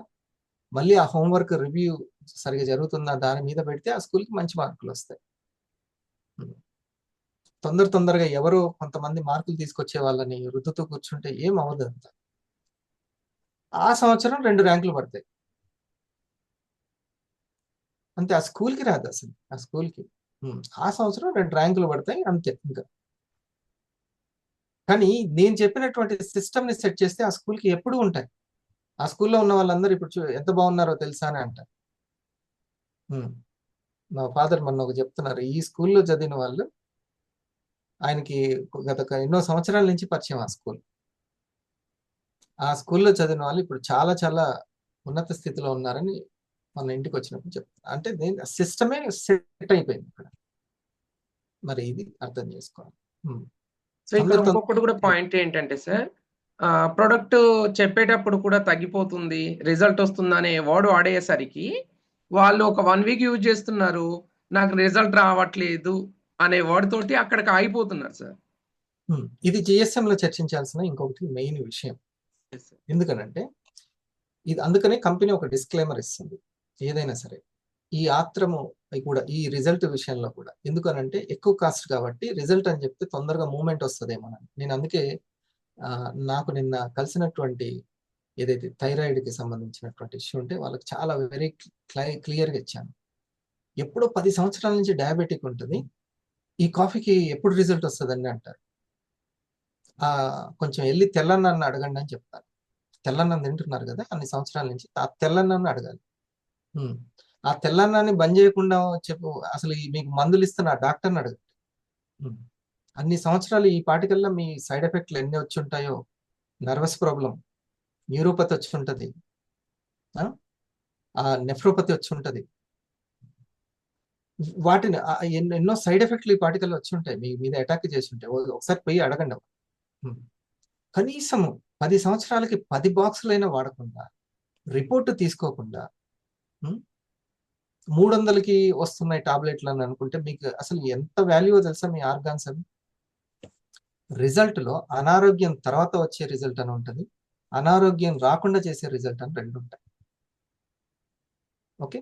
మళ్ళీ ఆ హోంవర్క్ రివ్యూ సరిగా జరుగుతుందా, దాని మీద పెడితే ఆ స్కూల్కి మంచి మార్కులు వస్తాయి. తొందరగా ఎవరో కొంతమంది మార్కులు తీసుకొచ్చే వాళ్ళని రుద్దుతూ కూర్చుంటే ఏం అవ్వదు. అంత ఆ సంవత్సరం 2 ర్యాంకులు పడతాయి అంతే. ఆ స్కూల్కి రాదు అసలు. ఆ స్కూల్కి ఆ సంవత్సరం 2 ర్యాంకులు పడతాయి అంతే. ఇంకా కానీ నేను చెప్పినటువంటి సిస్టమ్ని సెట్ చేస్తే ఆ స్కూల్కి ఎప్పుడు ఉంటాయి. ఆ స్కూల్లో ఉన్న వాళ్ళందరూ ఇప్పుడు ఎంత బాగున్నారో తెలుసా అని అంటారు. మా ఫాదర్ మొన్న ఒక చెప్తున్నారు, ఈ స్కూల్లో చదివిన వాళ్ళు ఆయనకి గత ఎన్నో సంవత్సరాల నుంచి పరిచయం ఆ స్కూల్. ఆ స్కూల్లో చదివిన వాళ్ళు ఇప్పుడు చాలా చాలా ఉన్నత స్థితిలో ఉన్నారని మన ఇంటికి వచ్చినప్పుడు చెప్తారు. అంటే సిస్టమే సెట్ అయిపోయింది ఇక్కడ. మరి ఇది అర్థం చేసుకోవాలి. సో ఇక్కడ ఇంకొకటి కూడా పాయింట్ ఏంటంటే సార్, ప్రొడక్ట్ చెప్పేటప్పుడు కూడా తగ్గిపోతుంది, రిజల్ట్ వస్తుంది అనే వర్డ్ వాడేసరికి వాళ్ళు ఒక 1 వీక్ యూజ్ చేస్తున్నారు, నాకు రిజల్ట్ రావట్లేదు అనే వర్డ్ తోటి అక్కడికి ఆగిపోతున్నారు సార్. ఇది GSM లో చర్చించాల్సిన ఇంకొకటి మెయిన్ విషయం. ఎందుకనంటే ఇది అందుకనే కంపెనీ ఒక డిస్క్లైమర్ ఇస్తుంది ఏదైనా సరే. ఈ ఆత్రము కూడా ఈ రిజల్ట్ విషయంలో కూడా, ఎందుకనంటే ఎక్కువ కాస్ట్ కాబట్టి రిజల్ట్ అని చెప్తే తొందరగా మూవ్మెంట్ వస్తుందేమో. నేను అందుకే నాకు నిన్న కలిసినటువంటి ఏదైతే థైరాయిడ్కి సంబంధించినటువంటి ఇష్యూ ఉంటే వాళ్ళకి చాలా వెరీ క్లియర్గా ఇచ్చాను. ఎప్పుడో 10 సంవత్సరాల నుంచి డయాబెటిక్ ఉంటుంది, ఈ కాఫీకి ఎప్పుడు రిజల్ట్ వస్తుందని అంటారు. కొంచెం వెళ్ళి తెల్లన్నాన్ని అడగండి అని చెప్తాను. తెల్లన్నం తింటున్నారు కదా అన్ని సంవత్సరాల నుంచి, ఆ తెల్లన్నాన్ని అడగాలి. ఆ తెల్లన్నాన్ని బంద్ చేయకుండా చెప్పు, అసలు మీకు మందులు ఇస్తున్న డాక్టర్ని అడగండి. అన్ని సంవత్సరాలు ఈ పాటికల్లా మీ సైడ్ ఎఫెక్ట్లు ఎన్ని వచ్చి ఉంటాయో, నర్వస్ ప్రాబ్లం, న్యూరోపతి వచ్చి ఉంటుంది, నెఫ్రోపతి వచ్చి ఉంటుంది, వాటిని ఎన్నో సైడ్ ఎఫెక్ట్లు ఈ పాటికల్లో వచ్చి ఉంటాయి, మీ మీద అటాక్ చేసి ఉంటాయి. ఒకసారి పోయి అడగండి. కనీసం 10 సంవత్సరాలకి 10 బాక్సులైనా వాడకుండా, రిపోర్ట్ తీసుకోకుండా 300కి వస్తున్నాయి టాబ్లెట్లు అని అనుకుంటే మీకు అసలు ఎంత వాల్యూ తెలుసా మీ ఆర్గాన్స్ అవి. రిజల్ట్లో అనారోగ్యం తర్వాత వచ్చే రిజల్ట్ అని ఉంటుంది, అనారోగ్యం రాకుండా చేసే రిజల్ట్ అని 2 ఉంటాయి. ఓకే,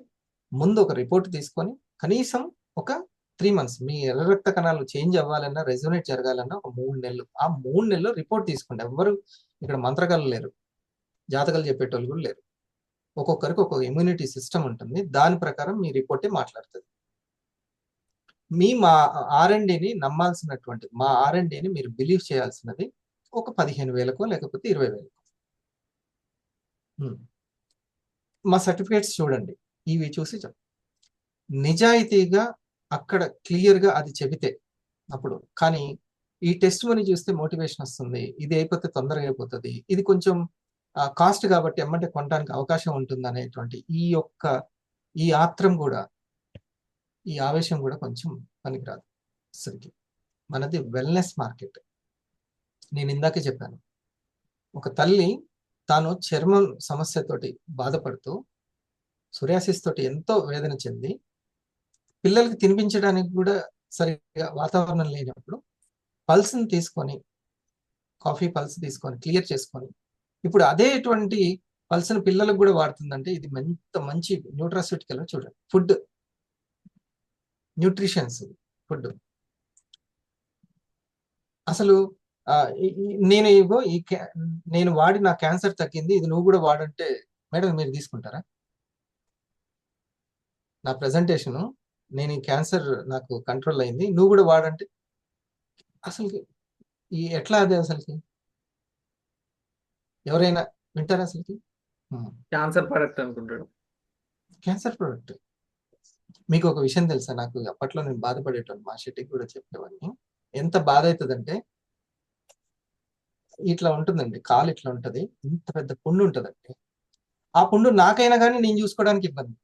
ముందు ఒక రిపోర్ట్ తీసుకొని కనీసం ఒక 3 months మీ ఎర్ర రక్త కణాలు చేంజ్ అవ్వాలన్నా, రెజోనేట్ జరగాలన్నా ఒక 3 నెలలు, ఆ 3 నెలలు రిపోర్ట్ తీసుకోండి. ఎవ్వరు ఇక్కడ మంత్రగాళ్ళు లేరు, జాతకాలు చెప్పేటోళ్ళు కూడా లేరు. ఒక్కొక్కరికి ఒక్కొక్క ఇమ్యూనిటీ సిస్టమ్ ఉంటుంది, దాని ప్రకారం మీ రిపోర్టే మాట్లాడుతుంది. మా R&Dని నమ్మాల్సినటువంటి, మా R&Dని మీరు బిలీవ్ చేయాల్సినది ఒక 15,000కో లేకపోతే 20,000కో. మా సర్టిఫికేట్స్ చూడండి, ఇవి చూసి నిజాయితీగా అక్కడ క్లియర్గా అది చెబితే అప్పుడు. కానీ ఈ టెస్ట్ మనీ చూస్తే మోటివేషన్ వస్తుంది, ఇది అయిపోతే తొందరగా అయిపోతుంది, ఇది కొంచెం కాస్ట్ కాబట్టి ఎమ్మంటే కొనడానికి అవకాశం ఉంటుంది అనేటువంటి ఈ ఆత్రం కూడా, ఈ ఆవేశం కూడా కొంచెం పనికిరాదు. అసలుకి మనది వెల్నెస్ మార్కెట్. నేను ఇందాకే చెప్పాను, ఒక తల్లి తాను చర్మం సమస్యతోటి బాధపడుతూ సోరియాసిస్ తోటి ఎంతో వేదన చెంది పిల్లలకి తినిపించడానికి కూడా సరిగా వాతావరణం లేనప్పుడు పల్స్ని తీసుకొని, కాఫీ పల్స్ తీసుకొని క్లియర్ చేసుకొని, ఇప్పుడు అదేటువంటి పల్స్ని పిల్లలకు కూడా వాడుతుందంటే ఇది మంచి న్యూట్రాస్యూటికల్. చూడండి, ఫుడ్ న్యూట్రిషన్స్ ఫుడ్. అసలు నేను వాడి నా క్యాన్సర్ తగ్గింది, ఇది నువ్వు కూడా వాడంటే మేడం మీరు తీసుకుంటారా? నా ప్రెజెంటేషను, నేను ఈ క్యాన్సర్ నాకు కంట్రోల్ అయింది, నువ్వు కూడా వాడంటే అసలుకి ఎట్లా అది అసలుకి ఎవరైనా వింటారా అసలుకి? క్యాన్సర్ ప్రొడక్ట్ అనుకుంటాడు. Cancer product. మీకు ఒక విషయం తెలుసా, నాకు అప్పట్లో నేను బాధపడేటోని, మా షెట్టికి కూడా చెప్పేవాడిని. ఎంత బాధ అవుతుందంటే, ఇట్లా ఉంటుందండి కాలు, ఇట్లా ఉంటుంది, ఇంత పెద్ద పుండు ఉంటుందండి. ఆ పుండు నాకైనా కానీ నేను చూసుకోవడానికి ఇబ్బంది.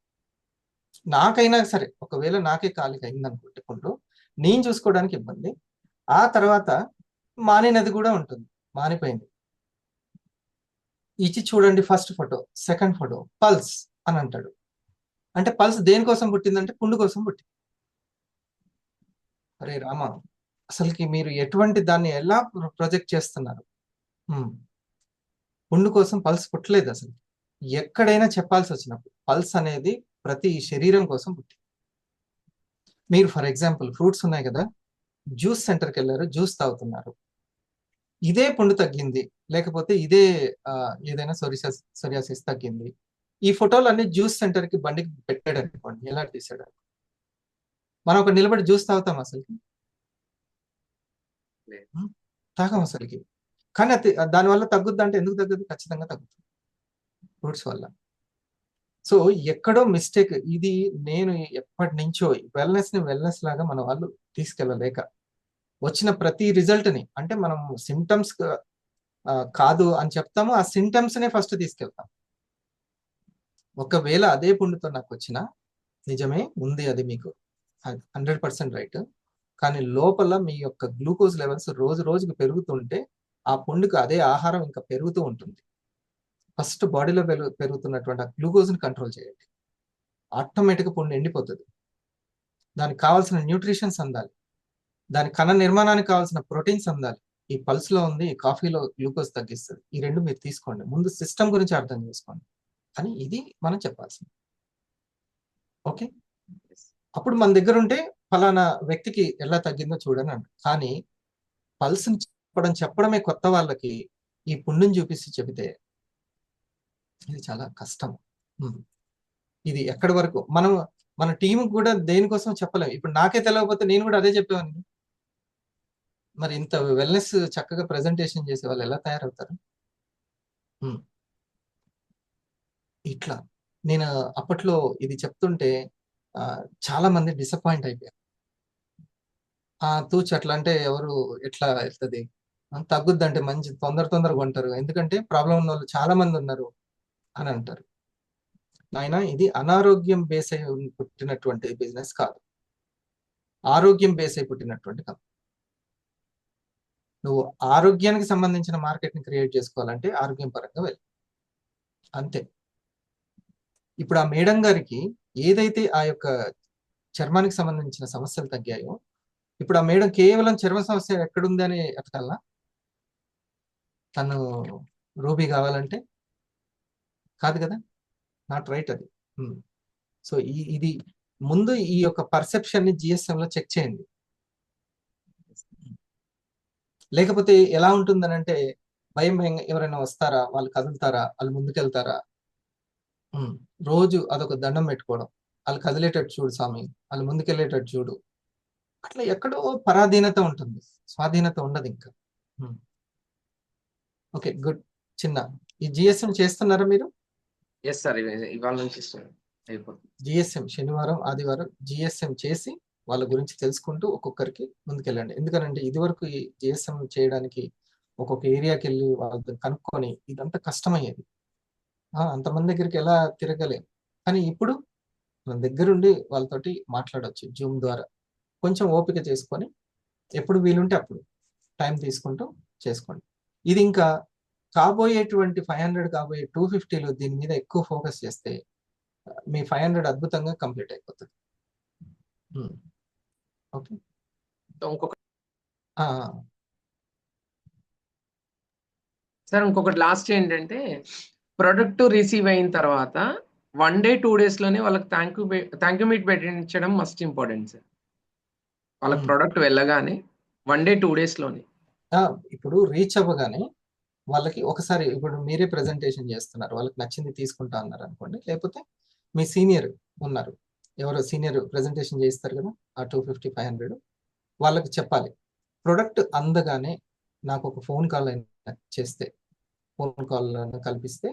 నాకైనా సరే, ఒకవేళ నాకే కాలికి అయిందనుకుంటే పుండు, నేను చూసుకోవడానికి ఇబ్బంది. ఆ తర్వాత మానినది కూడా ఉంటుంది, మానిపోయింది. ఇచ్చి చూడండి, first photo, second photo, pulse అని అంటాడు. అంటే పల్స్ దేనికోసం పుట్టిందంటే పుండు కోసం పుట్టింది. అరే రామా, అసలుకి మీరు ఎటువంటి దాన్ని ఎలా ప్రొజెక్ట్ చేస్తున్నారు? పుండు కోసం పల్స్ పుట్టలేదు. అసలు ఎక్కడైనా చెప్పాల్సి వచ్చినప్పుడు పల్స్ అనేది ప్రతి శరీరం కోసం పుట్టింది. మీరు ఫర్ ఎగ్జాంపుల్ ఫ్రూట్స్ ఉన్నాయి కదా, జ్యూస్ సెంటర్కి వెళ్ళారు, జ్యూస్ తాగుతున్నారు, ఇదే పుండు తగ్గింది, లేకపోతే ఇదే ఏదైనా సోరియాసిస్ తగ్గింది, ఈ ఫోటోలు అన్ని జ్యూస్ సెంటర్కి బండికి పెట్టాడు అనుకోండి, ఎలా తీసాడు? మనం ఒక నిలబడి జ్యూస్ తాగుతాం అసలు? తాగం అసలుకి. కానీ అది దానివల్ల తగ్గుద్దా అంటే ఎందుకు తగ్గుద్ది? ఖచ్చితంగా తగ్గుతుంది ఫ్రూట్స్ వల్ల. సో ఎక్కడో మిస్టేక్. ఇది నేను ఎప్పటి నుంచో వెల్నెస్ లాగా మన వాళ్ళు తీసుకెళ్ళలేక వచ్చిన ప్రతి రిజల్ట్ని, అంటే మనం సిమ్టమ్స్ కాదు అని చెప్తాము, ఆ సింటమ్స్నే ఫస్ట్ తీసుకెళ్తాం. ఒకవేళ అదే పుండుతో నాకు వచ్చిన నిజమే ఉంది, అది మీకు 100% రైట్. కానీ లోపల మీ యొక్క గ్లూకోజ్ లెవెల్స్ రోజు రోజుకి పెరుగుతుంటే ఆ పుండుకు అదే ఆహారం ఇంకా పెరుగుతూ ఉంటుంది. ఫస్ట్ బాడీలో పెరుగుతున్నటువంటి ఆ గ్లూకోజ్ని కంట్రోల్ చేయండి. ఆటోమేటిక్గా పుండు ఎండిపోతుంది. దానికి కావాల్సిన న్యూట్రిషన్స్ అందాలి, దాని కణ నిర్మాణానికి కావాల్సిన ప్రోటీన్స్ అందాలి. ఈ పల్స్లో ఉంది, ఈ కాఫీలో గ్లూకోజ్ తగ్గిస్తుంది. ఈ రెండు మీరు తీసుకోండి. ముందు సిస్టమ్ గురించి అర్థం చేసుకోండి అని ఇది మనం చెప్పాల్సింది. ఓకే, అప్పుడు మన దగ్గర ఉంటే ఫలానా వ్యక్తికి ఎలా తగ్గిందో చూడని అంట. కానీ పల్స్ని చెప్పడమే కొత్త వాళ్ళకి ఈ పుండుని చూపిస్తే చెబితే ఇది చాలా కష్టం. ఇది ఎక్కడి వరకు మన టీం కూడా దేనికోసం చెప్పలేము. ఇప్పుడు నాకే తెలియకపోతే నేను కూడా అదే చెప్పేవాడిని. మరి ఇంత వెల్నెస్ చక్కగా ప్రెజెంటేషన్ చేసే వాళ్ళు ఎలా తయారవుతారు? ఇట్లా నేను అప్పట్లో ఇది చెప్తుంటే చాలా మంది డిసప్పాయింట్ అయిపోయారు. తూచి అట్లా అంటే ఎవరు ఎట్లా వెళ్తుంది, తగ్గుద్దంటే మంచి తొందరగా కొంటారు, ఎందుకంటే ప్రాబ్లం ఉన్న వాళ్ళు చాలా మంది ఉన్నారు అని అంటారు. నాయన, ఇది అనారోగ్యం బేస్ అయి పుట్టినటువంటి బిజినెస్ కాదు, ఆరోగ్యం బేస్ అయి పుట్టినటువంటి కంపెనీ. నువ్వు ఆరోగ్యానికి సంబంధించిన మార్కెట్ని క్రియేట్ చేసుకోవాలంటే ఆరోగ్యం పరంగా వెళ్ళి అంతే. ఇప్పుడు ఆ మేడం గారికి ఏదైతే ఆ యొక్క చర్మానికి సంబంధించిన సమస్యలు తగ్గాయో, ఇప్పుడు ఆ మేడం కేవలం చర్మ సమస్య ఎక్కడుంది అని ఎతకాలా? తను రూబీ కావాలంటే కాదు కదా, నాట్ రైట్ అది. సో ఇది ముందు ఈ యొక్క పర్సెప్షన్ ని GSM లో చెక్ చేయండి. లేకపోతే ఎలా ఉంటుందనంటే భయం ఎవరైనా వస్తారా, వాళ్ళు కదులుతారా, వాళ్ళు ముందుకెళ్తారా, రోజు అదొక దండం పెట్టుకోవడం, వాళ్ళు కదిలేటట్టు చూడు స్వామి, వాళ్ళు ముందుకెళ్ళేటట్టు చూడు, అట్లా ఎక్కడో పరాధీనత ఉంటుంది, స్వాధీనత ఉండదు ఇంకా. Okay, good. చిన్న ఈ GSM చేస్తున్నారా మీరు? ఎస్ సార్, ఇవాళ నుంచి అయిపోతుంది. GSM శనివారం ఆదివారం GSM చేసి వాళ్ళ గురించి తెలుసుకుంటూ ఒక్కొక్కరికి ముందుకెళ్ళండి. ఎందుకంటే ఇదివరకు ఈ GSM చేయడానికి ఒక్కొక్క ఏరియాకి వెళ్ళి వాళ్ళని కనుక్కొని ఇదంతా కష్టమయ్యేది. అంతమంది దగ్గరికి ఎలా తిరగలేము. కానీ ఇప్పుడు మన దగ్గరుండి వాళ్ళతోటి మాట్లాడవచ్చు జూమ్ ద్వారా. కొంచెం ఓపిక చేసుకొని ఎప్పుడు వీలుంటే అప్పుడు టైం తీసుకుంటూ చేసుకోండి. ఇది ఇంకా కాబోయేటువంటి 500 కాబోయే 250లు దీని మీద ఎక్కువ ఫోకస్ చేస్తే మీ 500 అద్భుతంగా కంప్లీట్ అయిపోతుంది. ఓకే, ఇంకొకటి లాస్ట్ ఏంటంటే, ప్రొడక్ట్ రిసీవ్ అయిన తర్వాత 1 day 2 days లోనే వాళ్ళకి థ్యాంక్ యూ మీట్ పెట్టించడం మస్ట్ ఇంపార్టెంట్ సార్. వాళ్ళకి ప్రొడక్ట్ వెళ్ళగానే 1 day 2 days లోనే ఇప్పుడు రీచ్ అవ్వగానే వాళ్ళకి ఒకసారి, ఇప్పుడు మీరే ప్రెజెంటేషన్ చేస్తున్నారు, వాళ్ళకి నచ్చింది తీసుకుంటా అన్నారు అనుకోండి, లేకపోతే మీ సీనియర్ ఉన్నారు, ఎవరో సీనియర్ ప్రెజెంటేషన్ చేస్తారు కదా, ఆ 250 500 వాళ్ళకి చెప్పాలి. ప్రొడక్ట్ అందగానే నాకు ఒక ఫోన్ కాల్ అయినా చేస్తే, ఫోన్ కాల్ కల్పిస్తే,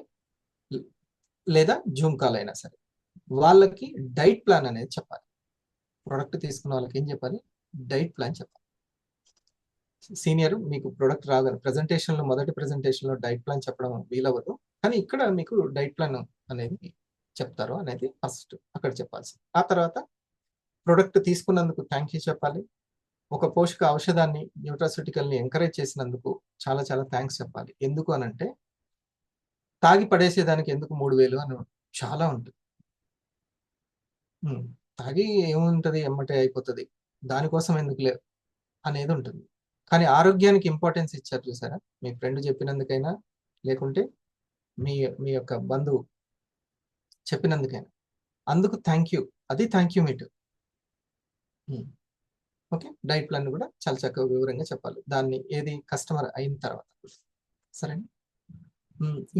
లేదా జూమ్ కాల్ అయినా సరే, వాళ్ళకి డైట్ ప్లాన్ అనేది చెప్పాలి. ప్రొడక్ట్ తీసుకున్న వాళ్ళకి ఏం చెప్పాలి? డైట్ ప్లాన్ చెప్పాలి. సీనియర్ మీకు ప్రొడక్ట్ రాగానే ప్రెజెంటేషన్లో, మొదటి ప్రెజెంటేషన్లో డైట్ ప్లాన్ చెప్పడం వీలవ్వదు, కానీ ఇక్కడ మీకు డైట్ ప్లాన్ అనేది చెప్తారు అనేది ఫస్ట్ అక్కడ చెప్పాల్సి. ఆ తర్వాత ప్రొడక్ట్ తీసుకున్నందుకు థ్యాంక్ యూ చెప్పాలి. ఒక పోషక ఔషధాన్ని, న్యూట్రాస్యూటికల్ని ఎంకరేజ్ చేసినందుకు చాలా చాలా థ్యాంక్స్ చెప్పాలి. ఎందుకు అనంటే తాగి పడేసేదానికి ఎందుకు 3000 అని చాలా ఉంటుంది. తాగి ఏముంటుంది, ఎమ్మటే అయిపోతుంది, దానికోసం ఎందుకు లేదు అనేది ఉంటుంది. కానీ ఆరోగ్యానికి ఇంపార్టెన్స్ ఇచ్చారు చూసారా, మీ ఫ్రెండ్ చెప్పినందుకైనా, లేకుంటే మీ యొక్క బంధువు చెప్పినందుకైనా, అందుకు థ్యాంక్ యూ, అది thank you meet. Okay, diet plan కూడా చాలా చక్కగా వివరంగా చెప్పాలి, దాన్ని ఏది కస్టమర్ అయిన తర్వాత. సరేనా?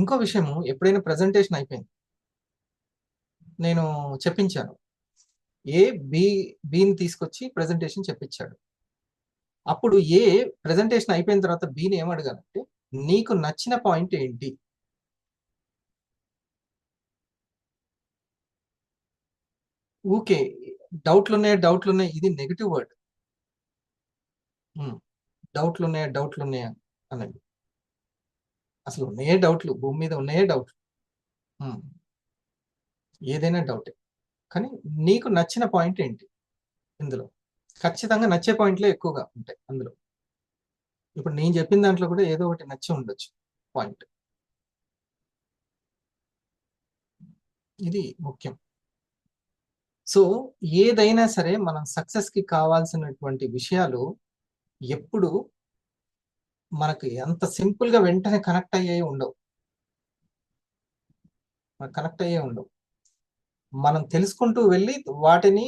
ఇంకో విషయము, ఎప్పుడైనా ప్రెజెంటేషన్ అయిపోయింది, నేను చెప్పించాను, బిని తీసుకొచ్చి ప్రెజెంటేషన్ చెప్పించాడు. అప్పుడు ఏ ప్రెజెంటేషన్ అయిపోయిన తర్వాత బిని ఏమడగాలంటే నీకు నచ్చిన పాయింట్ ఏంటి. ఊకే డౌట్లు ఉన్నాయి, ఇది నెగిటివ్ వర్డ్. డౌట్లు ఉన్నాయా అనేది. అసలు ఉన్నాయే డౌట్లు, భూమి మీద ఉన్నాయే డౌట్లు, ఏదైనా డౌటే. కానీ నీకు నచ్చిన పాయింట్ ఏంటి ఇందులో? ఖచ్చితంగా నచ్చే పాయింట్లే ఎక్కువగా ఉంటాయి అందులో. ఇప్పుడు నేను చెప్పిన దాంట్లో కూడా ఏదో ఒకటి నచ్చి ఉండొచ్చు పాయింట్. ఇది ముఖ్యం. సో ఏదైనా సరే మనం సక్సెస్కి కావాల్సినటువంటి విషయాలు ఎప్పుడు మనకు ఎంత సింపుల్గా వెంటనే కనెక్ట్ అయ్యే ఉండవు. మనం తెలుసుకుంటూ వెళ్ళి వాటిని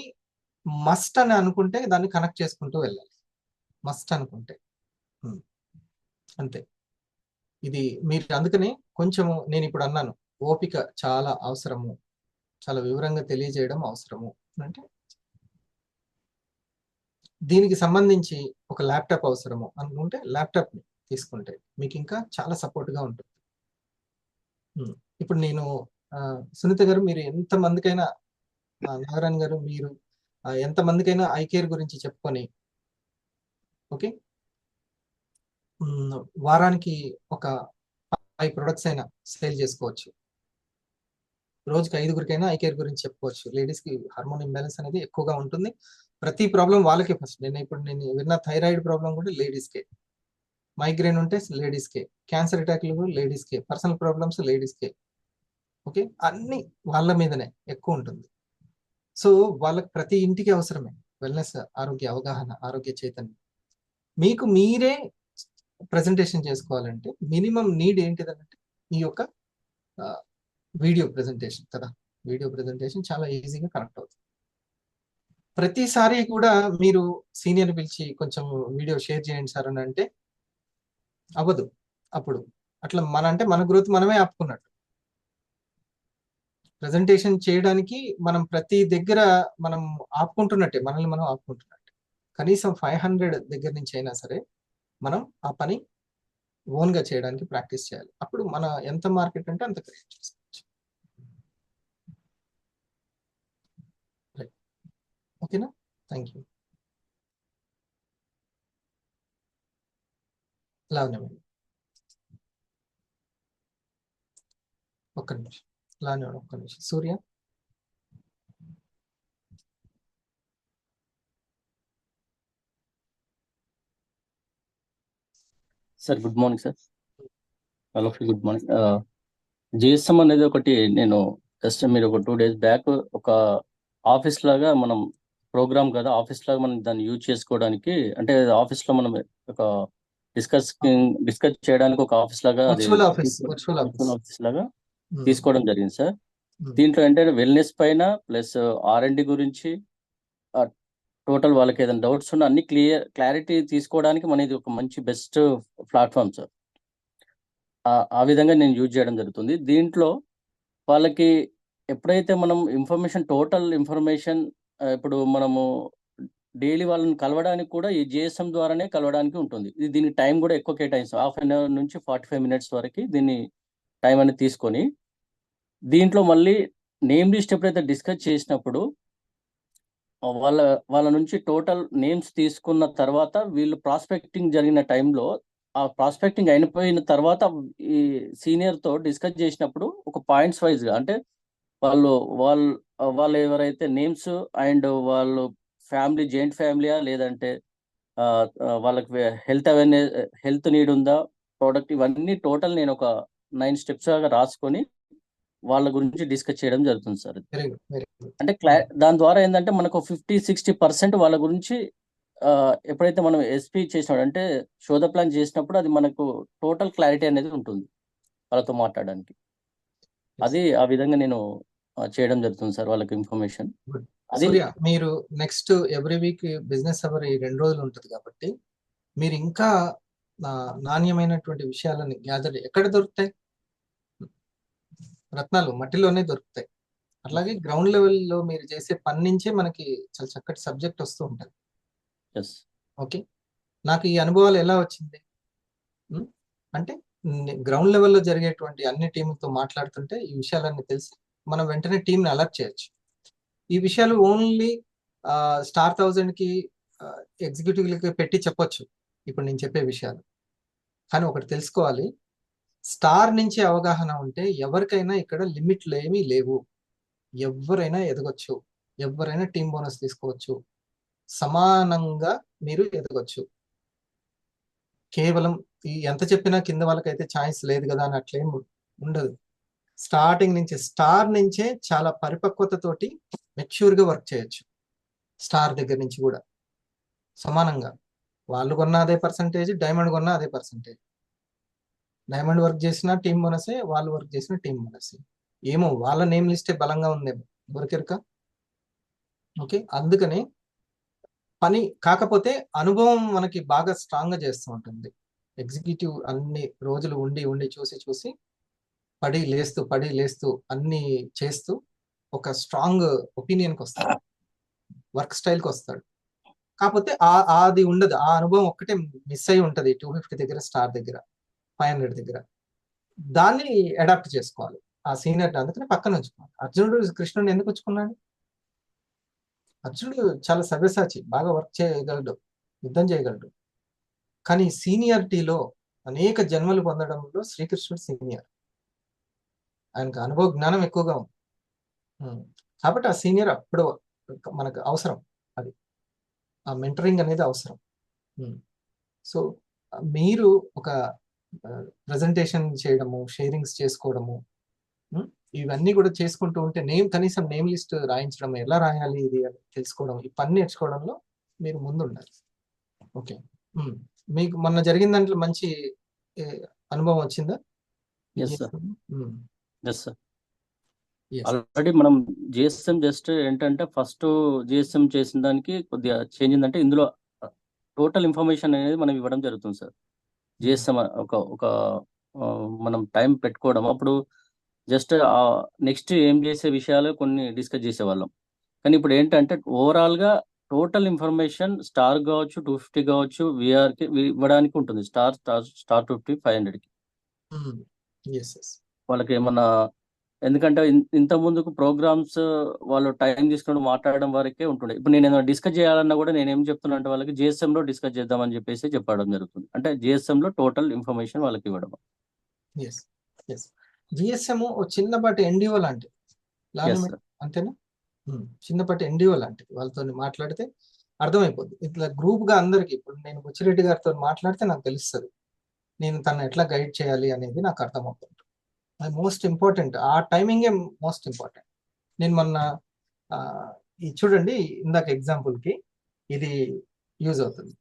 మస్ట్ అని అనుకుంటే దాన్ని కనెక్ట్ చేసుకుంటూ వెళ్ళాలి. మస్ట్ అనుకుంటే అంతే. ఇది మీరు అందుకని కొంచెము నేను ఇప్పుడు అన్నాను, ఓపిక చాలా అవసరము, చాలా వివరంగా తెలియజేయడం అవసరము. అంటే దీనికి సంబంధించి ఒక ల్యాప్టాప్ అవసరము అనుకుంటే ల్యాప్టాప్ని తీసుకుంటే మీకు ఇంకా చాలా సపోర్ట్గా ఉంటుంది. ఇప్పుడు నేను సునీత గారు, మీరు ఎంతమందికైనా, నాగరాణ్ గారు, మీరు ఎంతమందికైనా ఐ కేర్ గురించి చెప్పుకొని ఓకే వారానికి ఒక 5 ప్రొడక్ట్స్ అయినా సేల్ చేసుకోవచ్చు. రోజుకి 5గురికైనా ఐ కేర్ గురించి చెప్పుకోవచ్చు. లేడీస్కి హార్మోన్ ఇంబ్యాలెన్స్ అనేది ఎక్కువగా ఉంటుంది. ప్రతి ప్రాబ్లం వాళ్ళకే ఫస్ట్. నేను విన్న థైరాయిడ్ ప్రాబ్లం కూడా లేడీస్కే, మైగ్రేన్ ఉంటే లేడీస్కే, క్యాన్సర్ అటాక్లు కూడా లేడీస్కే, పర్సనల్ ప్రాబ్లమ్స్ లేడీస్కే. ఓకే, అన్ని వాళ్ళ మీదనే ఎక్కువ ఉంటుంది. సో వాళ్ళకి ప్రతి ఇంటికి అవసరమే వెల్నెస్, ఆరోగ్య అవగాహన, ఆరోగ్య చైతన్యం. మీకు మీరే ప్రజెంటేషన్ చేసుకోవాలంటే మినిమం నీడ్ ఏంటిదంటే ఈ యొక్క వీడియో ప్రజెంటేషన్ కదా. వీడియో ప్రజెంటేషన్ చాలా ఈజీగా కనెక్ట్ అవుతుంది. ప్రతిసారి కూడా మీరు సీనియర్ పిలిచి కొంచెం వీడియో షేర్ చేయండి సార్ అని అంటే అవ్వదు. అప్పుడు అట్లా మన గ్రోత్ మనమే ఆపుకున్నట్టు. ప్రజెంటేషన్ చేయడానికి మనం ప్రతి దగ్గర మనం ఆపుకుంటున్నట్టే, మనల్ని మనం ఆపుకుంటున్నట్టే. కనీసం 500 దగ్గర నుంచి అయినా సరే మనం ఆ పని ఓన్గా చేయడానికి ప్రాక్టీస్ చేయాలి. అప్పుడు మన ఎంత మార్కెట్ అంటే అంత క్రియేట్ చేసుకోవచ్చు. ఓకేనా? Thank you. లావణ్య మేడం, ఒక్క నిమిషం. లావణ్య మేడం ఒక్క నిమిషం. Surya, sir good morning sir. All of you good morning. GSM అనేది ఒకటి నేను జస్ట్ మీరు ఒక 2 days బ్యాక్ ఒక ఆఫీస్ లాగా మనం ప్రోగ్రామ్ కదా, ఆఫీస్ లాగా మనం దాన్ని యూజ్ చేసుకోవడానికి, అంటే ఆఫీస్ లో మనం ఒక డిస్కస్ చేయడానికి ఒక ఆఫీస్ లాగా వర్చువల్ ఆఫీస్ లాగా తీసుకోవడం జరిగింది సార్. దీంట్లో ఏంటంటే వెల్నెస్ పైన ప్లస్ R&D గురించి టోటల్ వాళ్ళకి ఏదైనా డౌట్స్ ఉన్నా అన్ని క్లారిటీ తీసుకోవడానికి మనది ఒక మంచి బెస్ట్ ప్లాట్ఫామ్ సార్. ఆ విధంగా నేను యూజ్ చేయడం జరుగుతుంది. దీంట్లో వాళ్ళకి ఎప్పుడైతే మనం టోటల్ ఇన్ఫర్మేషన్ ఇప్పుడు మనము డైలీ వాళ్ళని కలవడానికి కూడా ఈ జిఎస్ఎం ద్వారానే కలవడానికి ఉంటుంది. దీనికి టైం కూడా ఎక్కువ కేటాయిస్తాం, 1/2 hour నుంచి 45 minutes వరకు దీన్ని టైం అనేది తీసుకొని దీంట్లో మళ్ళీ నేమ్ లిస్ట్ ఎప్పుడైతే డిస్కస్ చేసినప్పుడు వాళ్ళ నుంచి టోటల్ నేమ్స్ తీసుకున్న తర్వాత వీళ్ళు ప్రాస్పెక్టింగ్ జరిగిన టైంలో ఆ ప్రాస్పెక్టింగ్ అయిపోయిన తర్వాత ఈ సీనియర్ తో డిస్కస్ చేసినప్పుడు ఒక పాయింట్స్ వైజ్ గా, అంటే వాళ్ళు ఎవరైతే నేమ్స్ అండ్ వాళ్ళు ఫ్యామిలీ జాయింట్ ఫ్యామిలీయా లేదంటే వాళ్ళకి హెల్త్ నీడ్ ఉందా, ప్రోడక్ట్, ఇవన్నీ టోటల్ నేను ఒక 9 steps లాగా రాసుకొని వాళ్ళ గురించి డిస్కస్ చేయడం జరుగుతుంది సార్. అంటే దాని ద్వారా ఏంటంటే మనకు 50-60% వాళ్ళ గురించి ఎప్పుడైతే మనం ఎస్పీ చేసినాడు అంటే శోధ ప్లాన్ చేసినప్పుడు అది మనకు టోటల్ క్లారిటీ అనేది ఉంటుంది వాళ్ళతో మాట్లాడడానికి. అది ఆ విధంగా నేను చేయడం జరుగుతుంది సార్ వాళ్ళకి ఇన్ఫర్మేషన్. మీరు next every week business hour ఈ 2 రోజులు ఉంటుంది కాబట్టి మీరు ఇంకా నాణ్యమైనటువంటి విషయాలని గ్యాదర్ ఎక్కడ దొరుకుతాయి? రత్నాలు మట్టిలోనే దొరుకుతాయి. అట్లాగే గ్రౌండ్ లెవెల్లో మీరు చేసే పని నుంచే మనకి చాలా చక్కటి సబ్జెక్ట్ వస్తూ ఉంటుంది. ఓకే, నాకు ఈ అనుభవాలు ఎలా వచ్చింది అంటే గ్రౌండ్ లెవెల్లో జరిగేటువంటి అన్ని టీంతో మాట్లాడుతుంటే ఈ విషయాలన్నీ తెలిసి మనం వెంటనే టీంని అలర్ట్ చేయొచ్చు. ఈ విషయాలు ఓన్లీ స్టార్ 1000కి ఎగ్జిక్యూటివ్లకి పెట్టి చెప్పొచ్చు ఇప్పుడు నేను చెప్పే విషయాలు. కానీ ఒకటి తెలుసుకోవాలి, స్టార్ నుంచి అవగాహన ఉంటే ఎవరికైనా ఇక్కడ లిమిట్లు ఏమీ లేవు. ఎవరైనా ఎదగొచ్చు, ఎవరైనా టీం బోనస్ తీసుకోవచ్చు, సమానంగా మీరు ఎదగొచ్చు. కేవలం ఎంత చెప్పినా కింద వాళ్ళకైతే ఛాయిస్ లేదు కదా అని అట్లేం ఉండదు. స్టార్టింగ్ నుంచి స్టార్ నుంచే చాలా పరిపక్వతతోటి మెచ్యూర్గా వర్క్ చేయొచ్చు. స్టార్ దగ్గర నుంచి కూడా సమానంగా వాళ్ళు కొన్న అదే పర్సంటేజ్, డైమండ్ కొన్న అదే పర్సంటేజ్. డైమండ్ వర్క్ చేసిన టీం బోనసే, వాళ్ళు వర్క్ చేసిన టీం బోనసే. ఏమో వాళ్ళ నేమ్ లిస్టే బలంగా ఉందేమో ఎవరికెరక. ఓకే, అందుకని పని కాకపోతే అనుభవం మనకి బాగా స్ట్రాంగ్గా చేస్తూ ఉంటుంది. ఎగ్జిక్యూటివ్ అన్ని రోజులు ఉండి ఉండి చూసి పడి లేస్తూ అన్ని చేస్తూ ఒక స్ట్రాంగ్ ఒపీనియన్కి వస్తాడు, వర్క్ స్టైల్కి వస్తాడు. కాకపోతే అది ఉండదు, ఆ అనుభవం ఒక్కటే మిస్ అయి ఉంటుంది 250 దగ్గర, స్టార్ దగ్గర, 500 దగ్గర. దాన్ని అడాప్ట్ చేసుకోవాలి ఆ సీనియర్. అందుకని పక్కన ఉంచుకోవాలి. అర్జునుడు కృష్ణుడిని ఎందుకు ఉంచుకున్నాడు? అర్జునుడు చాలా సవ్యసాచి, బాగా వర్క్ చేయగలడు, యుద్ధం చేయగలడు. కానీ సీనియారిటీలో అనేక జన్మలు పొందడంలో శ్రీకృష్ణుడు సీనియర్. ఆయనకు అనుభవ జ్ఞానం ఎక్కువగా ఉంది. కాబట్టి ఆ సీనియర్ అప్పుడు మనకు అవసరం. అది ఆ మెంటరింగ్ అనేది అవసరం. సో మీరు ఒక ప్రజెంటేషన్ చేయడము, షేరింగ్స్ చేసుకోవడము, ఇవన్నీ కూడా చేసుకుంటూ ఉంటే కనీసం నేమ్ లిస్ట్ రాయించడం, ఎలా రాయాలి ఇది అని తెలుసుకోవడం, ఈ పని నేర్చుకోవడంలో మీరు ముందు ఉండాలి. ఓకే, మీకు మొన్న జరిగిన దాంట్లో మంచి అనుభవం వచ్చిందా? ఆల్రెడీ మనం జిఎస్ఎం జస్ట్ ఏంటంటే ఫస్ట్ జిఎస్ఎం చేసిన దానికి కొద్దిగా చేంజ్ ఏంటంటే ఇందులో టోటల్ ఇన్ఫర్మేషన్ అనేది మనం ఇవ్వడం జరుగుతుంది సార్. జిఎస్ఎం ఒక మనం టైం పెట్టుకోవడం, అప్పుడు జస్ట్ నెక్స్ట్ ఏం చేసే విషయాలు కొన్ని డిస్కస్ చేసేవాళ్ళం. కానీ ఇప్పుడు ఏంటంటే ఓవరాల్గా టోటల్ ఇన్ఫర్మేషన్ స్టార్ కావచ్చు, 250 కావచ్చు, విఆర్కి ఇవ్వడానికి ఉంటుంది. స్టార్ 250, 500కి వాళ్ళకి ఏమన్నా, ఎందుకంటే ఇంత ముందుకు ప్రోగ్రామ్స్ వాళ్ళు టైం తీసుకుని మాట్లాడడం వరకే ఉంటుండే. ఇప్పుడు నేను ఏదైనా డిస్కస్ చేయాలన్నా కూడా నేను ఏం చెప్తున్నా అంటే వాళ్ళకి జిఎస్ఎం లో డిస్కస్ చేద్దామని చెప్పేసి చెప్పడం జరుగుతుంది. అంటే జిఎస్ఎం లో టోటల్ ఇన్ఫర్మేషన్ వాళ్ళకి ఇవ్వడం. జిఎస్ఎం చిన్నపాటి ఎన్డిఓ లాంటిది, అంతేనా? చిన్నపాటి ఎన్డిఓ లాంటిది. వాళ్ళతో మాట్లాడితే అర్థమైపోద్ది. ఇట్లా గ్రూప్ గా అందరికి. ఇప్పుడు నేను బుచ్చిరెడ్డి గారితో మాట్లాడితే నాకు తెలుస్తుంది, నేను తను ఎట్లా గైడ్ చేయాలి అనేది నాకు అర్థమవుతుంది. అది మోస్ట్ ఇంపార్టెంట్. ఆ టైమింగే మోస్ట్ ఇంపార్టెంట్. నేను మొన్న ఇది చూడండి, ఇందాక ఎగ్జాంపుల్కి ఇది యూజ్ అవుతుంది.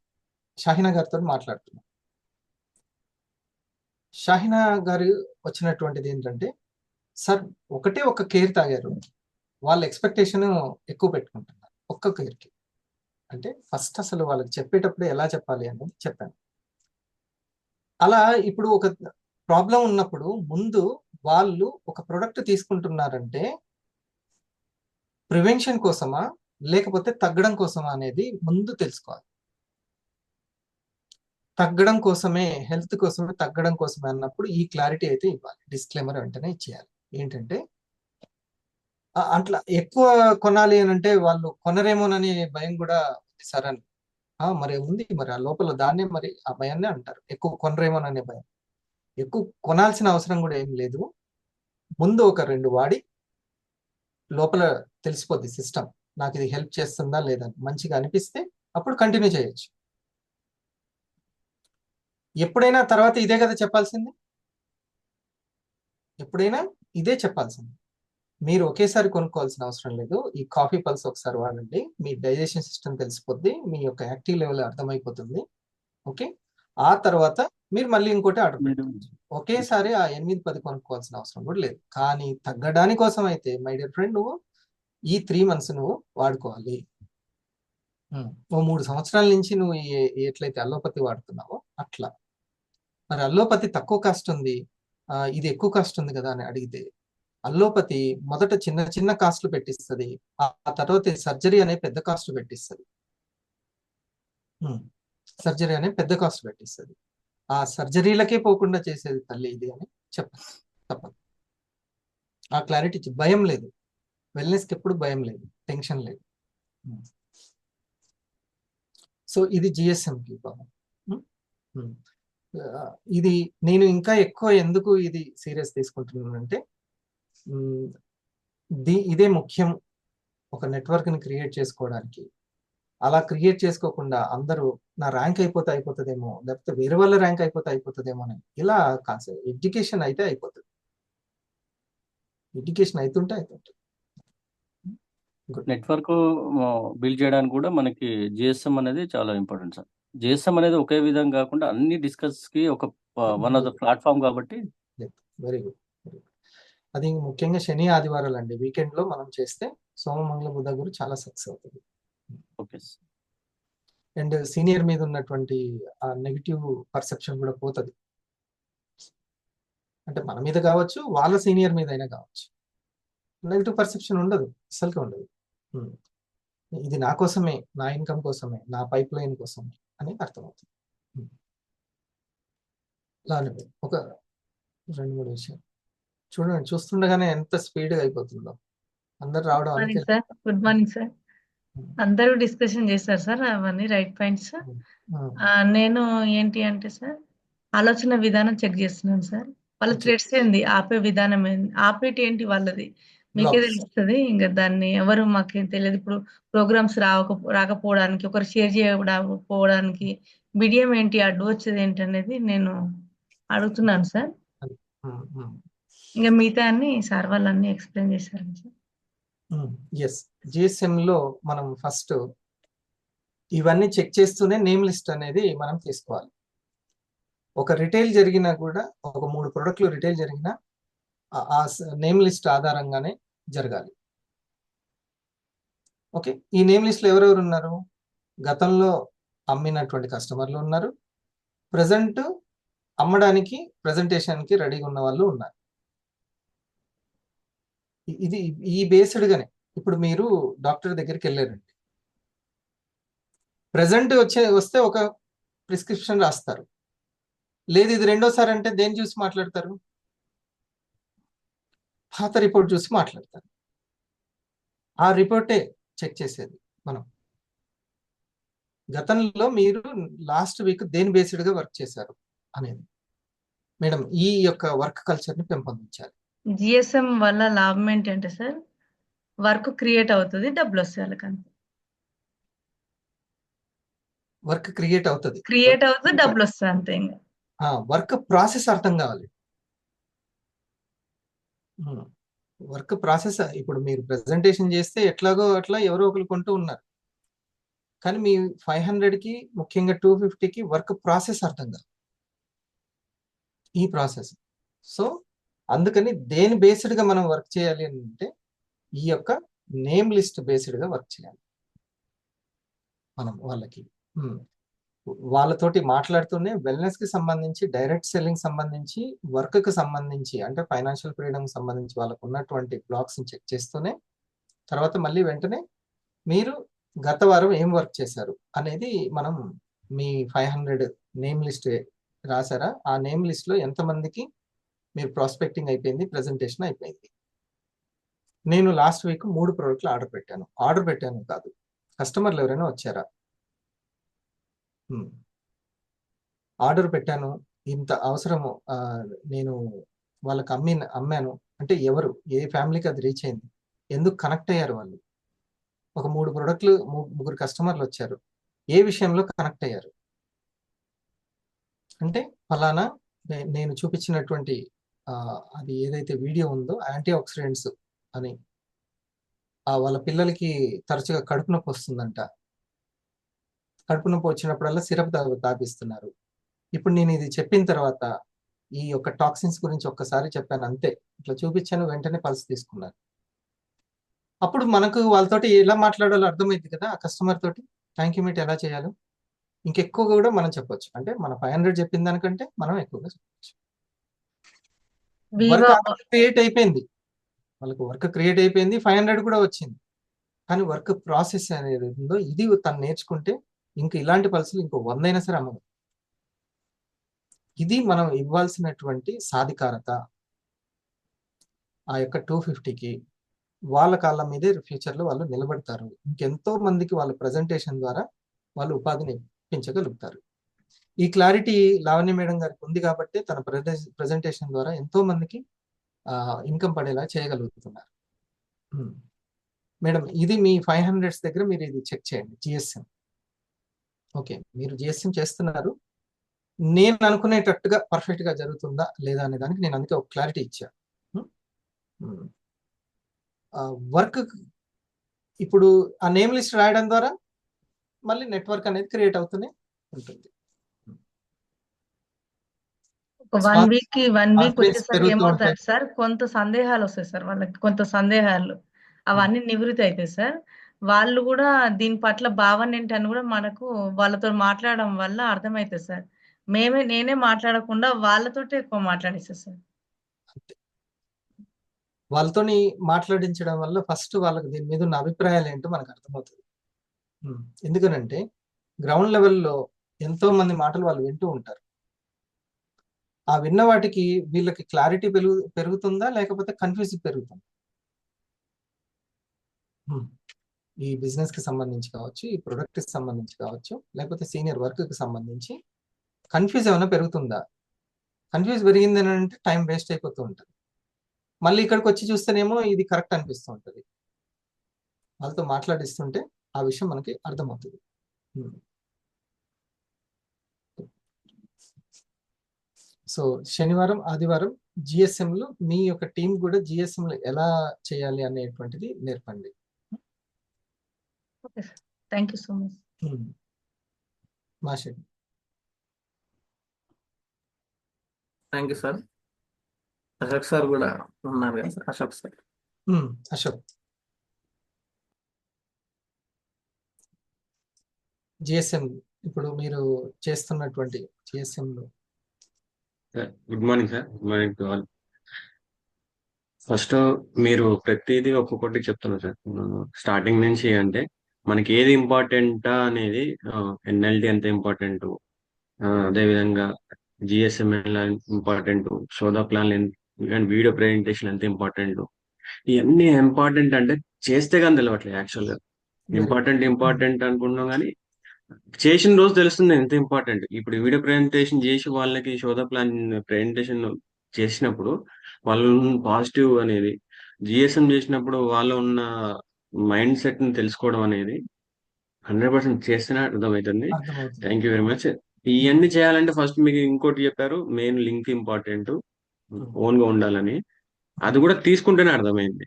షాహినా గారితో మాట్లాడుతున్నాను. షాహినా గారు వచ్చినటువంటిది ఏంటంటే, సార్ ఒకటే ఒక కేర్ తాగారు, వాళ్ళ ఎక్స్పెక్టేషన్ ఎక్కువ పెట్టుకుంటున్నారు ఒక్క కేర్కి. అంటే ఫస్ట్ అసలు వాళ్ళకి చెప్పేటప్పుడు ఎలా చెప్పాలి అనేది చెప్పాను. అలా ఇప్పుడు ఒక ప్రాబ్లం ఉన్నప్పుడు ముందు వాళ్ళు ఒక ప్రొడక్ట్ తీసుకుంటున్నారంటే ప్రివెన్షన్ కోసమా లేకపోతే తగ్గడం కోసమా అనేది ముందు తెలుసుకోవాలి. తగ్గడం కోసమే, హెల్త్ కోసమే, తగ్గడం కోసమే అన్నప్పుడు ఈ క్లారిటీ అయితే ఇవ్వాలి. డిస్క్లైమర్ వెంటనే ఇచ్చేయాలి. ఏంటంటే అట్లా ఎక్కువ కొనాలి అని అంటే వాళ్ళు కొనరేమోనని భయం కూడా ఉంది సార్ అని. మరి ఉంది, మరి ఆ లోపల దాన్నే మరి ఆ భయాన్నే అంటారు, ఎక్కువ కొనరేమోననే భయం. ఎక్కువ కొనాల్సిన అవసరం కూడా ఏం లేదు. ముందు ఒక 2 వాడి లోపల తెలిసిపోద్ది సిస్టమ్, నాకు ఇది హెల్ప్ చేస్తుందా లేదని. మంచిగా అనిపిస్తే అప్పుడు కంటిన్యూ చేయొచ్చు. ఎప్పుడైనా తర్వాత ఇదే కదా చెప్పాల్సింది, ఎప్పుడైనా ఇదే చెప్పాల్సింది. మీరు ఒకేసారి కొనుక్కోవాల్సిన అవసరం లేదు. ఈ కాఫీ పల్స్ ఒకసారి వాడండి, మీ డైజెషన్ సిస్టమ్ తెలిసిపోద్ది, మీ యొక్క యాక్టివ్ లెవెల్ అర్థమైపోతుంది. ఓకే, ఆ తర్వాత మీరు మళ్ళీ ఇంకోటి ఆర్డర్ పెట్టుకోవచ్చు. ఒకేసారి ఆ 8-10 కొనుక్కోవాల్సిన అవసరం కూడా లేదు. కానీ తగ్గడాని కోసం అయితే మై డియర్ ఫ్రెండ్, నువ్వు ఈ 3 months నువ్వు వాడుకోవాలి. ఓ 3 సంవత్సరాల నుంచి నువ్వు ఎట్లయితే అల్లోపతి వాడుతున్నావో అట్లా. మరి అల్లోపతి తక్కువ కాస్ట్ ఉంది, ఇది ఎక్కువ కాస్ట్ ఉంది కదా అని అడిగితే, అల్లోపతి మొదట చిన్న చిన్న కాస్ట్లు పెట్టిస్తుంది, ఆ తర్వాత సర్జరీ అనే పెద్ద కాస్ట్ పెట్టిస్తుంది. సర్జరీ అనే పెద్ద కాస్ట్ పెట్టిస్తుంది. ఆ సర్జరీలకే పోకుండా చేసేది తల్లి ఇది అని చెప్పాలి. తప్పదు. ఆ క్లారిటీ భయం లేదు, వెల్నెస్కి ఎప్పుడు భయం లేదు, టెన్షన్ లేదు. సో ఇది జిఎస్ఎంకి పాపం. ఇది నేను ఇంకా ఎక్కువ ఎందుకు ఇది సీరియస్ తీసుకుంటున్నానంటే ఇదే ముఖ్యం ఒక నెట్వర్క్ని క్రియేట్ చేసుకోవడానికి. అలా క్రియేట్ చేసుకోకుండా అందరూ నా ర్యాంక్ అయిపోతుందేమో, లేకపోతే వేరే వాళ్ళ ర్యాంక్ అయిపోతుందేమో అని ఇలా కాన్సెప్ట్. ఎడ్యుకేషన్ అయితే అయిపోతుంది, ఎడ్యుకేషన్ అవుతుంటే. నెట్వర్క్ బిల్డ్ చేయడానికి కూడా మనకి జిఎస్ఎం అనేది చాలా ఇంపార్టెంట్ సార్. జిఎస్ఎం అనేది ఒకే విధంగా కాకుండా అన్ని డిస్కస్ కి ఒక వన్ ఆఫ్ ద ప్లాట్ఫామ్ కాబట్టి. Very good. అది ముఖ్యంగా శని ఆదివారాలు అండి, వీకెండ్ లో మనం చేస్తే సోమ మంగళ బుధ గురు చాలా సక్సెస్ అవుతుంది. ఓకే. అండ్ సీనియర్ మీద ఉన్నటువంటి ఆ నెగిటివ్ పర్సెప్షన్ కూడా పోతుంది. అంటే మన మీద కావచ్చు, వాళ్ళ సీనియర్ మీద అయినా కావచ్చు, నెగిటివ్ పర్సెప్షన్ ఉండదు, అసలుకే ఉండదు. ఇది నా కోసమే, నా ఇన్కమ్ కోసమే, నా పైప్ లైన్ కోసమే అని అర్థమవుతుంది. ఒక 2-3 విషయాలు చూడండి, చూస్తుండగానే ఎంత స్పీడ్గా అయిపోతుందో. అందరు రావడం. Good morning sir. అందరూ డిస్కషన్ చేశారు సార్, అవన్నీ రైట్ పాయింట్స్. నేను ఏంటి అంటే సార్, ఆలోచన విధానం చెక్ చేస్తున్నాను సార్. వాళ్ళ థ్రెడ్స్ ఏంది, ఆపే విధానం ఏంది, ఆపేటి ఏంటి వాళ్ళది మీకే తెలుస్తుంది. ఇంకా దాన్ని ఎవరు మాకేం తెలియదు. ఇప్పుడు ప్రోగ్రామ్స్ రాకపోవడానికి, ఒకరు షేర్ చేయకపోవడానికి మీడియం ఏంటి, అడ్డు వచ్చేది ఏంటి అనేది నేను అడుగుతున్నాను సార్. ఇంకా మిగతా అన్ని సార్ వాళ్ళన్నీ ఎక్స్ప్లెయిన్ చేశారు సార్. ఎస్, జిఎస్ఎం లో మనం ఫస్ట్ ఇవన్నీ చెక్ చేస్తూనే నేమ్ లిస్ట్ అనేది మనం తీసుకోవాలి. ఒక రిటైల్ జరిగినా కూడా, ఒక 3 ప్రొడక్ట్లు రిటైల్ జరిగినా ఆ నేమ్ లిస్ట్ ఆధారంగానే జరగాలి. ఓకే, ఈ నేమ్ లిస్ట్ లో ఎవరెవరు ఉన్నారు? గతంలో అమ్మినటువంటి కస్టమర్లు ఉన్నారు, ప్రజెంట్ అమ్మడానికి ప్రెజెంటేషన్కి రెడీగా ఉన్న వాళ్ళు ఉన్నారు. ఇది ఈ బేస్డ్గానే ఇప్పుడు మీరు డాక్టర్ దగ్గరికి వెళ్ళారండి, ప్రజెంట్ వస్తే ఒక ప్రిస్క్రిప్షన్ రాస్తారు. లేదు ఇది రెండోసారి అంటే దేని చూసి మాట్లాడతారు? పాత రిపోర్ట్ చూసి మాట్లాడతారు. ఆ రిపోర్టే చెక్ చేసేది మనం. గతంలో మీరు లాస్ట్ వీక్ దేని బేస్డ్గా వర్క్ చేశారు అనేది. మేడం, ఈ యొక్క వర్క్ కల్చర్ని పెంపొందించాలి. జిఎస్ఎం వల్ల లాభం ఏంటంటే సార్, వర్క్ క్రియేట్ అవుతుంది, డబ్బులు వస్తాయి వాళ్ళకంతే. వర్క్ క్రియేట్ అవుతుంది, డబ్బులు వస్తాయి అంతే. ఇంకా వర్క్ ప్రాసెస్ అర్థం కావాలి. వర్క్ ప్రాసెస్ ఇప్పుడు మీరు ప్రెజెంటేషన్ చేస్తే ఎట్లాగో అట్లా ఎవరో ఒకరు కొంటూ ఉన్నారు, కానీ మీ 500కి ముఖ్యంగా 250కి వర్క్ ప్రాసెస్ అర్థం కాదు, ఈ ప్రాసెస్. సో అందుకని దేని బేస్డ్గా మనం వర్క్ చేయాలి అంటే ఈ యొక్క నేమ్ లిస్ట్ బేస్డ్గా వర్క్ చేయాలి. మనం వాళ్ళతోటి మాట్లాడుతూనే వెల్నెస్కి సంబంధించి, డైరెక్ట్ సెల్లింగ్ సంబంధించి, వర్క్కి సంబంధించి, అంటే ఫైనాన్షియల్ ఫ్రీడమ్ సంబంధించి వాళ్ళకు ఉన్నటువంటి బ్లాక్స్ని చెక్ చేస్తూనే, తర్వాత మళ్ళీ వెంటనే మీరు గత వారం ఏం వర్క్ చేశారు అనేది మనం మీ 500 నేమ్ లిస్ట్ రాశారా, ఆ నేమ్ లిస్ట్లో ఎంతమందికి మీరు ప్రాస్పెక్టింగ్ అయిపోయింది, ప్రెజెంటేషన్ అయిపోయింది. నేను లాస్ట్ వీక్ 3 ప్రోడక్ట్లు ఆర్డర్ పెట్టాను కాదు, కస్టమర్లు ఎవరైనా వచ్చారా, ఆర్డర్ పెట్టాను, ఇంత అవసరము, నేను వాళ్ళకి అమ్మాను అంటే ఎవరు, ఏ ఫ్యామిలీకి అది రీచ్ అయింది, ఎందుకు కనెక్ట్ అయ్యారు వాళ్ళు. ఒక 3 ప్రోడక్ట్లు 3 కస్టమర్లు వచ్చారు, ఏ విషయంలో కనెక్ట్ అయ్యారు అంటే ఫలానా నేను చూపించినటువంటి అది ఏదైతే వీడియో ఉందో యాంటీ ఆక్సిడెంట్స్ అని, వాళ్ళ పిల్లలకి తరచుగా కడుపు నొప్పి వస్తుందంట, కడుపు నొప్పి వచ్చినప్పుడల్లా సిరప్ తాపిస్తున్నారు. ఇప్పుడు నేను ఇది చెప్పిన తర్వాత ఈ యొక్క టాక్సిన్స్ గురించి ఒక్కసారి చెప్పాను అంతే, ఇట్లా చూపించాను, వెంటనే పల్స్ తీసుకున్నారు. అప్పుడు మనకు వాళ్ళతోటి ఎలా మాట్లాడాలో అర్థమైంది కదా, ఆ కస్టమర్ తోటి థ్యాంక్ యూ మీట్ ఎలా చేయాలో ఇంకెక్కువ కూడా మనం చెప్పొచ్చు. అంటే మన 500 చెప్పిన దానికంటే మనం ఎక్కువగా చెప్పచ్చు. వర్క్ క్రియేట్ అయిపోయింది, వాళ్ళకు వర్క్ క్రియేట్ అయిపోయింది, 500 కూడా వచ్చింది. కానీ వర్క్ ప్రాసెస్ అనేది ఉందో ఇది తను నేర్చుకుంటే ఇంక ఇలాంటి పల్సులు ఇంకో 100 అయినా సరే అమ్మవు. ఇది మనం ఇవ్వాల్సినటువంటి సాధికారత. ఆ యొక్క 250కి వాళ్ళ కాళ్ళ మీదే ఫ్యూచర్లో వాళ్ళు నిలబడతారు. ఇంకెంతో మందికి వాళ్ళ ప్రజెంటేషన్ ద్వారా వాళ్ళు ఉపాధిని ఇప్పించగలుగుతారు. ఈ క్లారిటీ లావణ్య మేడం గారికి ఉంది కాబట్టి తన ప్రజెంటేషన్ ద్వారా ఎంతో మందికి ఇన్కమ్ పడేలా చేయగలుగుతున్నారు. మేడం, ఇది మీ 500s దగ్గర మీరు ఇది చెక్ చేయండి. జిఎస్ఎం ఓకే, మీరు జిఎస్ఎం చేస్తున్నారు. నేను అనుకునేటట్టుగా పర్ఫెక్ట్ గా జరుగుతుందా లేదా అనే దానికి నేను అందుకే ఒక క్లారిటీ ఇచ్చాను. వర్క్ ఇప్పుడు ఆ నేమ్ లిస్ట్ రాయడం ద్వారా మళ్ళీ నెట్వర్క్ అనేది క్రియేట్ అవుతూనే ఉంటుంది. వన్ వీక్ వచ్చేసరికి పెరుగుతూ ఏమవుతుంది ఉంటాయి. సార్, కొంత సందేహాలు వస్తాయి సార్ వాళ్ళకి, కొంత సందేహాలు అవన్నీ నివృత్తి అవుతాయి సార్. వాళ్ళు కూడా దీని పట్ల భావన ఏంటి అని కూడా మనకు వాళ్ళతో మాట్లాడడం వల్ల అర్థమవుతుంది సార్. నేనే మాట్లాడకుండా వాళ్ళతోటే ఎక్కువ మాట్లాడేస్తా సార్. వాళ్ళతోని మాట్లాడించడం వల్ల ఫస్ట్ వాళ్ళకి దీని మీద ఉన్న అభిప్రాయాలు ఏంటో మనకు అర్థమవుతుంది. ఎందుకనంటే గ్రౌండ్ లెవెల్లో ఎంతో మంది మాటలు వాళ్ళు వింటూ ఉంటారు. ఆ విన్న వాటికి వీళ్ళకి క్లారిటీ పెరుగుతుందా లేకపోతే కన్ఫ్యూజ్ పెరుగుతుందా? ఈ బిజినెస్ కి సంబంధించి కావచ్చు, ఈ ప్రొడక్ట్ కి సంబంధించి కావచ్చు, లేకపోతే సీనియర్ వర్క్ కి సంబంధించి కన్ఫ్యూజ్ ఏమైనా పెరుగుతుందా? కన్ఫ్యూజ్ పెరిగింది అని అంటే టైం వేస్ట్ అయిపోతూ ఉంటుంది. మళ్ళీ ఇక్కడికి వచ్చి చూస్తేనేమో ఇది కరెక్ట్ అనిపిస్తూ ఉంటుంది. వాళ్ళతో మాట్లాడిస్తుంటే ఆ విషయం మనకి అర్థమవుతుంది. సో శనివారం, ఆదివారం జిఎస్ఎంలు మీ యొక్క టీం కూడా జిఎస్ఎంలు ఎలా చేయాలి అనేటువంటిది నేర్పండి. Okay sir, thank you so much. మాషెడ్. Thank you sir. Ashok sir కూడా ఉన్నారు కదా sir? Ashok sir. Ashok, GSM ఇప్పుడు మీరు చేస్తున్నటువంటి జిఎస్ఎంలు. Good morning sir. Good morning to all. First మీరు ప్రతిదీ ఒక్కొక్కటి చెప్తున్నారు సార్. స్టార్టింగ్ నుంచి అంటే మనకి ఏది ఇంపార్టెంట్ అనేది, ఎన్ఎల్టీ ఎంత ఇంపార్టెంట్, అదేవిధంగా జిఎస్ఎం ఎలా important, Shodha plan and video presentation ఎంత ఇంపార్టెంట్, ఇవన్నీ ఇంపార్టెంట్ అంటే చేస్తే కానీ తెలియట్లేదు. యాక్చువల్గా ఇంపార్టెంట్ అనుకుంటున్నాం కానీ చేసిన రోజు తెలుస్తుంది ఎంత ఇంపార్టెంట్. ఇప్పుడు వీడియో ప్రెజెంటేషన్ చేసి వాళ్ళకి శోధా ప్లాన్ ప్రెజెంటేషన్ చేసినప్పుడు వాళ్ళు పాజిటివ్ అనేది, జిఎస్ఎం చేసినప్పుడు వాళ్ళు ఉన్న మైండ్ సెట్ ని తెలుసుకోవడం అనేది 100% చేస్తేనే అర్థమవుతుంది. Thank you very much. ఇవన్నీ చేయాలంటే ఫస్ట్ మీకు ఇంకోటి చెప్పారు, మెయిన్ లింక్ ఇంపార్టెంట్, ఓన్ గా ఉండాలని. అది కూడా తీసుకుంటేనే అర్థమైంది.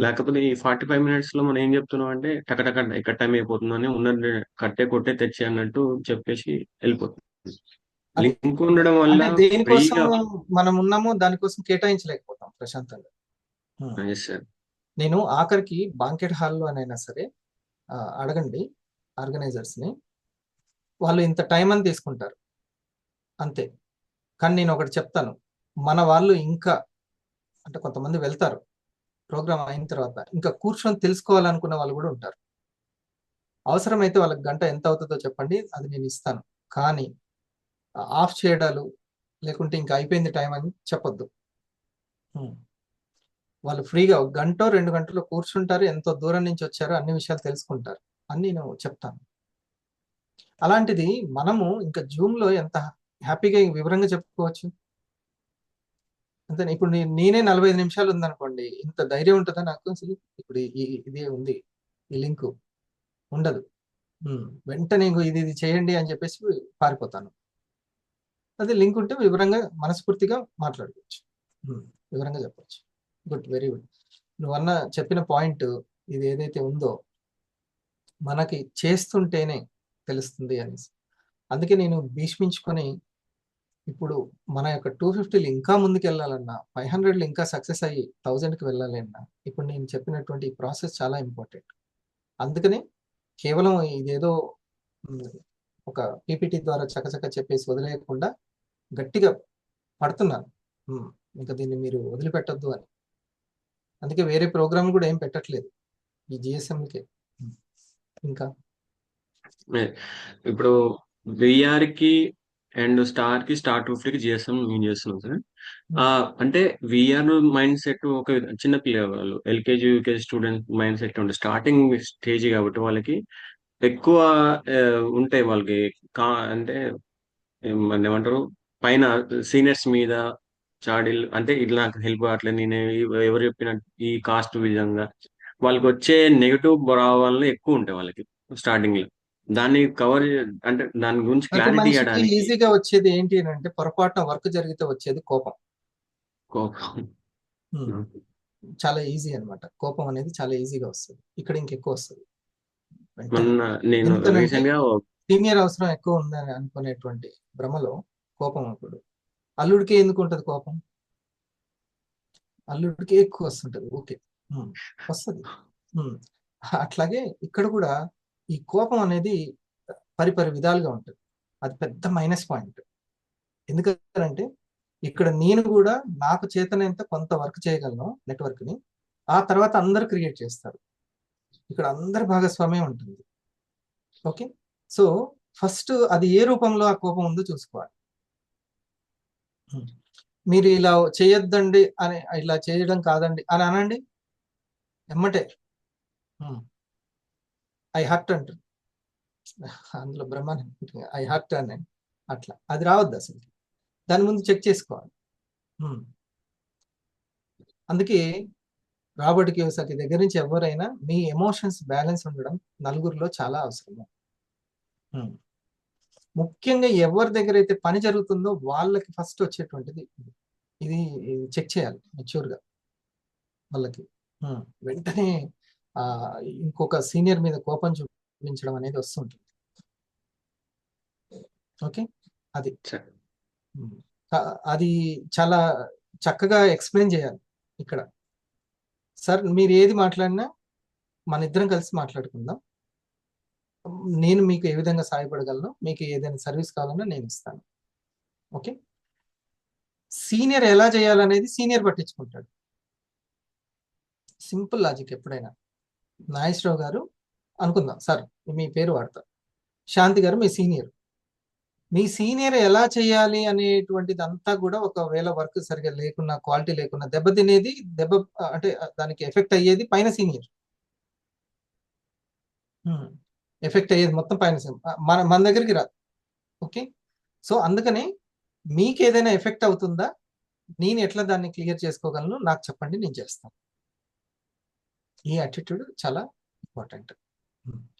లేకపోతే ఈ 45 minutes లో మనం ఏం చెప్తున్నాం అంటే టకటక ఎక్కడ టైం అయిపోతుందని ఉన్నది కట్టే కొట్టే తెచ్చి అన్నట్టు చెప్పేసి వెళ్ళిపోతుంది. లింక్ ఉండడం వల్ల దేనికోసం మనం ఉన్నామో దానికోసం కేటాయించలేకపోతాం ప్రశాంతంగా. నేను ఆఖరికి బాంకెట్ హాల్లో అయినా సరే అడగండి ఆర్గనైజర్స్ ని, వాళ్ళు ఇంత టైం అని తీసుకుంటారు అంతే. కానీ నేను ఒకటి చెప్తాను, మన వాళ్ళు ఇంకా అంటే కొంతమంది వెళ్తారు ప్రోగ్రామ్ అయిన తర్వాత, ఇంకా కూర్చొని తెలుసుకోవాలనుకున్న వాళ్ళు కూడా ఉంటారు. అవసరమైతే వాళ్ళకి గంట ఎంత అవుతుందో చెప్పండి, అది నేను ఇస్తాను. కానీ ఆఫ్ చేయడాలు లేకుంటే ఇంకా అయిపోయింది టైం అని చెప్పొద్దు. వాళ్ళు ఫ్రీగా 1 గంట 2 గంటలు కూర్చుంటారు, ఎంతో దూరం నుంచి వచ్చారో అన్ని విషయాలు తెలుసుకుంటారు అని నేను చెప్తాను. అలాంటిది మనము ఇంకా జూమ్ లో ఎంత హ్యాపీగా వివరంగా చెప్పుకోవచ్చు అంతే. ఇప్పుడు నేనే 45 నిమిషాలు ఉందనుకోండి, ఇంత ధైర్యం ఉంటుందా నాకు అసలు? ఇప్పుడు ఇదే ఉంది, ఈ లింకు ఉండదు. వెంటనే ఇది చేయండి అని చెప్పేసి పారిపోతాను. అదే లింక్ ఉంటే వివరంగా మనస్ఫూర్తిగా మాట్లాడుకోవచ్చు, వివరంగా చెప్పచ్చు. Good, very good. నువ్వన్న చెప్పిన పాయింట్ ఇది ఏదైతే ఉందో మనకి చేస్తుంటేనే తెలుస్తుంది అనేసి, అందుకే నేను భీష్మించుకొని ఇప్పుడు మన యొక్క 250 ఇంకా ముందుకు వెళ్ళాలన్నా, 500 ఇంకా సక్సెస్ అయ్యి 1000కి వెళ్ళాలి అన్నా, ఇప్పుడు నేను చెప్పినటువంటి ఈ ప్రాసెస్ చాలా ఇంపార్టెంట్. అందుకనే కేవలం ఇదేదో ఒక పీపీటీ ద్వారా చకచక చెప్పేసి వదిలేయకుండా గట్టిగా పడుతున్నాను, ఇంకా దీన్ని మీరు వదిలిపెట్టద్దు అని. అందుకే వేరే ప్రోగ్రామ్ కూడా ఏం పెట్టట్లేదు, ఈ జిఎస్ఎంకే. ఇంకా ఇప్పుడు విఆర్ కి అండ్ స్టార్ కి స్టార్ 250 కి జిఎస్ఎం మేము చేస్తున్నాం సార్. అంటే విఆర్ మైండ్ సెట్ ఒక చిన్న పిల్లలు LKG UKG student mind set ఉంటుంది, స్టార్టింగ్ స్టేజ్ కాబట్టి వాళ్ళకి ఎక్కువ ఉంటాయి వాళ్ళకి అంటే ఏమంటారు పైన సీనియర్స్ మీద చాడీలు, అంటే ఇట్లా నాకు హెల్ప్ కావట్లేదు, నేను ఎవరు చెప్పిన ఈ కాస్ట్ విధంగా వాళ్ళకి వచ్చే నెగిటివ్ భావాలు ఎక్కువ ఉంటాయి వాళ్ళకి స్టార్టింగ్ లో. దాన్ని కవర్ అంటే దాని గురించి ప్రతి క్లారిటీ మనిషికి ఇవ్వడానికి ఈజీగా వచ్చేది ఏంటి అని అంటే పొరపాటున వర్క్ జరిగితే వచ్చేది కోపం. చాలా ఈజీ అన్నమాట. కోపం అనేది చాలా ఈజీగా వస్తుంది. ఇక్కడ ఇంకెక్కువ వస్తుంది. మొన్న నేను ఎందుకనంటే రీసెంట్ గా సీనియర్ అవసరం ఎక్కువ ఉందని అనుకునేటువంటి భ్రమలో కోపం అప్పుడు. అల్లుడికి ఎందుకు ఉంటది కోపం? అల్లుడికి ఎక్కువ వస్తుంటది. ఓకే, వస్తుంది. అట్లాగే ఇక్కడ కూడా ఈ కోపం అనేది పరిపరి విధాలుగా ఉంటుంది. అది పెద్ద మైనస్ పాయింట్. ఎందుకంటే ఇక్కడ నేను కూడా నాకు చేతనైనంత కొంత వర్క్ చేయగలను నెట్వర్క్ ని, ఆ తర్వాత అందరు క్రియేట్ చేస్తారు. ఇక్కడ అందరి భాగస్వామ్యం ఉంటుంది. ఓకే, సో ఫస్ట్ అది ఏ రూపంలో ఆ కోపం ఉందో చూసుకోవాలి. మీరు ఇలా చేయొద్దండి అని, ఇలా చేయడం కాదండి అని అనండి, ఎమ్మటే ఐ హర్ట్ అంటారు. అందులో బ్రహ్మాండం ఐ హర్ట్ అని, అట్లా అది రావద్దు అసలు. దాని ముందు చెక్ చేసుకోవాలి. అందుకే రాబర్ట్ కియోసాకి దగ్గర నుంచి ఎవరైనా మీ ఎమోషన్స్ బ్యాలెన్స్ ఉండడం నలుగురిలో చాలా అవసరం. ముఖ్యంగా ఎవరి దగ్గర అయితే పని జరుగుతుందో వాళ్ళకి ఫస్ట్ వచ్చేటువంటిది ఇది చెక్ చేయాలి మెచ్యూర్గా. వాళ్ళకి వెంటనే ఇంకొక సీనియర్ మీద కోపం చూపించడం అనేది వస్తుంటుంది. ఓకే, అది చాలా చక్కగా ఎక్స్ప్లెయిన్ చేయాలి ఇక్కడ. సార్ మీరు ఏది మాట్లాడినా మన ఇద్దరం కలిసి మాట్లాడుకుందాం, నేను మీకు ఏ విధంగా సహాయపడగలను, మీకు ఏదైనా సర్వీస్ కావాలన్నా నేను ఇస్తాను. ఓకే, సీనియర్ ఎలా చేయాలనేది సీనియర్ పట్టించుకుంటాడు. Simple logic. ఎప్పుడైనా నాగేశ్వరరావు గారు అనుకుందాం, సార్ మీ పేరు వాడతా, శాంతి గారు మీ సీనియర్. మీ సీనియర్ ఎలా చేయాలి అనేటువంటిది అంతా కూడా ఒకవేళ వర్క్ సరిగా లేకున్నా, క్వాలిటీ లేకున్నా దెబ్బతినేది అంటే దానికి ఎఫెక్ట్ అయ్యేది పైన సీనియర్. ఎఫెక్ట్ అయ్యేది మొత్తం పైన మన దగ్గరికి రాదు. ఓకే, సో అందుకనే మీకు ఏదైనా ఎఫెక్ట్ అవుతుందా, నేను ఎట్లా దాన్ని క్లియర్ చేసుకోగలను నాకు చెప్పండి, నేను చేస్తాను. ఈ యాటిట్యూడ్ చాలా ఇంపార్టెంట్.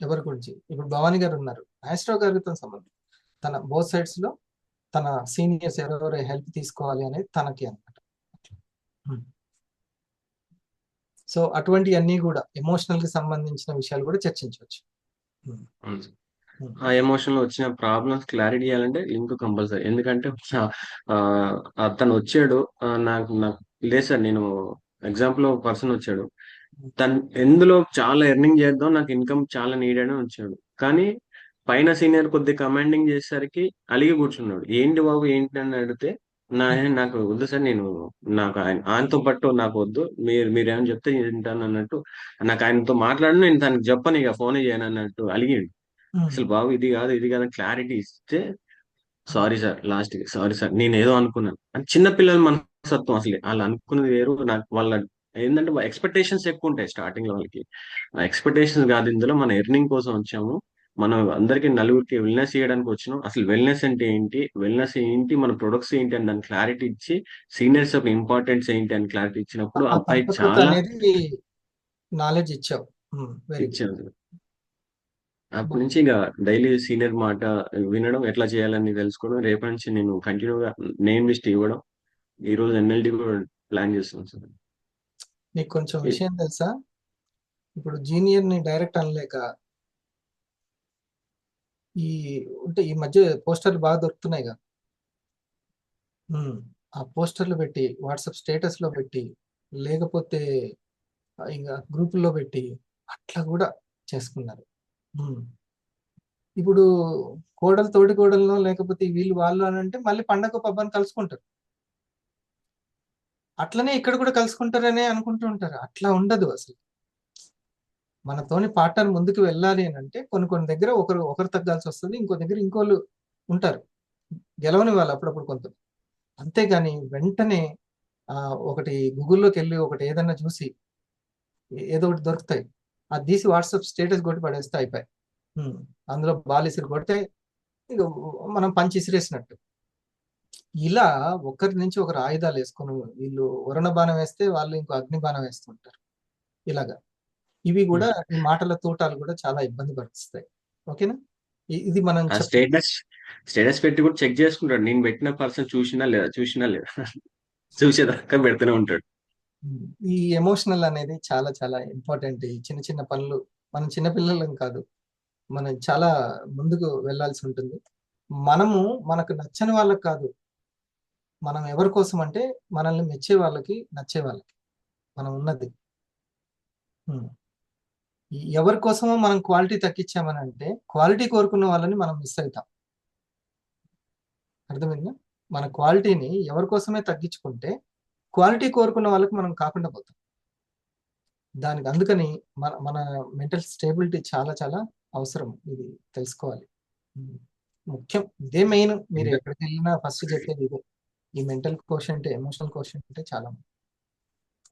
ఎవరి గురించి ఇప్పుడు భవానీ గారు ఉన్నారు, నాగేశ్వరరావు గారితో సంబంధం, తన బోత్ సైడ్స్ లో తన సీనియర్స్ ఎవరెవరు హెల్ప్ తీసుకోవాలి అనేది తనకి అన్నమాట. సో అటువంటివన్నీ కూడా ఎమోషనల్ కి సంబంధించిన విషయాలు కూడా చర్చించవచ్చు. ఆ ఎమోషన్ లో వచ్చిన ప్రాబ్లమ్స్ క్లారిటీ చేయాలంటే లింక్ కంపల్సరీ. ఎందుకంటే అతను వచ్చాడు, నాకు లేదు సార్, నేను ఎగ్జాంపుల్ ఒక పర్సన్ వచ్చాడు, తను ఎందులో చాలా ఎర్నింగ్ చేద్దాం, నాకు ఇన్కమ్ చాలా నీడెడ్ అని వచ్చాడు. కానీ పైన సీనియర్ కొద్ది కమాండింగ్ చేసేసరికి అలిగి కూర్చున్నాడు. ఏంటి బాబు ఏంటి అని అడిగితే నాకు వద్దు సార్, నేను నాకు ఆయనతో పట్టు నాకు వద్దు, మీరేమని చెప్తే వింటాను అన్నట్టు, నాకు ఆయనతో మాట్లాడు, నేను తనకి చెప్పను ఇక ఫోన్ చేయను అన్నట్టు అలిగిండు. అసలు బాబు ఇది కాదు ఇది కాదు క్లారిటీ ఇస్తే, సారీ సార్ లాస్ట్ కి సారీ సార్ నేను ఏదో అనుకున్నాను అని. చిన్న పిల్లల మనస్తత్వం అసలు, వాళ్ళు అనుకున్నది వేరు, నాకు వాళ్ళ ఏంటంటే ఎక్స్పెక్టేషన్స్ ఎక్కువ ఉంటాయి స్టార్టింగ్ లో వాళ్ళకి. ఆ ఎక్స్పెక్టేషన్స్ కాదు, ఇందులో మన ఎర్నింగ్ కోసం వచ్చాము, మనం అందరికి నలుగురికి వెల్నెస్ చేయడానికి వచ్చినాం, అసలు వెల్నెస్ అంటే ఏంటి, వెల్నెస్ ఏంటి, మన ప్రొడక్ట్స్ ఏంటి అని దాని క్లారిటీ ఇచ్చి, సీనియర్స్ యొక్క ఇంపార్టెన్స్ ఏంటి అని క్లారిటీ ఇచ్చినప్పుడు అబ్బాయి చాలా నాలెడ్జ్ ఇచ్చావు. ఇచ్చాను. అప్పటి నుంచి ఇక డైలీ సీనియర్ మాట వినడం, ఎట్లా చేయాలని తెలుసుకోవడం, రేపటి నుంచి నేను కంటిన్యూగా నేమ్ లిస్ట్ ఇవ్వడం, ఈ రోజు ఎన్ఎల్డి కూడా ప్లాన్ చేస్తున్నాను సార్. నీకు కొంచెం విషయం తెలుసా, ఇప్పుడు జూనియర్ ని డైరెక్ట్ అనలేక ఈ మధ్య పోస్టర్లు బాగా దొరుకుతున్నాయిగా, ఆ పోస్టర్లు పెట్టి వాట్సాప్ స్టేటస్ లో పెట్టి, లేకపోతే ఇంకా గ్రూపుల్లో పెట్టి అట్లా కూడా చేసుకున్నారు. ఇప్పుడు కోడలు తోటి కోడలను, లేకపోతే వీళ్ళు వాళ్ళు అని అంటే మళ్ళీ పండగ పబ్బాన్ని కలుసుకుంటారు. అట్లనే ఇక్కడ కూడా కలుసుకుంటారనే అనుకుంటూ ఉంటారు. అట్లా ఉండదు అసలు. మనతోని పార్ట్నర్ ముందుకు వెళ్ళాలి అని అంటే కొన్ని దగ్గర ఒకరు తగ్గాల్సి వస్తుంది, ఇంకో దగ్గర ఇంకోళ్ళు ఉంటారు గెలవని వాళ్ళు అప్పుడప్పుడు కొంత. అంతేగాని వెంటనే ఒకటి గూగుల్లోకి వెళ్ళి ఒకటి ఏదన్నా చూసి ఏదో ఒకటి దొరుకుతాయి, అది తీసి వాట్సాప్ స్టేటస్ కొట్టి పడేస్తే అయిపోయి, అందులో బాల్ ఇసిరి కొడితే ఇక మనం పంచి ఇసిరేసినట్టు. ఇలా ఒకరి నుంచి ఒకరు ఆయుధాలు వేసుకొని, వీళ్ళు వరుణ బాణం వేస్తే వాళ్ళు ఇంకో అగ్ని బాణం వేస్తుంటారు. ఇలాగా ఇవి కూడా ఈ మాటల తూటాలు కూడా చాలా ఇబ్బంది పరుస్తాయి. ఓకేనా? ఇది మనం స్టేటస్ పెట్టి కూడా చెక్ చేసుకుంటాడు, నేను పెట్టిన పర్సన్ చూసినా లేదా చూసేదాకా పెడుతూనే ఉంటాడు. ఈ ఎమోషనల్ అనేది చాలా చాలా ఇంపార్టెంట్. ఈ చిన్న చిన్న పనులు, మనం చిన్నపిల్లలం కాదు, మనం చాలా ముందుకు వెళ్ళాల్సి ఉంటుంది. మనకు నచ్చని వాళ్ళకి కాదు, మనం ఎవరి కోసం అంటే మనల్ని మెచ్చే వాళ్ళకి, నచ్చే వాళ్ళకి మనం ఉన్నది. ఎవరి కోసమో మనం క్వాలిటీ తగ్గించామని అంటే క్వాలిటీ కోరుకున్న వాళ్ళని మనం మిస్ అవుతాం. అర్థమైందా? మన క్వాలిటీని ఎవరి కోసమే తగ్గించుకుంటే క్వాలిటీ కోరుకున్న వాళ్ళకి మనం కాకుండా పోతాం. అందుకని మన మెంటల్ స్టేబిలిటీ చాలా చాలా అవసరం. ఇది తెలుసుకోవాలి, ముఖ్యం. ఇదే మెయిన్. మీరు ఎక్కడికి వెళ్ళినా ఫస్ట్ చెప్పేది ఇదే. ఈ మెంటల్ కోషంట్, ఎమోషనల్ కోషంట్ చాలా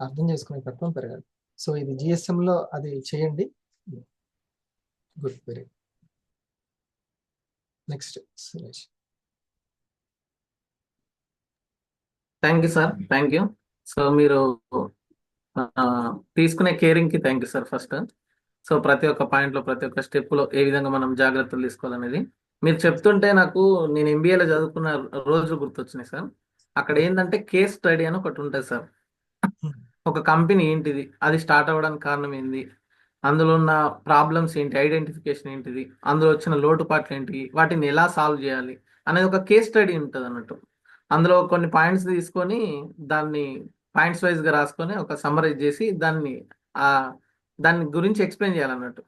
అర్థం చేసుకునే తత్వం పెరగాలి. సో ఇది GSM లో అది చేయండి. Good, very. Next Suresh. Thank you sir, thank you. So మీరు తీసుకునే కేరింగ్ కి thank you sir first. So ప్రతి ఒక్క పాయింట్లో, ప్రతి ఒక్క స్టెప్లో ఏ విధంగా మనం జాగ్రత్తలు తీసుకోవాలనేది మీరు చెప్తుంటే నాకు, నేను MBAలో చదువుకున్న రోజులు గుర్తొచ్చినాయి సార్. అక్కడ ఏంటంటే కేస్ స్టడీ అని ఒకటి ఉంటుంది సార్. ఒక కంపెనీ ఏంటిది, అది స్టార్ట్ అవ్వడానికి కారణం ఏంది, అందులో ఉన్న ప్రాబ్లమ్స్ ఏంటి, ఐడెంటిఫికేషన్ ఏంటిది, అందులో వచ్చిన లోటుపాట్లు ఏంటి, వాటిని ఎలా సాల్వ్ చేయాలి అనేది ఒక కేస్ స్టడీ ఉంటుంది అన్నట్టు. అందులో కొన్ని పాయింట్స్ తీసుకొని దాన్ని పాయింట్స్ వైజ్ గా రాసుకొని ఒక సమ్మరైజ్ చేసి దాని గురించి ఎక్స్ప్లెయిన్ చేయాలన్నట్టు.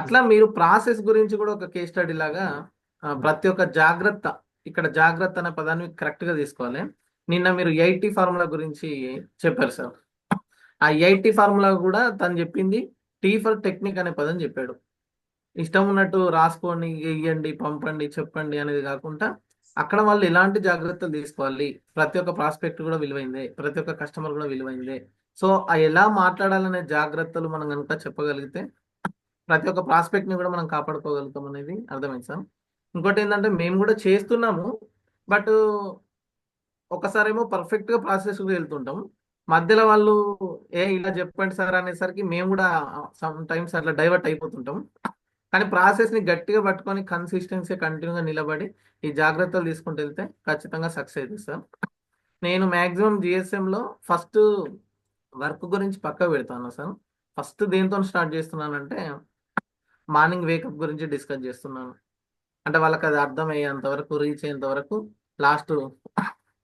అట్లా మీరు ప్రాసెస్ గురించి కూడా ఒక కేస్ స్టడీ లాగా ప్రతి ఒక్క జాగ్రత్త, ఇక్కడ జాగ్రత్త అనే పదాన్ని కరెక్ట్ గా తీసుకోవాలి. నిన్న మీరు 80 ఫార్ములా గురించి చెప్పారు సార్. ఆ 80 ఫార్ములా కూడా తను చెప్పింది T ఫర్ టెక్నిక్ అనే పదం చెప్పాడు. ఇష్టం ఉన్నట్టు రాసుకోండి, వేయండి, పంపండి, చెప్పండి అనేది కాకుండా అక్కడ వాళ్ళు ఎలాంటి జాగ్రత్తలు తీసుకోవాలి, ప్రతి ఒక్క ప్రాస్పెక్ట్ కూడా విలువైందే, ప్రతి ఒక్క కస్టమర్ కూడా విలువైందే. సో ఎలా మాట్లాడాలనే జాగ్రత్తలు మనం కనుక చెప్పగలిగితే ప్రతి ఒక్క ప్రాస్పెక్ట్ ని కూడా మనం కాపాడుకోగలుగుతాం అనేది అర్థమైంది సార్. ఇంకోటి ఏంటంటే మేము కూడా చేస్తున్నాము, బట్ ఒకసారేమో పర్ఫెక్ట్ గా ప్రాసెస్ వెళ్తుంటాం, మధ్యలో వాళ్ళు ఇలా చెప్పండి సార్ అనేసరికి మేము కూడా సమ్ టైమ్స్ అట్లా డైవర్ట్ అయిపోతుంటాం. కానీ ప్రాసెస్ ని గట్టిగా పట్టుకొని కన్సిస్టెన్సీ కంటిన్యూగా నిలబడి ఈ జాగ్రత్తలు తీసుకుంటూ వెళ్తే ఖచ్చితంగా సక్సెస్ అవుతుంది సార్. నేను మ్యాక్సిమం GSMలో ఫస్ట్ వర్క్ గురించి పక్క పెడతాను సార్. ఫస్ట్ దేంతో స్టార్ట్ చేస్తున్నానంటే మార్నింగ్ వేకప్ గురించి డిస్కస్ చేస్తున్నాను. అంటే వాళ్ళకి అది అర్థం అయ్యేంత వరకు, రీచ్ అయ్యేంత వరకు లాస్ట్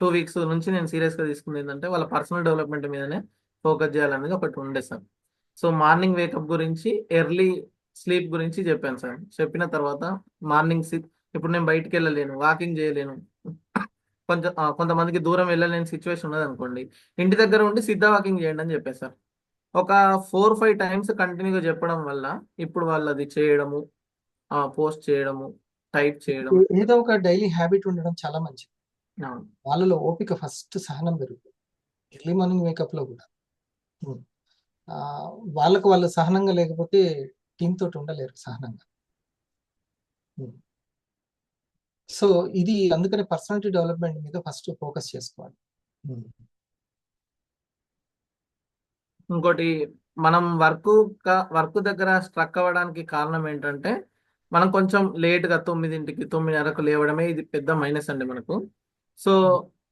2 వీక్స్ నుంచి నేను సీరియస్గా తీసుకుంది ఏంటంటే వాళ్ళ పర్సనల్ డెవలప్మెంట్ మీదనే ఫోకస్ చేయాలనేది ఒకటి ఉండే సార్. సో మార్నింగ్ వేకప్ గురించి, ఎర్లీ స్లీప్ గురించి చెప్పాను సార్. చెప్పిన తర్వాత మార్నింగ్ ఇప్పుడు నేను బయటికి వెళ్ళలేను, వాకింగ్ చేయలేను, కొంతమందికి దూరం వెళ్ళలేని సిచ్యువేషన్ ఉన్నది అనుకోండి, ఇంటి దగ్గర ఉండి సిద్ధ వాకింగ్ చేయండి అని చెప్పాను సార్. ఒక 4-5 టైమ్స్ కంటిన్యూగా చెప్పడం వల్ల ఇప్పుడు వాళ్ళు అది చేయడము, పోస్ట్ చేయడము, టైప్ చేయడం, ఏదో ఒక డైలీ హ్యాబిట్ ఉండడం చాలా మంచిది. వాళ్ళలో ఓపిక, ఫస్ట్ సహనం పెరుగుతుంది. ఎర్లీ మార్నింగ్ వేకప్ లో కూడా వాళ్ళు సహనంగా లేకపోతే టీం తోటి ఉండలేరు సహనంగా. సో ఇది అందుకని పర్సనాలిటీ డెవలప్మెంట్ మీద ఫస్ట్ ఫోకస్ చేసుకోవాలి. ఇంకోటి, మనం వర్క్ దగ్గర స్ట్రక్ అవ్వడానికి కారణం ఏంటంటే మనం కొంచెం లేట్గా 9కి 9:30కు లేవడమే ఇది పెద్ద మైనస్ అండి మనకు. సో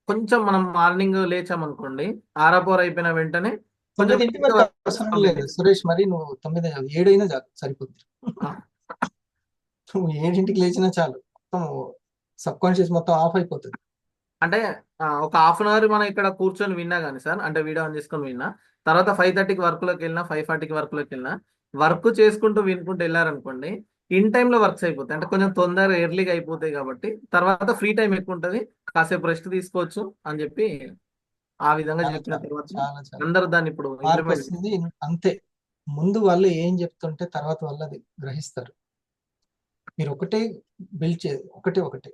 కొంచెం మనం మార్నింగ్ లేచామనుకోండి, ఆరాపోర అయిపోయిన వెంటనే కొంచెం 9ంటికి వరకు అవసరం లేదు సురేష్, మరి నువ్వు 9, 7 అయినా సరిపోతుంది. నువ్వు 7ంటికి లేచినా చాలు, మొత్తం సబ్ కాన్షియస్ మొత్తం ఆఫ్ అయిపోతుంది. అంటే ఒక హాఫ్ అన్ అవర్ మనం ఇక్కడ కూర్చొని విన్నా కానీ సార్, అంటే వీడియో ఆన్ చేసుకొని విన్నా, తర్వాత 5:30కి వర్క్లోకి వెళ్ళినా, 5:40కి వర్క్లోకి వెళ్ళినా, వర్క్ చేసుకుంటూ వినుకుంటూ వెళ్ళారనుకోండి, ఇన్ టైంలో వర్క్స్ అయిపోతాయి. అంటే కొంచెం తొందరగా ఎర్లీగా అయిపోతాయి కాబట్టి తర్వాత ఫ్రీ టైం ఎక్కువ ఉంటుంది, కాసేపు రెస్ట్ తీసుకోవచ్చు అని చెప్పి ఆ విధంగా చెప్పిన తర్వాత అందరూ దాన్ని ఇప్పుడు అంతే. ముందు వాళ్ళు ఏం చెప్తుంటే తర్వాత వాళ్ళు అది గ్రహిస్తారు. మీరు ఒకటే ఒకటే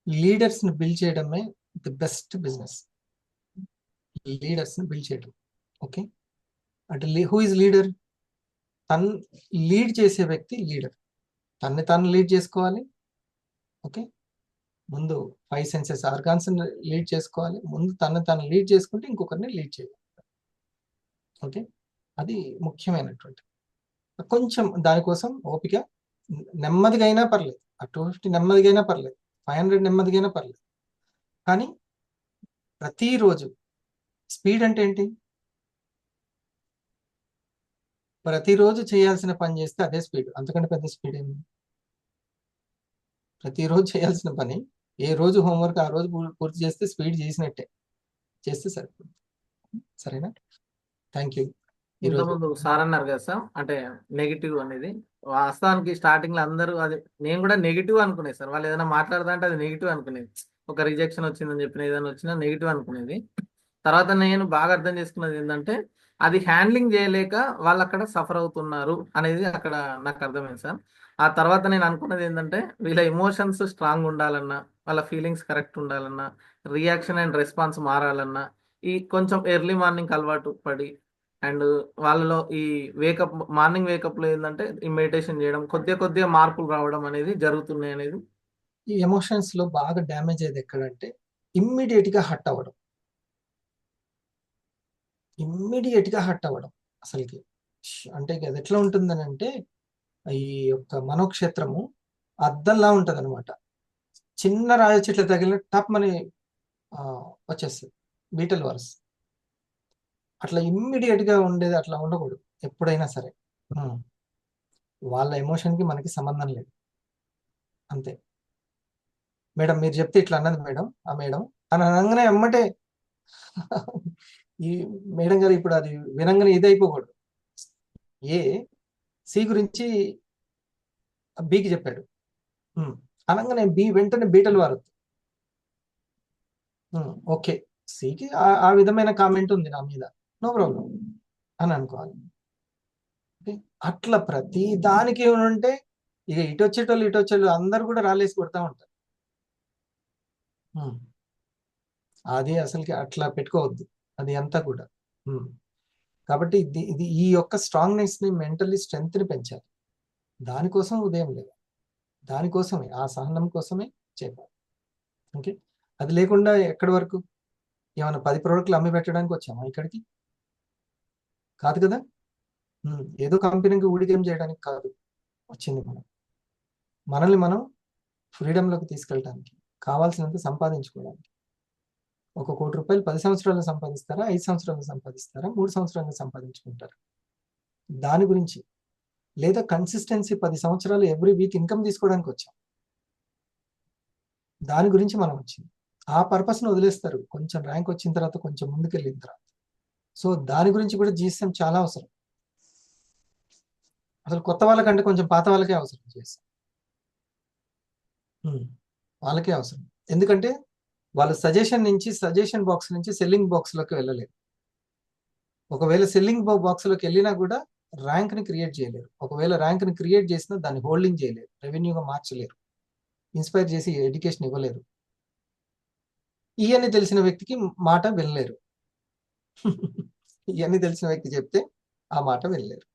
లీడర్స్ని బిల్డ్ చేయడమే ది బెస్ట్ బిజినెస్. లీడర్స్ని బిల్డ్ చేయడం. ఓకే, అంటే హూ ఇస్ లీడర్? తను లీడ్ చేసే వ్యక్తి లీడర్. తన్ని తాను లీడ్ చేసుకోవాలి. ఓకే, ముందు 5 సెన్సెస్ ఆర్గాన్స్ లీడ్ చేసుకోవాలి. ముందు తను లీడ్ చేసుకుంటే ఇంకొకరిని లీడ్ చేయాలి. ఓకే, అది ముఖ్యమైనటువంటి. కొంచెం దానికోసం ఓపిక, నెమ్మదిగా అయినా పర్లేదు, 250 నెమ్మదిగా అయినా పర్లేదు, 500 నెమ్మదిగా అయినా పర్లేదు. కానీ ప్రతిరోజు స్పీడ్ అంటే ఏంటి? ప్రతిరోజు చేయాల్సిన పని చేస్తే అదే స్పీడ్. అంతకంటే పెద్ద స్పీడ్ ఏంటి? ప్రతిరోజు చేయాల్సిన పని, ఏ రోజు హోంవర్క్ ఆ రోజు పూర్తి చేస్తే స్పీడ్ చేసినట్టే. చేస్తే సరిపోతుంది. సరేనా? Thank you. ఇంతకుముందు సార్ అన్నారు కదా సార్, అంటే నెగిటివ్ అనేది వాస్తవానికి స్టార్టింగ్ లో అందరూ అది, నేను కూడా నెగిటివ్ అనుకునేది సార్. వాళ్ళు ఏదైనా మాట్లాడదా అంటే అది నెగిటివ్ అనుకునేది. ఒక రిజెక్షన్ వచ్చిందని చెప్పిన ఏదైనా వచ్చినా నెగిటివ్ అనుకునేది. తర్వాత నేను బాగా అర్థం చేసుకున్నది ఏంటంటే అది హ్యాండ్లింగ్ చేయలేక వాళ్ళు అక్కడ సఫర్ అవుతున్నారు అనేది అక్కడ నాకు అర్థమైంది సార్. ఆ తర్వాత నేను అనుకున్నది ఏంటంటే వీళ్ళ ఎమోషన్స్ స్ట్రాంగ్ ఉండాలన్నా, వాళ్ళ ఫీలింగ్స్ కరెక్ట్ ఉండాలన్నా, రియాక్షన్ అండ్ రెస్పాన్స్ మారాలన్నా, ఈ కొంచెం ఎర్లీ మార్నింగ్ అలవాటు పడి అండ్ వాళ్ళలో ఈ మార్నింగ్ వేకప్ లో ఏంటంటే ఈ మెడిటేషన్ చేయడం, కొద్దిగా మార్పులు రావడం అనేది జరుగుతున్నాయి అనేది. ఈ ఎమోషన్స్ లో బాగా డ్యామేజ్ అయ్యేది ఎక్కడంటే ఇమ్మీడియట్ గా హర్ట్ అవ్వడం. అసలుకి అంటే అది ఎట్లా ఉంటుందని అంటే ఈ యొక్క మనోక్షేత్రము అద్దంలా ఉంటది అనమాట. చిన్న రాయి చెట్లు తగిలిన టప్ అని వచ్చేస్తుంది బీటల్ వర్స్. అట్లా ఇమ్మీడియట్ గా ఉండేది అట్లా ఉండకూడదు ఎప్పుడైనా సరే. వాళ్ళ ఎమోషన్ కి మనకి సంబంధం లేదు, అంతే. మేడం మీరు చెప్తే ఇట్లా అన్నది మేడం, ఆ మేడం అని అనగానే ఎమ్మటే ఈ మేడం గారు ఇప్పుడు అది వినంగానే ఇది అయిపోకూడదు. సి గురించి బికి చెప్పాడు అనగానే బి వెంటనే బీటలు వారు. ఓకే, సికి ఆ విధమైన కామెంట్ ఉంది నా మీద, నో ప్రాబ్లం అని అనుకోవాలి. అట్లా ప్రతి దానికి ఏమంటే ఇక ఇటు వచ్చేటోళ్ళు అందరు కూడా రాలేసి కొడతా ఉంటారు. అది అసలుకి అట్లా పెట్టుకోవద్దు అది అంతా కూడా. కాబట్టి ఇది ఈ యొక్క స్ట్రాంగ్నెస్ ని, మెంటల్లీ స్ట్రెంగ్త్ ని పెంచాలి. దానికోసం ఉదయం లేదు, దానికోసమే, ఆ సహనం కోసమే చేయాలి. ఓకే, అది లేకుండా ఎక్కడి వరకు ఏమైనా 10 ప్రోడక్ట్లు అమ్మి పెట్టడానికి వచ్చామా ఇక్కడికి? కాదు కదా. ఏదో కంపెనీకి ఊడిగం చేయడానికి కాదు వచ్చింది. మనల్ని మనం ఫ్రీడంలోకి తీసుకెళ్ళడానికి, కావాల్సినంత సంపాదించుకోవడానికి. 1 కోటి రూపాయలు 10 సంవత్సరాలు సంపాదిస్తారా, 5 సంవత్సరాలు సంపాదిస్తారా, 3 సంవత్సరాలు సంపాదించుకుంటారు? దాని గురించి. లేదా కన్సిస్టెన్సీ 10 సంవత్సరాలు ఎవ్రీ వీక్ ఇన్కమ్ తీసుకోవడానికి వచ్చాం, దాని గురించి మనం వచ్చింది. ఆ పర్పస్ను వదిలేస్తారు కొంచెం ర్యాంక్ వచ్చిన తర్వాత, కొంచెం ముందుకెళ్ళిన తర్వాత. సో దాని గురించి కూడా జీఎస్ఎం చాలా అవసరం. అసలు కొత్త వాళ్ళకంటే కొంచెం పాత వాళ్ళకే అవసరం జీఎస్ఎం. వాళ్ళకే అవసరం. ఎందుకంటే వాళ్ళు సజెషన్ బాక్స్ నుంచి సెల్లింగ్ బాక్స్లోకి వెళ్ళలేరు. ఒకవేళ సెల్లింగ్ బాక్స్లోకి వెళ్ళినా కూడా ర్యాంక్ని క్రియేట్ చేయలేరు. ఒకవేళ ర్యాంక్ని క్రియేట్ చేసినా దాన్ని హోల్డింగ్ చేయలేరు, రెవెన్యూగా మార్చలేరు, ఇన్స్పైర్ చేసి ఎడ్యుకేషన్ ఇవ్వలేరు. ఇవన్నీ తెలిసిన వ్యక్తికి మాట వినలేరు. ఇవన్నీ తెలిసిన వ్యక్తి చెప్తే ఆ మాట వినలేరు.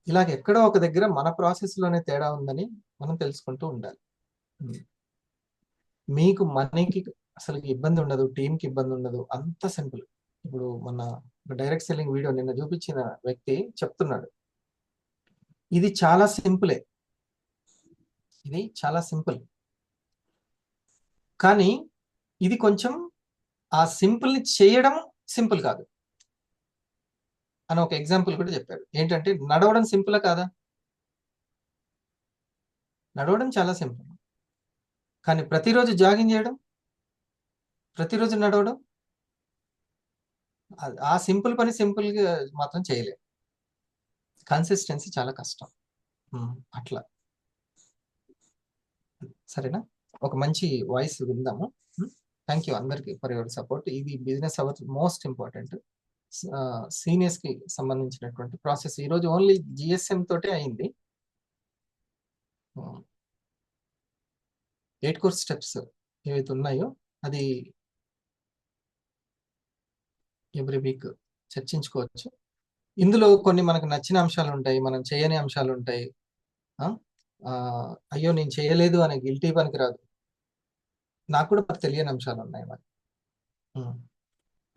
ఇలాగ ఎక్కడో ఒక దగ్గర మన ప్రాసెస్లోనే తేడా ఉందని మనం తెలుసుకుంటూ ఉండాలి. మీకు మనీకి అసలు ఇబ్బంది ఉండదు, టీంకి ఇబ్బంది ఉండదు, అంత సింపుల్. ఇప్పుడు మన డైరెక్ట్ సెల్లింగ్ వీడియో నిన్న చూపించిన వ్యక్తి చెప్తున్నాడు, ఇది చాలా సింపులే, ఇది చాలా సింపుల్. కానీ ఇది కొంచెం ఆ సింపుల్ని చేయడం సింపుల్ కాదు అని ఒక ఎగ్జాంపుల్ కూడా చెప్పాడు. ఏంటంటే నడవడం సింపులా కాదా? నడవడం చాలా సింపుల్. కానీ ప్రతిరోజు జాగింగ్ చేయడం, ప్రతిరోజు నడవడం, ఆ సింపుల్ పని సింపుల్గా మాత్రం చేయలేము. కన్సిస్టెన్సీ చాలా కష్టం. అట్లా సరేనా? ఒక మంచి వాయిస్ విందాము. థ్యాంక్ యూ అందరికి ఫర్ యువర్ సపోర్ట్. ఇది business our most important. Seniors కి సంబంధించినటువంటి ప్రాసెస్ ఈరోజు ఓన్లీ జిఎస్ఎం తోటే అయింది. 8 కోర్స్ స్టెప్స్ ఏవైతే ఉన్నాయో అది ఎవ్రీ వీక్ చర్చించుకోవచ్చు. ఇందులో కొన్ని మనకు నచ్చిన అంశాలు ఉంటాయి, మనం చేయని అంశాలు ఉంటాయి. అయ్యో నేను చేయలేదు అనే గిల్టీ పనికి రాదు. నాకు కూడా తెలియని అంశాలు ఉన్నాయి మరి.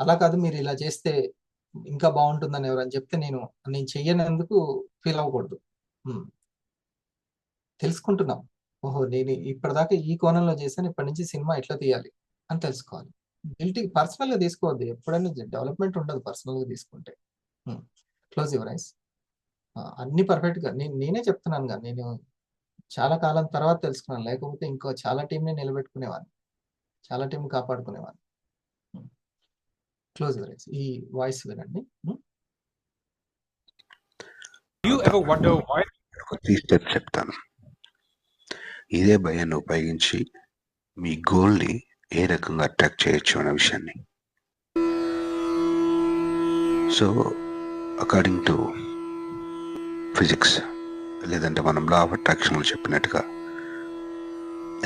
అలా కాదు, మీరు ఇలా చేస్తే ఇంకా బాగుంటుందని ఎవరని చెప్తే నేను చెయ్యనందుకు ఫీల్ అవ్వకూడదు. తెలుసుకుంటున్నాం, ఓహో నేను ఇప్పటిదాకా ఈ కోణంలో చేశాను, ఇప్పటి నుంచి సినిమా ఎట్లా తీయాలి అని తెలుసుకోవాలి. గిల్టీ పర్సనల్ గా తీసుకోవద్దు. ఎప్పుడైనా డెవలప్మెంట్ ఉండదు పర్సనల్ గా తీసుకుంటే. Close your ice. అన్ని పర్ఫెక్ట్ గా నేనే చెప్తున్నాను కదా, నేను చాలా కాలం తర్వాత తెలుసుకున్నాను. లేకపోతే ఇంకో చాలా టీంని నిలబెట్టుకునేవాడిని, చాలా టీం కాపాడుకునేవాడిని. Close your eyes. ఈ వాయిస్ వినండి. ఒక 3 స్టెప్స్ చెప్తాను. ఇదే భయాన్ని ఉపయోగించి మీ గోల్ని ఏ రకంగా అట్రాక్ట్ చేయొచ్చు అనే విషయాన్ని. సో అకార్డింగ్ టు ఫిజిక్స్ లేదంటే మనం లా ఆఫ్ అట్రాక్షన్లో చెప్పినట్టుగా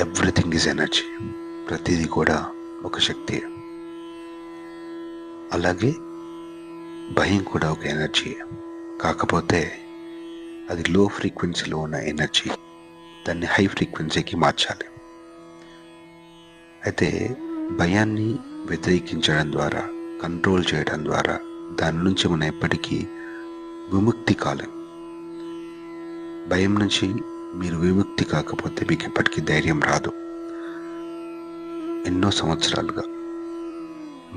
ఎవ్రీథింగ్ ఈజ్ ఎనర్జీ. ప్రతిదీ కూడా ఒక శక్తి. అలాగే భయం కూడా ఒక ఎనర్జీ. కాకపోతే అది లో ఫ్రీక్వెన్సీలో ఉన్న ఎనర్జీ, దాన్ని హై ఫ్రీక్వెన్సీకి మార్చాలి. అయితే భయాన్ని వ్యతిరేకించడం ద్వారా, కంట్రోల్ చేయడం ద్వారా దాని నుంచి మనం ఎప్పటికీ విముక్తి కాలేం. భయం నుంచి మీరు విముక్తి కాకపోతే మీకు ఎప్పటికీ ధైర్యం రాదు. ఎన్నో సంవత్సరాలుగా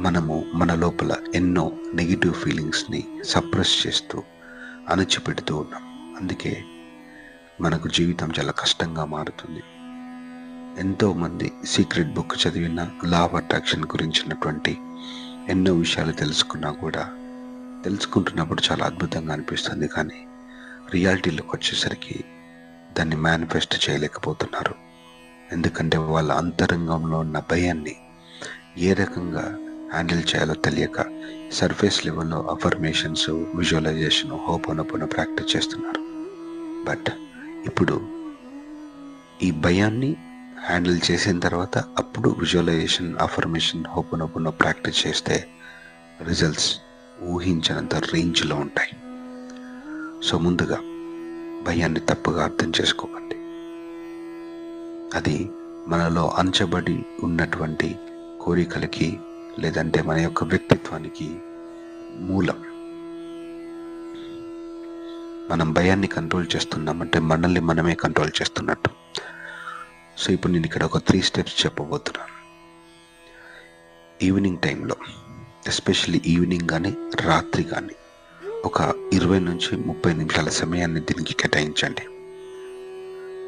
మనము మన లోపల ఎన్నో నెగిటివ్ ఫీలింగ్స్ని సప్రెస్ చేస్తూ అణచిపెడుతూ ఉన్నాం. అందుకే మనకు జీవితం చాలా కష్టంగా మారుతుంది. ఎంతోమంది సీక్రెట్ బుక్ చదివిన, లా ఆఫ్ అట్రాక్షన్ గురించినటువంటి ఎన్నో విషయాలు తెలుసుకున్నా కూడా తెలుసుకుంటున్నప్పుడు చాలా అద్భుతంగా అనిపిస్తుంది. కానీ రియాలిటీలోకి వచ్చేసరికి దాన్ని మేనిఫెస్ట్ చేయలేకపోతున్నారు. ఎందుకంటే వాళ్ళ అంతరంగంలో ఉన్న భయాన్ని ఏ రకంగా హ్యాండిల్ చేయాలో తెలియక సర్ఫేస్ లెవెల్లో అఫర్మేషన్స్, విజువలైజేషన్, హోపోనోపోనో ప్రాక్టీస్ చేస్తున్నారు. బట్ ఇప్పుడు ఈ భయాన్ని హ్యాండిల్ చేసిన తర్వాత అప్పుడు విజువలైజేషన్, అఫర్మేషన్, హోపోనోపోనో ప్రాక్టీస్ చేస్తే రిజల్ట్స్ ఊహించినంత రేంజ్లో ఉంటాయి. సో ముందుగా భయాన్ని తప్పుగా అర్థం చేసుకోకండి. అది మనలో అంచబడి ఉన్నటువంటి కోరికలకి లేదంటే మన యొక్క వ్యక్తిత్వానికి మూలం. మనం భయాన్ని కంట్రోల్ చేస్తున్నామంటే మనల్ని మనమే కంట్రోల్ చేస్తున్నట్టు. సో ఇప్పుడు నేను ఇక్కడ ఒక 3 స్టెప్స్ చెప్పబోతున్నాను. ఈవినింగ్ టైంలో, ఎస్పెషల్లీ ఈవినింగ్ కానీ రాత్రి కానీ ఒక 20 నుంచి 30 నిమిషాల సమయాన్ని దీనికి కేటాయించండి.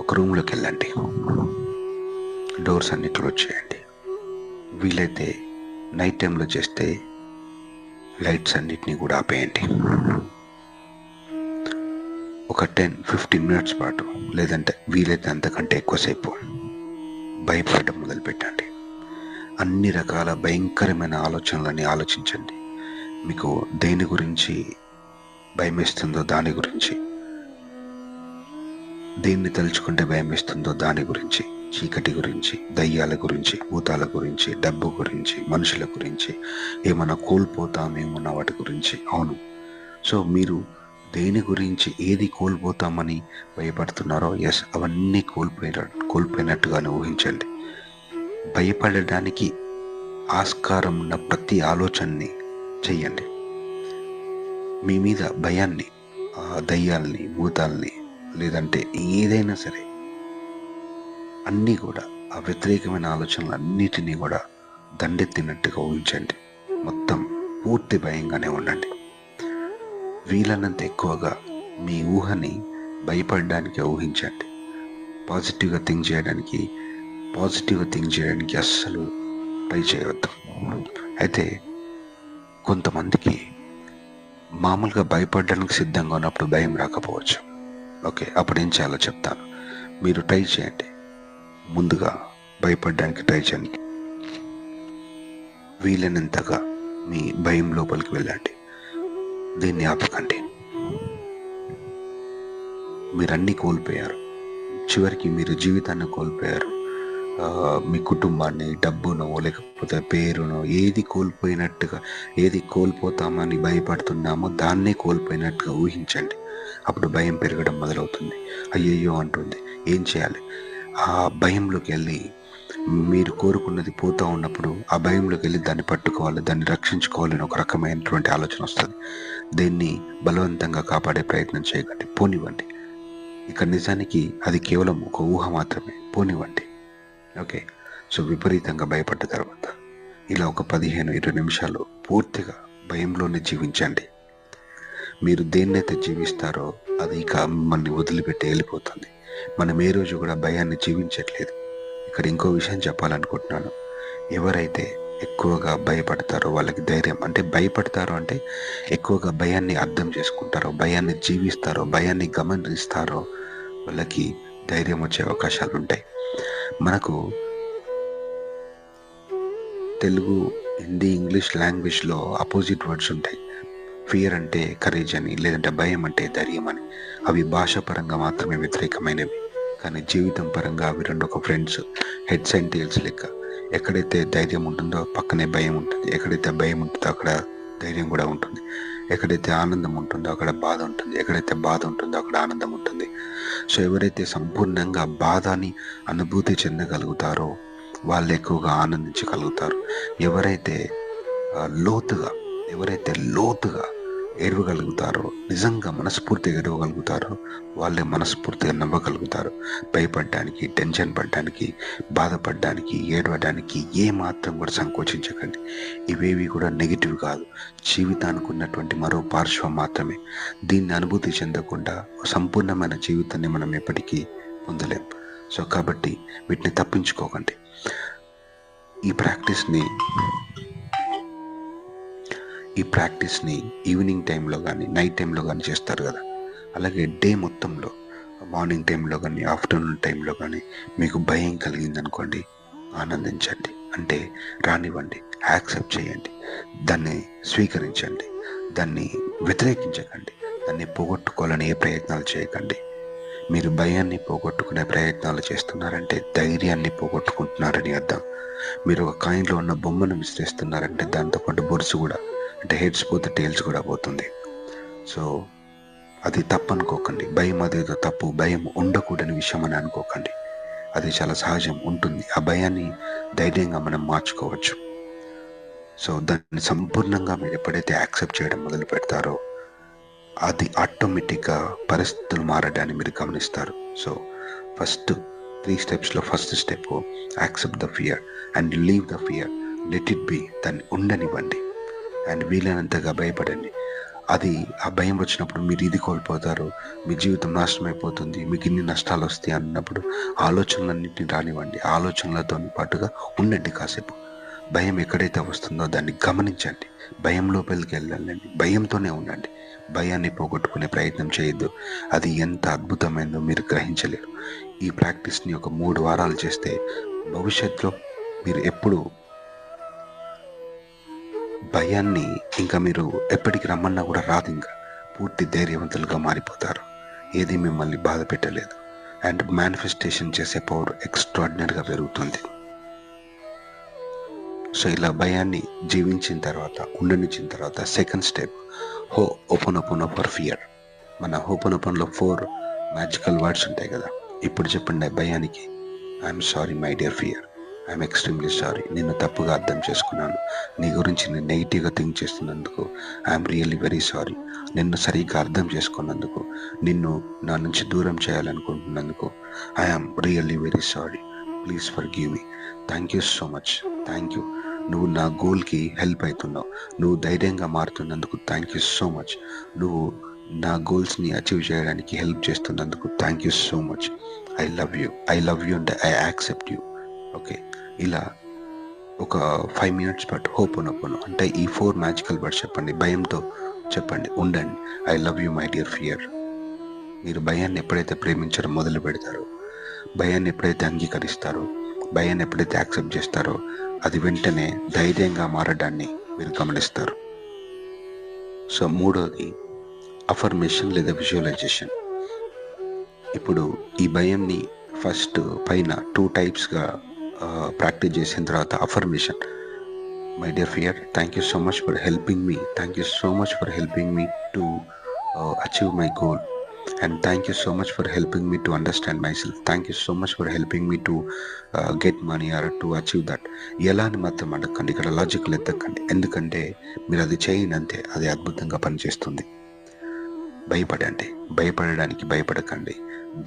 ఒక రూమ్లోకి వెళ్ళండి, డోర్స్ అన్ని క్లోజ్ చేయండి. వీలైతే నైట్ టైంలో చేస్తే లైట్స్ అన్నిటినీ కూడా ఆపేయండి. ఒక 10-15 మినిట్స్ పాటు లేదంటే వీలైతే అంతకంటే ఎక్కువసేపు భయపడడం మొదలుపెట్టండి. అన్ని రకాల భయంకరమైన ఆలోచనలని ఆలోచించండి. మీకు దేని గురించి భయం వేస్తుందో దాని గురించి, దేన్ని తలుచుకుంటే భయం వేస్తుందో దాని గురించి, చీకటి గురించి, దయ్యాల గురించి, భూతాల గురించి, డబ్బు గురించి, మనుషుల గురించి, ఏమైనా కోల్పోతామేమన్న వాటి గురించి. అవును, సో మీరు దేని గురించి ఏది కోల్పోతామని భయపడుతున్నారో ఎస్ అవన్నీ కోల్పోయినట్టుగానే ఊహించండి. భయపడడానికి ఆస్కారం ఉన్న ప్రతి ఆలోచనని చెయ్యండి. మీ మీద భయాన్ని, దయ్యాల్ని, భూతాల్ని లేదంటే ఏదైనా సరే అన్నీ కూడా ఆ వ్యతిరేకమైన ఆలోచనలు అన్నిటినీ కూడా దండెత్తినట్టుగా ఊహించండి. మొత్తం పూర్తి భయంగానే ఉండండి. వీలైనంత ఎక్కువగా మీ ఊహని భయపడడానికి ఊహించండి. పాజిటివ్గా థింక్ చేయడానికి అస్సలు ట్రై చేయవద్దు. అయితే కొంతమందికి మామూలుగా భయపడడానికి సిద్ధంగా ఉన్నప్పుడు భయం రాకపోవచ్చు. ఓకే, అప్పుడు ఏం చేయాలో చెప్తాను. మీరు ట్రై చేయండి. ముందుగా భయపడడానికి ట్రై చేయండి. వీలైనంతగా మీ భయం లోపలికి వెళ్ళండి. దీన్ని ఆపకండి. మీరన్నీ కోల్పోయారు, చివరికి మీరు జీవితాన్ని కోల్పోయారు. మీ కుటుంబాన్ని, డబ్బునో లేకపోతే పేరునో, ఏది కోల్పోయినట్టుగా, ఏది కోల్పోతామని భయపడుతున్నామో దాన్నే కోల్పోయినట్టుగా ఊహించండి. అప్పుడు భయం పెరగడం మొదలవుతుంది. అయ్యయ్యో అంటుంది. ఏం చేయాలి? ఆ భయంలోకి వెళ్ళి, మీరు కోరుకున్నది పోతూ ఉన్నప్పుడు ఆ భయంలోకి వెళ్ళి దాన్ని పట్టుకోవాలి, దాన్ని రక్షించుకోవాలని ఒక రకమైనటువంటి ఆలోచన వస్తుంది. దీన్ని బలవంతంగా కాపాడే ప్రయత్నం చేయకండి, పోనివ్వండి. ఇక నిజానికి అది కేవలం ఒక ఊహ మాత్రమే, పోనివ్వండి. ఓకే, సో విపరీతంగా భయపడ్డ తర్వాత ఇలా ఒక 15-20 నిమిషాలు పూర్తిగా భయంలోనే జీవించండి. మీరు దేన్నైతే జీవిస్తారో అది ఇక మిమ్మల్ని వదిలిపెట్టి వెళ్ళిపోతుంది. మనం ఏ రోజు కూడా భయాన్ని జీవించట్లేదు. ఇక్కడ ఇంకో విషయం చెప్పాలనుకుంటున్నాను. ఎవరైతే ఎక్కువగా భయపడతారో వాళ్ళకి ధైర్యం, అంటే భయపడతారో అంటే ఎక్కువగా భయాన్ని అర్థం చేసుకుంటారో, భయాన్ని జీవిస్తారో, భయాన్ని గమనిస్తారో వాళ్ళకి ధైర్యం వచ్చే అవకాశాలు ఉంటాయి. మనకు తెలుగు, హిందీ, ఇంగ్లీష్ లాంగ్వేజ్లో అపోజిట్ వర్డ్స్ ఉంటాయి. ఫియర్ అంటే కరేజ్ అని, లేదంటే భయం అంటే ధైర్యం అని. అవి భాషాపరంగా మాత్రమే వ్యతిరేకమైనవి, కానీ జీవితం పరంగా అవి రెండు ఒక ఫ్రెండ్స్, హెడ్స్ అండ్ టైల్స్ లెక్క. ఎక్కడైతే ధైర్యం ఉంటుందో పక్కనే భయం ఉంటుంది, ఎక్కడైతే భయం ఉంటుందో అక్కడ ధైర్యం కూడా ఉంటుంది, ఎక్కడైతే ఆనందం ఉంటుందో అక్కడ బాధ ఉంటుంది, ఎక్కడైతే బాధ ఉంటుందో అక్కడ ఆనందం ఉంటుంది. సో ఎవరైతే సంపూర్ణంగా బాధని అనుభూతి చెందగలుగుతారో వాళ్ళు ఎక్కువగా ఆనందించగలుగుతారు. ఎవరైతే లోతుగా ఏడవగలుగుతారో, నిజంగా మనస్ఫూర్తిగా ఏడవగలుగుతారో వాళ్ళే మనస్ఫూర్తిగా నవ్వగలుగుతారు. భయపడడానికి, టెన్షన్ పడడానికి, బాధపడడానికి, ఏడవడానికి ఏ మాత్రం కూడా సంకోచించకండి. ఇవేవి కూడా నెగిటివ్ కాదు, జీవితానికి ఉన్నటువంటి మరో పార్శ్వం మాత్రమే. దీన్ని అనుభూతి చెందకుండా సంపూర్ణమైన జీవితాన్ని మనం ఎప్పటికీ పొందలేం. సో కాబట్టి వీటిని తప్పించుకోకండి. ఈ ప్రాక్టీస్ని ఈవినింగ్ టైంలో కానీ, నైట్ టైంలో కానీ చేస్తారు కదా, అలాగే డే మొత్తంలో, మార్నింగ్ టైంలో కానీ, ఆఫ్టర్నూన్ టైంలో కానీ మీకు భయం కలిగిందనుకోండి, ఆనందించండి. అంటే రానివ్వండి, యాక్సెప్ట్ చేయండి, దాన్ని స్వీకరించండి, దాన్ని వ్యతిరేకించకండి, దాన్ని పోగొట్టుకోవాలని ఏ ప్రయత్నాలు చేయకండి. మీరు భయాన్ని పోగొట్టుకునే ప్రయత్నాలు చేస్తున్నారంటే ధైర్యాన్ని పోగొట్టుకుంటున్నారని అర్థం. మీరు ఒక కాయిన్లో ఉన్న బొమ్మను విసిరేస్తున్నారంటే దాంతోపాటు బొరుసు కూడా, అంటే హెడ్స్ పోతే టైల్స్ కూడా పోతుంది. సో అది తప్పు అనుకోకండి. భయం అదేదో తప్పు, భయం ఉండకూడని విషయం అని అనుకోకండి. అది చాలా సహజం, ఉంటుంది. ఆ భయాన్ని ధైర్యంగా మనం మార్చుకోవచ్చు. సో దాన్ని సంపూర్ణంగా మీరు ఎప్పుడైతే యాక్సెప్ట్ చేయడం మొదలు పెడతారో అది ఆటోమేటిక్గా పరిస్థితులు మారడాన్ని మీరు గమనిస్తారు. సో ఫస్ట్ 3 స్టెప్స్లో first step accept the fear and leave the fear, let it be, దాన్ని ఉండనివ్వండి. అండ్ వీలైనంతగా భయపడండి. అది ఆ భయం వచ్చినప్పుడు మీరు ఇది కోల్పోతారు, మీ జీవితం నాశనం అయిపోతుంది, మీకు ఇన్ని నష్టాలు వస్తాయి అన్నప్పుడు ఆలోచనలన్నింటినీ రానివ్వండి. ఆలోచనలతో పాటుగా ఉండండి కాసేపు. భయం ఎక్కడైతే వస్తుందో దాన్ని గమనించండి, భయం లోపలికి వెళ్ళండి, భయంతోనే ఉండండి. భయాన్ని పోగొట్టుకునే ప్రయత్నం చేయొద్దు. అది ఎంత అద్భుతమైందో మీరు గ్రహించలేరు. ఈ ప్రాక్టీస్ని ఒక 3 వారాలు చేస్తే భవిష్యత్తులో మీరు ఎప్పుడు భయాన్ని ఇంకా మీరు ఎప్పటికి రమ్మన్నా కూడా రాదు. ఇంకా పూర్తి ధైర్యవంతులుగా మారిపోతారు. ఏది మిమ్మల్ని బాధ పెట్టలేదు. అండ్ మేనిఫెస్టేషన్ చేసే పవర్ ఎక్స్ట్రాడినరీగా పెరుగుతుంది. సో ఇలా భయాన్ని జీవించిన తర్వాత, ఉండనిచ్చిన తర్వాత second step open for fear. మన ఓపెన్ 4 మ్యాజికల్ వర్డ్స్ ఉంటాయి కదా. ఇప్పుడు చెప్పండి భయానికి, I'm sorry my dear fear, I'm extremely sorry, నిన్ను తప్పుగా అర్థం చేసుకున్నాను, నీ గురించి నేను నెగిటివ్గా థింక్ చేస్తున్నందుకు ఐఎమ్ రియల్లీ వెరీ సారీ, నిన్ను సరిగ్గా అర్థం చేసుకున్నందుకు, నిన్ను నా నుంచి దూరం చేయాలనుకుంటున్నందుకు I'm really very sorry, please forgive me, thank you so much, thank you, నువ్వు నా గోల్కి హెల్ప్ అవుతున్నావు, నువ్వు ధైర్యంగా మారుతున్నందుకు థ్యాంక్ యూ సో మచ్, నువ్వు నా గోల్స్ని అచీవ్ చేయడానికి హెల్ప్ చేస్తున్నందుకు thank you so much, I love you and I accept you. Okay, ఇలా ఒక 5 minutes పాటు ఓపెన్ అంటే ఈ 4 మ్యాజికల్ వర్డ్స్ చెప్పండి, భయంతో చెప్పండి, ఉండండి. I love you my dear fear. మీరు భయాన్ని ఎప్పుడైతే ప్రేమించడం మొదలు పెడతారో, భయాన్ని ఎప్పుడైతే అంగీకరిస్తారో, భయాన్ని ఎప్పుడైతే యాక్సెప్ట్ చేస్తారో అది వెంటనే ధైర్యంగా మారడాన్ని మీరు గమనిస్తారు. సో మూడోది అఫర్మేషన్ లేదా విజువలైజేషన్. ఇప్పుడు ఈ భయంని ఫస్ట్ పైన 2 టైప్స్గా ప్రాక్టీస్ చేసిన తర్వాత affirmation. My dear fear, thank you so much for helping me. Thank you so much for helping me to achieve my goal. And thank you so much for helping me to understand myself. Thank you so much for helping me to get money or to achieve that. ఎలా అని మాత్రం అడగండి, ఇక్కడ లాజికల్ ఎత్తకండి. ఎందుకంటే మీరు అది చేయనంతే అది అద్భుతంగా పనిచేస్తుంది. భయపడండి, భయపడడానికి భయపడకండి,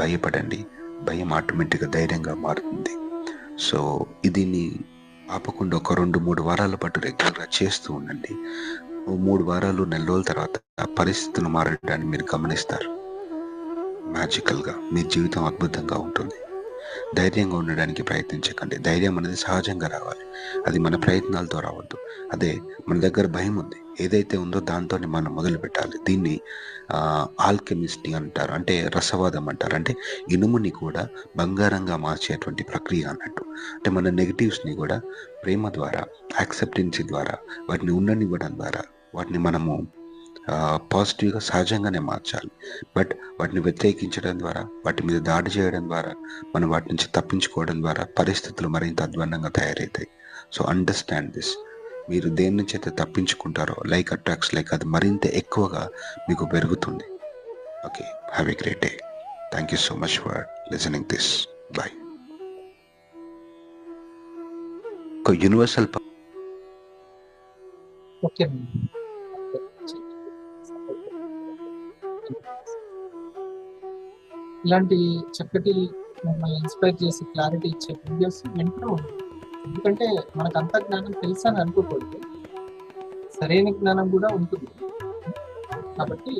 భయపడండి. భయం ఆటోమేటిక్గా ధైర్యంగా మారుతుంది. సో దీన్ని ఆపకుండా ఒక 2-3 వారాల పాటు రెగ్యులర్గా చేస్తూ ఉండండి. 3 వారాలు 4 రోజుల తర్వాత పరిస్థితులు మారడాన్ని మీరు గమనిస్తారు. మ్యాజికల్గా మీ జీవితం అద్భుతంగా ఉంటుంది. ధైర్యంగా ఉండడానికి ప్రయత్నించకండి. ధైర్యం అనేది సహజంగా రావాలి, అది మన ప్రయత్నాలతో రావద్దు. అదే మన దగ్గర భయం ఉంది, ఏదైతే ఉందో దాంతో మనం మొదలు పెట్టాలి. దీన్ని ఆల్కెమిస్టీ అంటారు, అంటే రసవాదం అంటారు. అంటే ఇనుముని కూడా బంగారంగా మార్చేటువంటి ప్రక్రియ అన్నట్టు. అంటే మన నెగిటివ్స్ని కూడా ప్రేమ ద్వారా, యాక్సెప్టెన్సీ ద్వారా, వాటిని ఉండనివ్వడం ద్వారా వాటిని మనము పాజిటివ్గా సహజంగానే మార్చాలి. బట్ వాటిని వ్యతిరేకించడం ద్వారా, వాటి మీద దాడి చేయడం ద్వారా, మనం వాటి నుంచి తప్పించుకోవడం ద్వారా పరిస్థితులు మరింత అధ్వాన్నంగా తయారవుతాయి. So understand this. మీరు దేని నుంచి అయితే తప్పించుకుంటారో లైక్ అట్రాక్ట్స్ లైక్ అది మరింత ఎక్కువగా మీకు పెరుగుతుంది. Okay, have a great day. Thank you so much for listening this. Bye. ఒక యూనివర్సల్ ఓకే, ఇలాంటి చక్కటి మిమ్మల్ని ఇన్స్పైర్ చేసి క్లారిటీ ఇచ్చే వీడియోస్ వింటూ ఉంటాం. ఎందుకంటే మనకు అంత జ్ఞానం తెలుసు అని అనుకోకూడదు, సరైన జ్ఞానం కూడా ఉంటుంది. కాబట్టి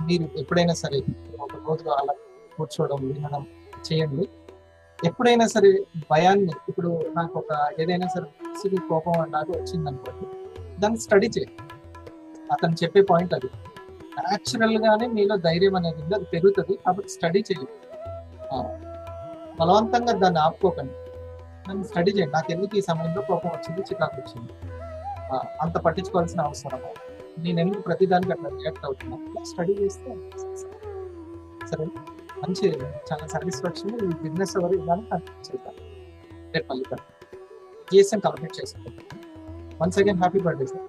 మీరు ఎప్పుడైనా సరే ఒక రోజు అలా కూర్చోవడం, వినడం చేయండి. ఎప్పుడైనా సరే భయాన్ని, ఇప్పుడు నాకు ఒక ఏదైనా సరే సిరి కోపం లాగా వచ్చింది అనుకోండి, దాన్ని స్టడీ చేయండి. అతను చెప్పే పాయింట్ అది. న్యాచురల్ గానే మీలో ధైర్యం అనేది ఉంది, అది పెరుగుతుంది. కాబట్టి స్టడీ చేయండి, బలవంతంగా దాన్ని ఆపుకోకండి, దాన్ని స్టడీ చేయండి. నాకు ఎందుకు ఈ సమయంలో కోపం వచ్చింది, చికాకు వచ్చింది, అంత పట్టించుకోవాల్సిన అవసరం, నేను ఎందుకు ప్రతిదానికి అట్లా రియాక్ట్ అవుతున్నాను, స్టడీ చేస్తే సరే మంచి చాలా సాటిస్ఫాక్షన్. ఈ బిజినెస్ ఎవరు ఇలానే కంటిన్యూ చేస్తాను. రేపు మళ్ళీ GSM కంప్లీట్ చేసుకుంటాను. Once again happy birthday sir.